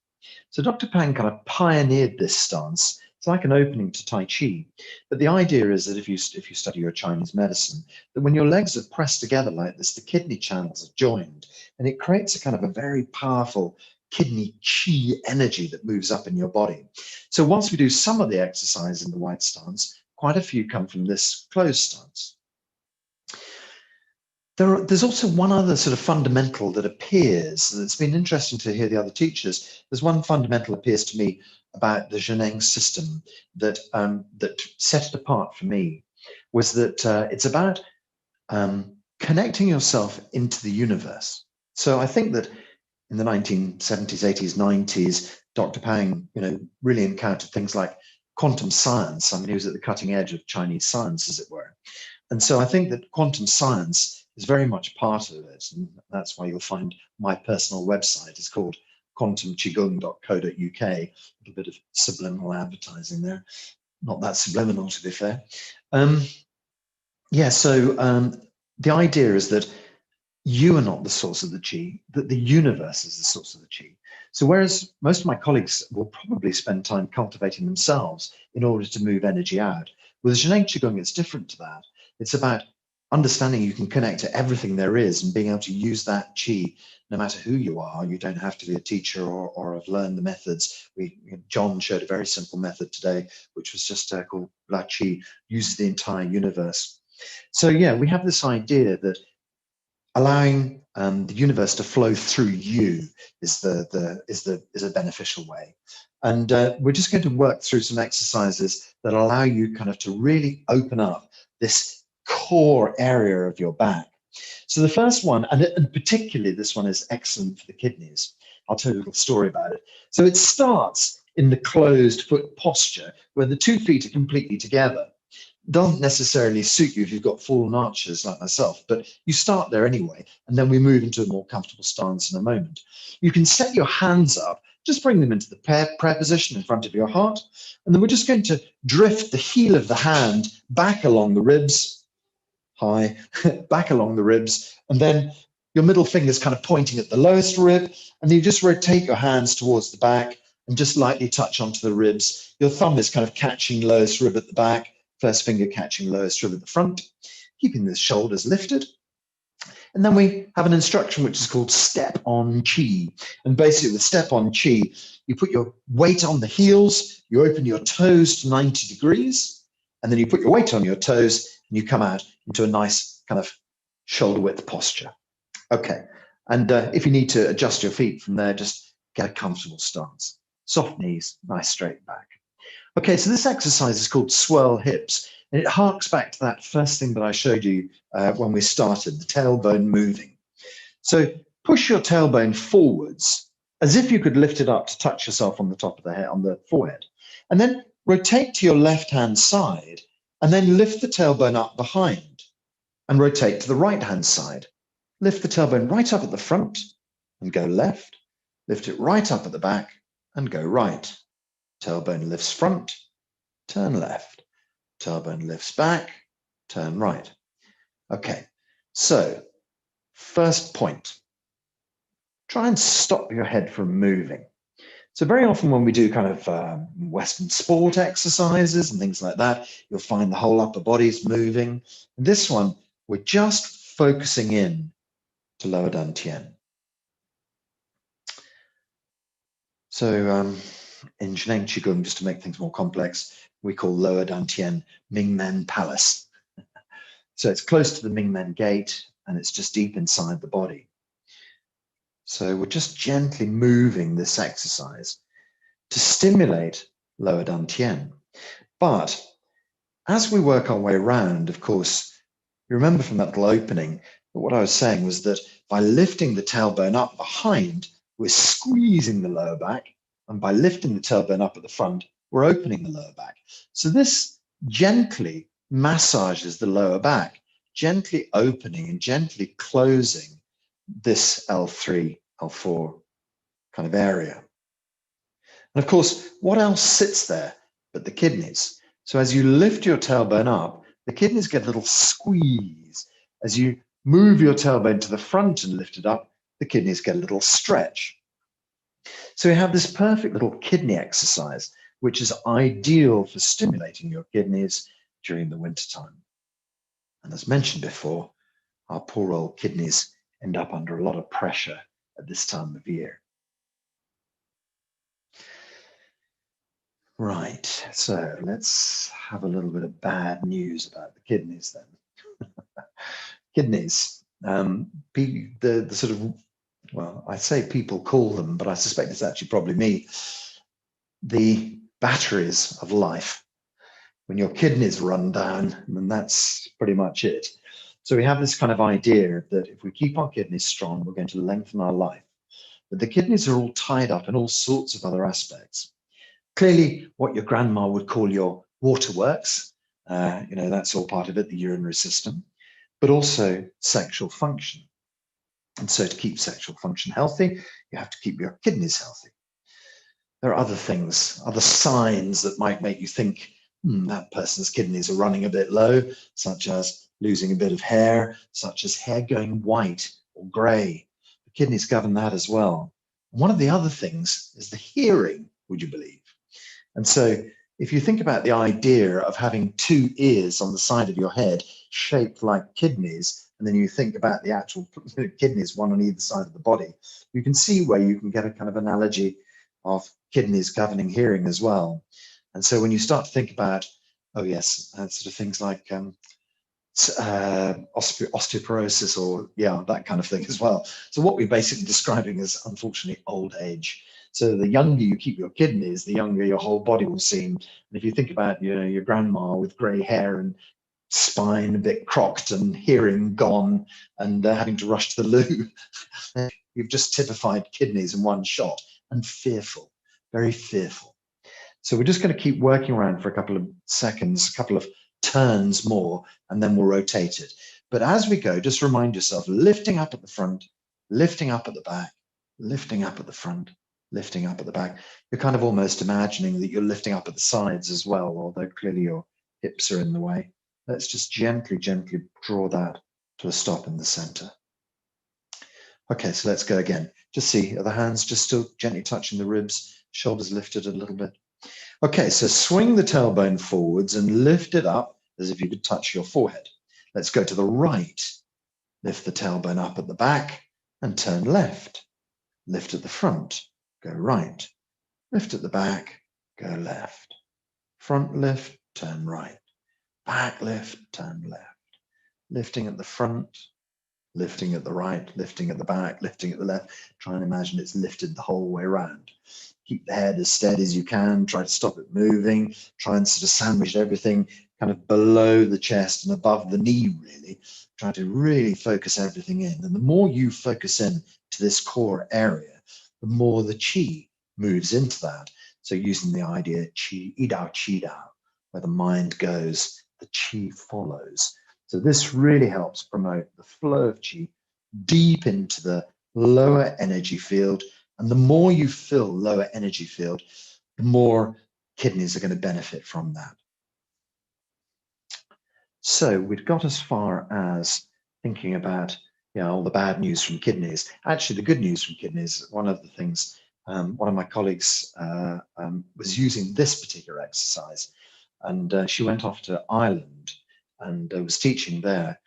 So Dr. Pang kind of pioneered this stance. It's like an opening to Tai Chi. But the idea is that if you study your Chinese medicine, that when your legs are pressed together like this, the kidney channels are joined. And it creates a kind of a very powerful kidney chi energy that moves up in your body. So once we do some of the exercise in the wide stance, quite a few come from this closed stance. There's also one other sort of fundamental that appears, and it's been interesting to hear the other teachers. There's one fundamental appears to me about the zhenang system that set it apart for me, was that it's about connecting yourself into the universe. So I think that in the 1970s, 80s, 90s, Dr. Pang, really encountered things like quantum science. I mean, he was at the cutting edge of Chinese science, as it were. And so I think that quantum science is very much part of it. And that's why you'll find my personal website is called quantumchigung.co.uk. A little bit of subliminal advertising there. Not that subliminal, to be fair. The idea is that you are not the source of the chi, that the universe is the source of the chi. So whereas most of my colleagues will probably spend time cultivating themselves in order to move energy out, with Zhenang Qigong, it's different to that. It's about understanding you can connect to everything there is and being able to use that chi no matter who you are. You don't have to be a teacher or have learned the methods. John showed a very simple method today, which was just called La Chi, uses the entire universe. So yeah, we have this idea that allowing the universe to flow through you is a beneficial way. And we're just going to work through some exercises that allow you kind of to really open up this core area of your back. So the first one, and particularly this one is excellent for the kidneys. I'll tell you a little story about it. So it starts in the closed foot posture where the 2 feet are completely together. Doesn't necessarily suit you if you've got fallen arches like myself, but you start there anyway, and then we move into a more comfortable stance in a moment. You can set your hands up, just bring them into the prayer position in front of your heart, and then we're just going to drift the heel of the hand back along the ribs, high, back along the ribs, and then your middle finger is kind of pointing at the lowest rib, and you just rotate your hands towards the back and just lightly touch onto the ribs. Your thumb is kind of catching lowest rib at the back, first finger catching lowest rib at the front, keeping the shoulders lifted. And then we have an instruction which is called step on chi. And basically with step on chi, you put your weight on the heels, you open your toes to 90 degrees, And then you put your weight on your toes and you come out into a nice kind of shoulder width posture. Okay. And if you need to adjust your feet from there, just get a comfortable stance. Soft knees, nice straight back. Okay, so this exercise is called swirl hips. And it harks back to that first thing that I showed you when we started, the tailbone moving. So push your tailbone forwards as if you could lift it up to touch yourself on the top of the head, on the forehead. And then rotate to your left-hand side and then lift the tailbone up behind and rotate to the right-hand side. Lift the tailbone right up at the front and go left. Lift it right up at the back and go right. Tailbone lifts front, turn left. Tailbone lifts back, turn right. Okay, so first point, try and stop your head from moving. So very often when we do kind of Western sport exercises and things like that, you'll find the whole upper body's moving. And this one, we're just focusing in to lower dantian. So in zhenang chigung, just to make things more complex, we call lower dantian Mingmen Palace. So it's close to the Mingmen gate and it's just deep inside the body. So we're just gently moving this exercise to stimulate lower dantian. But as we work our way around, of course, you remember from that little opening that what I was saying was that by lifting the tailbone up behind, we're squeezing the lower back, and by lifting the tailbone up at the front, we're opening the lower back. So this gently massages the lower back, gently opening and gently closing this L3, L4 kind of area. And of course, what else sits there but the kidneys? So as you lift your tailbone up, the kidneys get a little squeeze. As you move your tailbone to the front and lift it up, the kidneys get a little stretch. So we have this perfect little kidney exercise, which is ideal for stimulating your kidneys during the wintertime. And as mentioned before, our poor old kidneys end up under a lot of pressure at this time of year. Right, so let's have a little bit of bad news about the kidneys then. Kidneys, the sort of, well, I say people call them, but I suspect it's actually probably me, the batteries of life. When your kidneys run down, then that's pretty much it. So we have this kind of idea that if we keep our kidneys strong, we're going to lengthen our life. But the kidneys are all tied up in all sorts of other aspects. Clearly, what your grandma would call your waterworks, that's all part of it, the urinary system, but also sexual function. And so to keep sexual function healthy, you have to keep your kidneys healthy. There are other things, other signs that might make you think, that person's kidneys are running a bit low, such as losing a bit of hair, such as hair going white or grey. The kidneys govern that as well. One of the other things is the hearing, would you believe? And so if you think about the idea of having two ears on the side of your head shaped like kidneys, and then you think about the actual kidneys, one on either side of the body, you can see where you can get a kind of analogy of kidneys governing hearing as well. And so when you start to think about, sort of things like osteoporosis or that kind of thing as well. So what we're basically describing is, unfortunately, old age. So the younger you keep your kidneys, the younger your whole body will seem. And if you think about, your grandma with grey hair and spine a bit crocked and hearing gone and having to rush to the loo, you've just typified kidneys in one shot, and fearful, very fearful. So we're just going to keep working around for a couple of seconds, a couple of turns more, and then we'll rotate it. But as we go, just remind yourself, lifting up at the front, lifting up at the back, lifting up at the front, lifting up at the back. You're kind of almost imagining that you're lifting up at the sides as well, although clearly your hips are in the way. Let's just gently, gently draw that to a stop in the center. Okay, so let's go again. Just see, are the hands just still gently touching the ribs, shoulders lifted a little bit? Okay, so swing the tailbone forwards and lift it up as if you could touch your forehead. Let's go to the right. Lift the tailbone up at the back and turn left. Lift at the front, go right. Lift at the back, go left. Front lift, turn right. back lift, turn left. Lifting at the front, lifting at the right, lifting at the back, lifting at the left. Try and imagine it's lifted the whole way around. Keep the head as steady as you can. Try to stop it moving. Try and sort of sandwich everything kind of below the chest and above the knee, really. Try to really focus everything in. And the more you focus in to this core area, the more the chi moves into that. So using the idea chi, chi dao, where the mind goes, the chi follows. So this really helps promote the flow of chi deep into the lower energy field. And the more you fill lower energy field, the more kidneys are going to benefit from that. So we'd got as far as thinking about, you know, all the bad news from kidneys. Actually, the good news from kidneys, one of the things, one of my colleagues was using this particular exercise, and she went off to Ireland and was teaching there.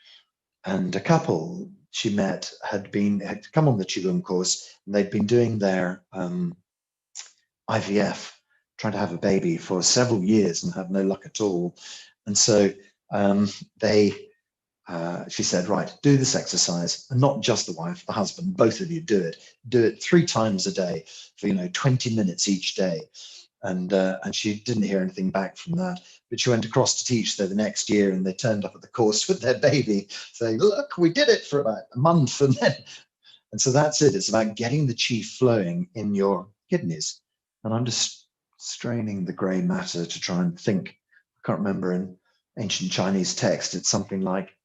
And a couple she met had come on the Qigong course, and they'd been doing their IVF, trying to have a baby for several years and had no luck at all. And so she said, right, do this exercise, and not just the wife, the husband, both of you do it 3 times a day for, you know, 20 minutes each day. And she didn't hear anything back from that, but she went across to teach there the next year, and they turned up at the course with their baby saying, look, we did it for about a month. And so that's it. It's about getting the chi flowing in your kidneys. And I'm just straining the gray matter to try and think. I can't remember, in ancient Chinese text, it's something like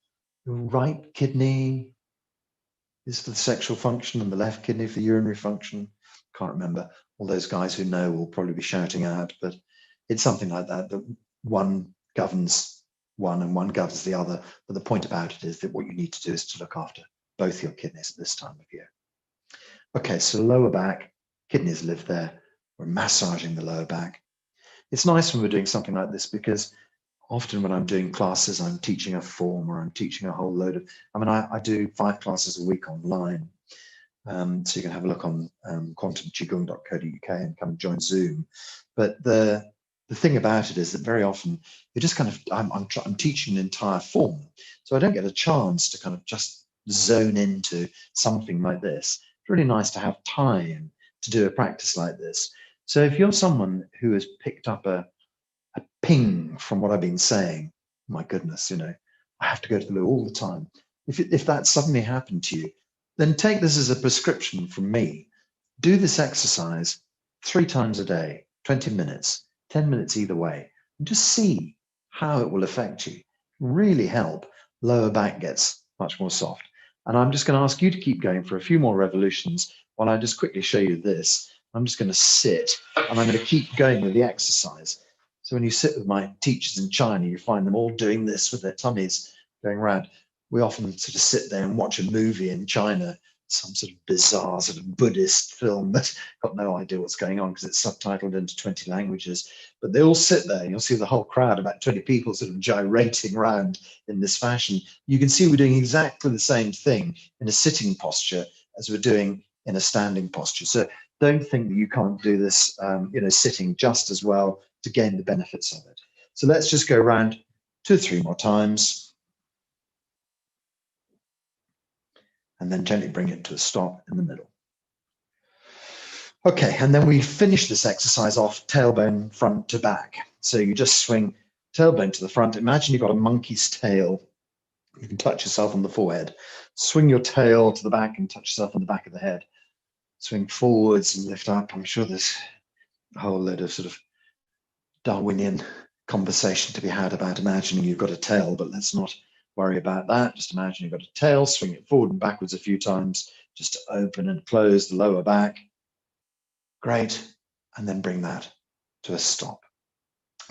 the right kidney is for the sexual function and the left kidney for urinary function. Can't remember. All those guys who know will probably be shouting out, but it's something like that, that one governs one and one governs the other. But the point about it is that what you need to do is to look after both your kidneys at this time of year. Okay, so lower back, kidneys live there. We're massaging the lower back. It's nice when we're doing something like this, because often when I'm doing classes, I'm teaching a form or I'm teaching a whole load of, I do 5 classes a week online. So you can have a look on quantumchigung.co.uk and come and join Zoom. But the thing about it is that very often you're just kind of, I'm teaching an entire form. So I don't get a chance to kind of just zone into something like this. It's really nice to have time to do a practice like this. So if you're someone who has picked up a ping from what I've been saying, my goodness, you know, I have to go to the loo all the time. If that suddenly happened to you, then take this as a prescription from me. Do this exercise 3 times a day, 20 minutes, 10 minutes either way, and just see how it will affect you. Really help. Lower back gets much more soft. And I'm just going to ask you to keep going for a few more revolutions while I just quickly show you this. I'm just going to sit, and I'm going to keep going with the exercise. So when you sit with my teachers in China, you find them all doing this with their tummies going around. We often sort of sit there and watch a movie in China, some sort of bizarre sort of Buddhist film that's got no idea what's going on because it's subtitled into 20 languages. But they all sit there, and you'll see the whole crowd, about 20 people sort of gyrating around in this fashion. You can see we're doing exactly the same thing in a sitting posture as we're doing in a standing posture. So don't think that you can't do this, sitting just as well to gain the benefits of it. So let's just go around 2 or 3 more times, and then gently bring it to a stop in the middle. Okay, and then we finish this exercise off tailbone front to back. So you just swing tailbone to the front. Imagine you've got a monkey's tail. You can touch yourself on the forehead. Swing your tail to the back and touch yourself on the back of the head. Swing forwards and lift up. I'm sure there's a whole load of sort of Darwinian conversation to be had about imagining you've got a tail, but let's not worry about that. Just imagine you've got a tail, swing it forward and backwards a few times just to open and close the lower back. Great. And then bring that to a stop.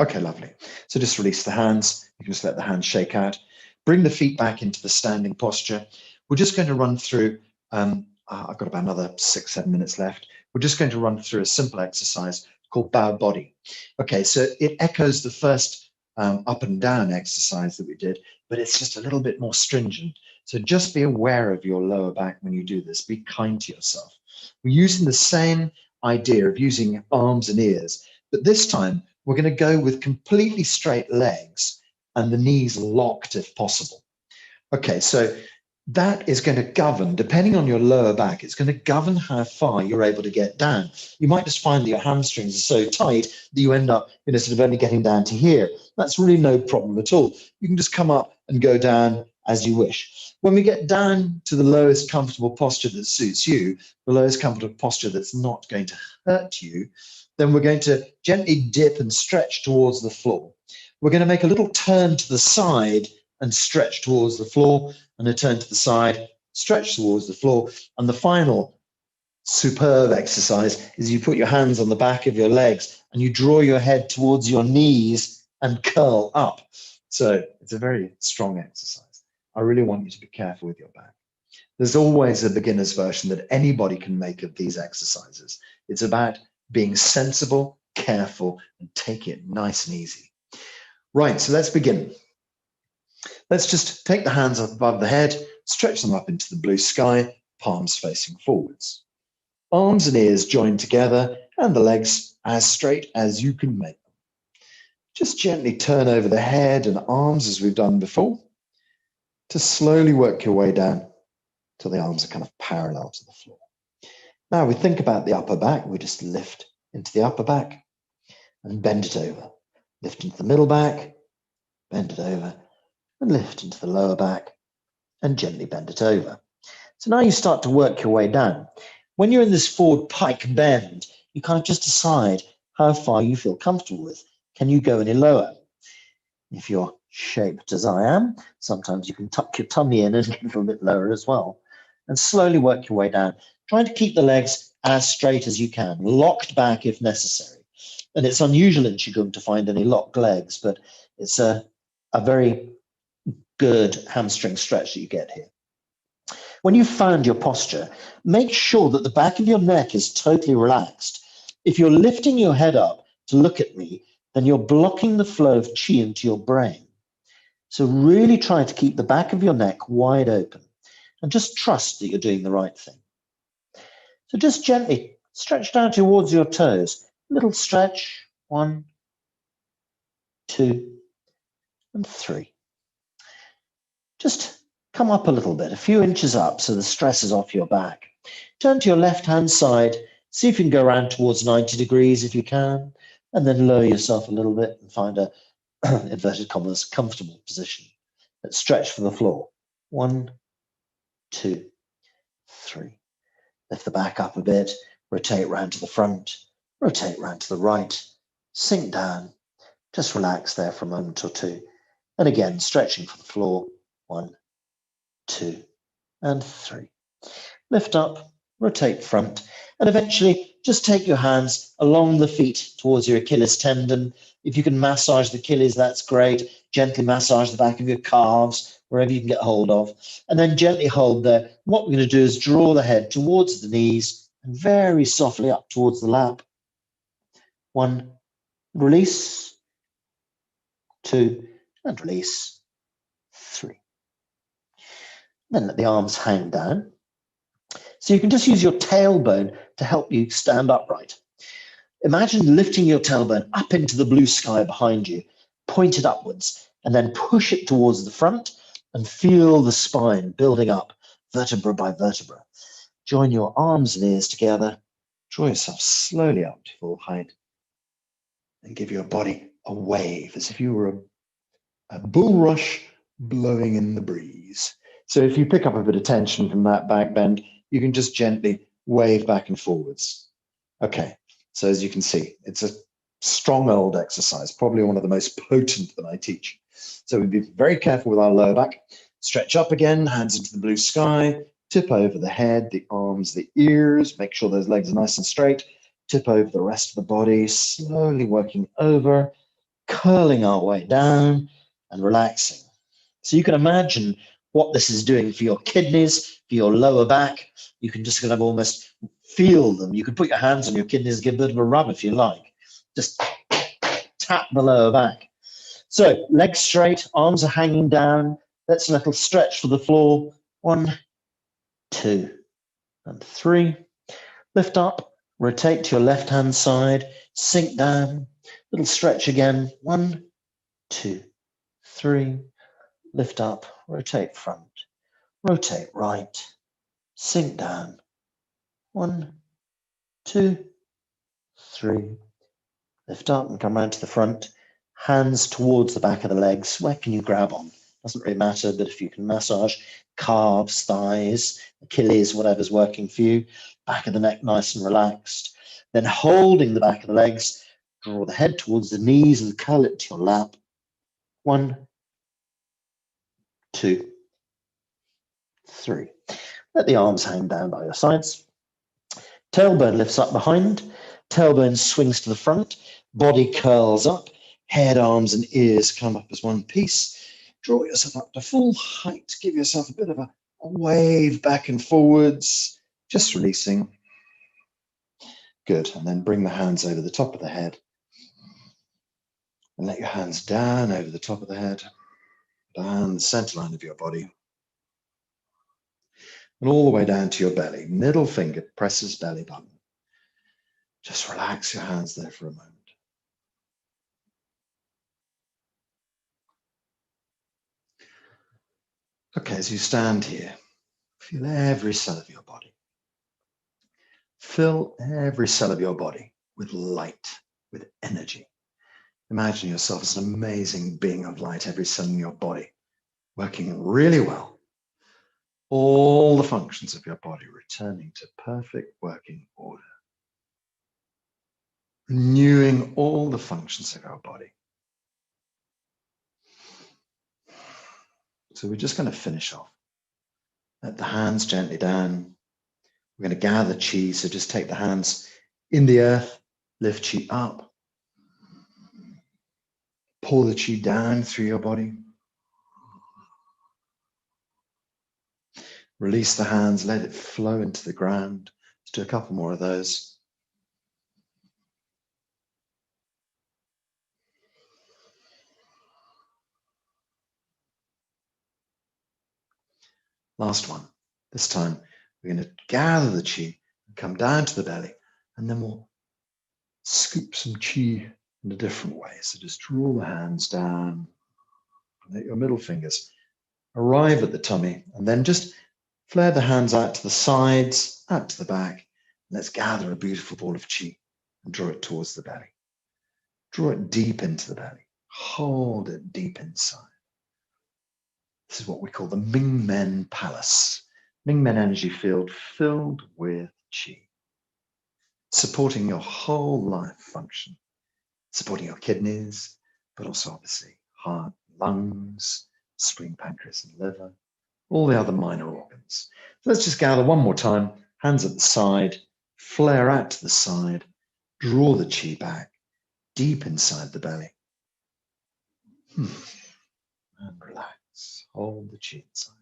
Okay, lovely. So just release the hands. You can just let the hands shake out. Bring the feet back into the standing posture. We're just going to run through, I've got about another 6-7 minutes left. We're just going to run through a simple exercise called bow body. Okay, so it echoes the first up and down exercise that we did, but it's just a little bit more stringent. So just be aware of your lower back when you do this. Be kind to yourself. We're using the same idea of using arms and ears, but this time we're going to go with completely straight legs and the knees locked if possible. Okay, so that is going to govern, depending on your lower back, it's going to govern how far you're able to get down. You might just find that your hamstrings are so tight that you end up, sort of only getting down to here. That's really no problem at all. You can just come up and go down as you wish. When we get down to the lowest comfortable posture that suits you, the lowest comfortable posture that's not going to hurt you, then we're going to gently dip and stretch towards the floor. We're going to make a little turn to the side and stretch towards the floor, and a turn to the side, stretch towards the floor. And the final superb exercise is you put your hands on the back of your legs and you draw your head towards your knees and curl up. So it's a very strong exercise. I really want you to be careful with your back. There's always a beginner's version that anybody can make of these exercises. It's about being sensible, careful, and take it nice and easy. Right, so let's begin. Let's just take the hands up above the head, stretch them up into the blue sky, palms facing forwards. Arms and ears joined together and the legs as straight as you can make them. Just gently turn over the head and arms as we've done before, to slowly work your way down till the arms are kind of parallel to the floor. Now we think about the upper back. We just lift into the upper back and bend it over. Lift into the middle back, bend it over, and lift into the lower back and gently bend it over. So now you start to work your way down. When you're in this forward pike bend, you kind of just decide how far you feel comfortable with. Can you go any lower? If you're shaped as I am, sometimes you can tuck your tummy in and get a little bit lower as well. And slowly work your way down, trying to keep the legs as straight as you can, locked back if necessary. And it's unusual in Qigong to find any locked legs, but it's a very good hamstring stretch that you get here. When you've found your posture, make sure that the back of your neck is totally relaxed. If you're lifting your head up to look at me, then you're blocking the flow of Qi into your brain. So really try to keep the back of your neck wide open and just trust that you're doing the right thing. So just gently stretch down towards your toes. Little stretch, 1, 2, and 3. Just come up a little bit, a few inches up, so the stress is off your back. Turn to your left-hand side. See if you can go around towards 90 degrees if you can, and then lower yourself a little bit and find a, inverted commas, comfortable position. Let's stretch from the floor. 1, 2, 3. Lift the back up a bit, rotate round to the front, rotate round to the right, sink down. Just relax there for a moment or two. And again, stretching for the floor. 1, 2, and 3. Lift up, rotate front, and eventually just take your hands along the feet towards your Achilles tendon. If you can massage the Achilles, that's great. Gently massage the back of your calves, wherever you can get hold of, and then gently hold there. What we're going to do is draw the head towards the knees and very softly up towards the lap. 1, release, 2, and release, 3. Then let the arms hang down. So you can just use your tailbone to help you stand upright. Imagine lifting your tailbone up into the blue sky behind you, point it upwards, and then push it towards the front and feel the spine building up, vertebra by vertebra. Join your arms and ears together, draw yourself slowly up to full height, and give your body a wave as if you were a bulrush blowing in the breeze. So if you pick up a bit of tension from that back bend, you can just gently wave back and forwards. Okay, so as you can see, it's a strong old exercise, probably one of the most potent that I teach. So we'd be very careful with our lower back. Stretch up again, hands into the blue sky, tip over the head, the arms, the ears, make sure those legs are nice and straight, tip over the rest of the body, slowly working over, curling our way down and relaxing. So you can imagine what this is doing for your kidneys, for your lower back. You can just kind of almost feel them. You can put your hands on your kidneys, give a bit of a rub if you like. Just tap the lower back. So legs straight, arms are hanging down. Let's a little stretch for the floor. 1, 2, and 3. Lift up, rotate to your left-hand side, sink down. Little stretch again. 1, 2, 3, lift up, rotate front, rotate right, sink down, 1, 2, 3, lift up and come round to the front, hands towards the back of the legs. Where can you grab on? Doesn't really matter, but if you can massage calves, thighs, Achilles, whatever's working for you, back of the neck nice and relaxed. Then holding the back of the legs, draw the head towards the knees and curl it to your lap. 1, 2, 3. Let the arms hang down by your sides. Tailbone lifts up behind, tailbone swings to the front, body curls up, head, arms and ears come up as one piece. Draw yourself up to full height, give yourself a bit of a wave back and forwards, just releasing. Good, and then bring the hands over the top of the head. And let your hands down over the top of the head, down the center line of your body. And all the way down to your belly. Middle finger presses belly button. Just relax your hands there for a moment. Okay, as you stand here, feel every cell of your body. Fill every cell of your body with light, with energy. Imagine yourself as an amazing being of light, every cell in your body, working really well. All the functions of your body returning to perfect working order. Renewing all the functions of our body. So we're just going to finish off. Let the hands gently down. We're going to gather chi, so just take the hands in the earth, lift chi up. Pull the chi down through your body. Release the hands, let it flow into the ground. Let's do a couple more of those. Last one. This time we're going to gather the chi and come down to the belly, and then we'll scoop some chi in a different way. So just draw the hands down, let your middle fingers arrive at the tummy, and then just flare the hands out to the sides, out to the back. Let's gather a beautiful ball of chi and draw it towards the belly. Draw it deep into the belly. Hold it deep inside. This is what we call the Ming-Men Palace. Ming-Men energy field filled with chi. Supporting your whole life function. Supporting your kidneys, but also obviously heart, lungs, spleen, pancreas and liver. All the other minor organs. So let's just gather one more time. Hands at the side, flare out to the side, draw the chi back, deep inside the belly. And relax, hold the chi inside.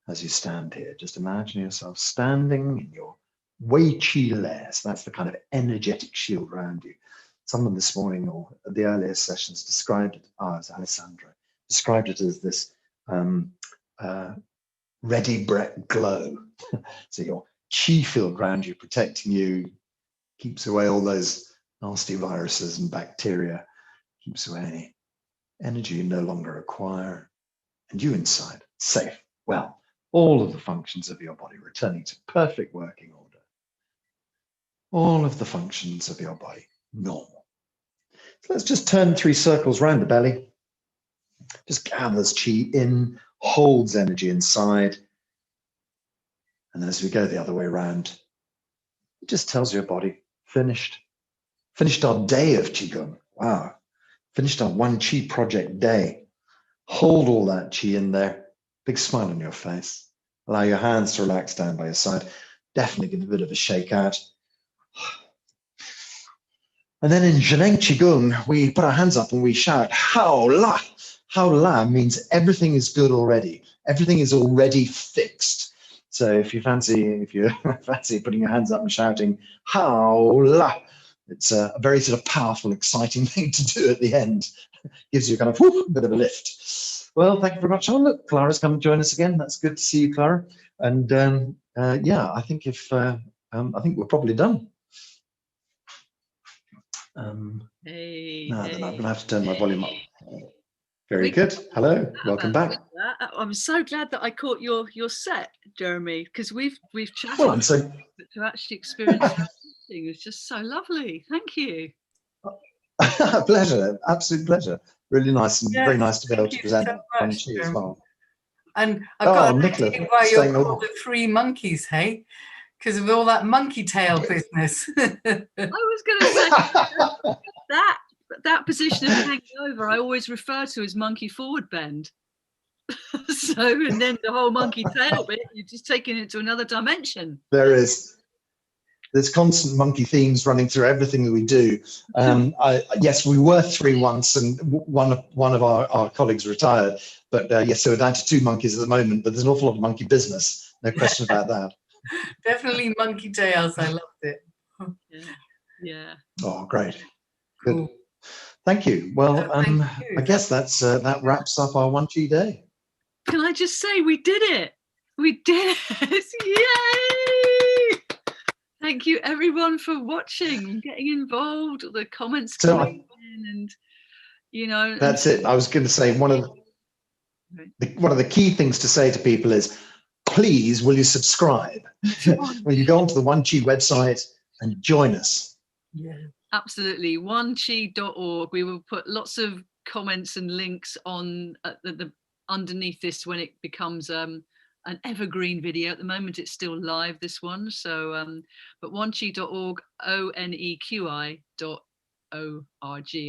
As you stand here, just imagine yourself standing in your Wei Qi layer. So that's the kind of energetic shield around you. Someone this morning or at the earlier sessions described it, it was Alessandra, described it as this ready Brett glow. So your chi field around you, protecting you, keeps away all those nasty viruses and bacteria, keeps away any energy you no longer require, and you inside, safe, well, all of the functions of your body returning to perfect working order. All of the functions of your body normal. So let's just turn 3 circles around the belly. Just gathers chi in, holds energy inside. And as we go the other way around, it just tells your body, finished. Finished our day of Qigong. Wow. Finished our OneQi project day. Hold all that chi in there. Big smile on your face. Allow your hands to relax down by your side. Definitely give a bit of a shake out. And then in zhenang chigung, we put our hands up and we shout, Hao La. Hao La means everything is good already. Everything is already fixed. So if you fancy putting your hands up and shouting, Hao La, it's a very sort of powerful, exciting thing to do at the end. Gives you kind of a bit of a lift. Well, thank you very much. Oh, look, Clara's come and join us again. That's good to see you, Clara. And yeah, I think I think we're probably done. Then I'm going to have to turn my volume up. Very good. Hello, welcome back. I'm so glad that I caught your set, Jeremy, because we've chatted. Well, I'm so to actually experience that teaching was just so lovely. Thank you. pleasure, absolute pleasure. Really nice and Yes, very nice to be able thank to you present so One much, Chi as Jeremy. well. And I've got an Nicola, idea why staying you're a called the Three Monkeys, hey? Because of all that monkey tail business. I was going to say that position of hanging over, I always refer to as monkey forward bend. So, and then the whole monkey tail bit, you're just taking it to another dimension. There's constant monkey themes running through everything that we do. Yes, we were three once, and one of our colleagues retired. But yes, so we're down to 2 monkeys at the moment. But there's an awful lot of monkey business. No question about that. Definitely monkey tails. I loved it. Yeah. Oh, great. Good. Cool. Thank you. Well, Thank you. I guess that wraps up our One Chi day. Can I just say we did it? We did it! Yay! Thank you everyone for watching and getting involved. The comments coming in, and you know. That's it. I was going to say one of the key things to say to people is, please, will you subscribe? Will you go onto the One Chi website and join us? Yeah. Absolutely. OneQi.org. We will put lots of comments and links on the underneath this when it becomes an evergreen video. At the moment it's still live, this one, so but OneQi.org, OneQi.org.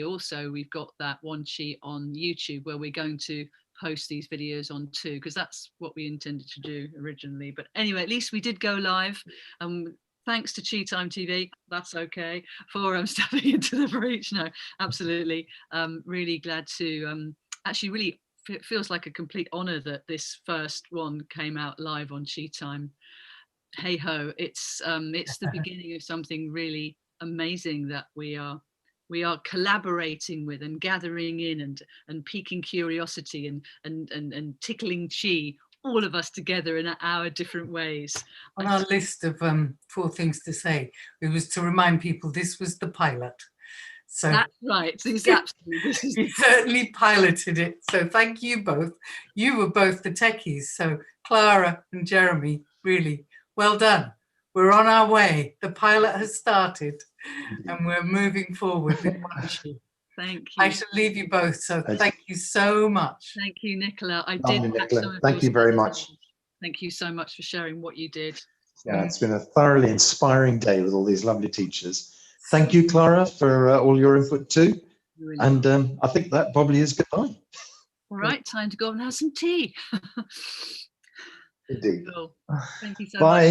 Also, we've got that One Chi on YouTube, where we're going to post these videos on too, because that's what we intended to do originally. But anyway, at least we did go live. Thanks to Chi Time TV, that's okay, for stepping into the breach. No, absolutely. Really glad to actually really it feels like a complete honor that this first one came out live on Chi Time. Hey ho, it's the beginning of something really amazing that we are collaborating with and gathering in and piquing curiosity and tickling Chi, all of us together in our different ways. On our list of 4 things to say, it was to remind people this was the pilot. So that's right, exactly. You certainly piloted it. So thank you both. You were both the techies. So Clara and Jeremy, really well done. We're on our way. The pilot has started and we're moving forward with One Chi. Thank you. I shall leave you both. So thank you so much. Thank you, Nicola. Nicola. Thank you very much. Thank you so much for sharing what you did. Yeah, it's been a thoroughly inspiring day with all these lovely teachers. Thank you, Clara, for all your input too. Really. And I think that probably is goodbye. All right, time to go and have some tea. Indeed. Cool. Thank you so Bye. much.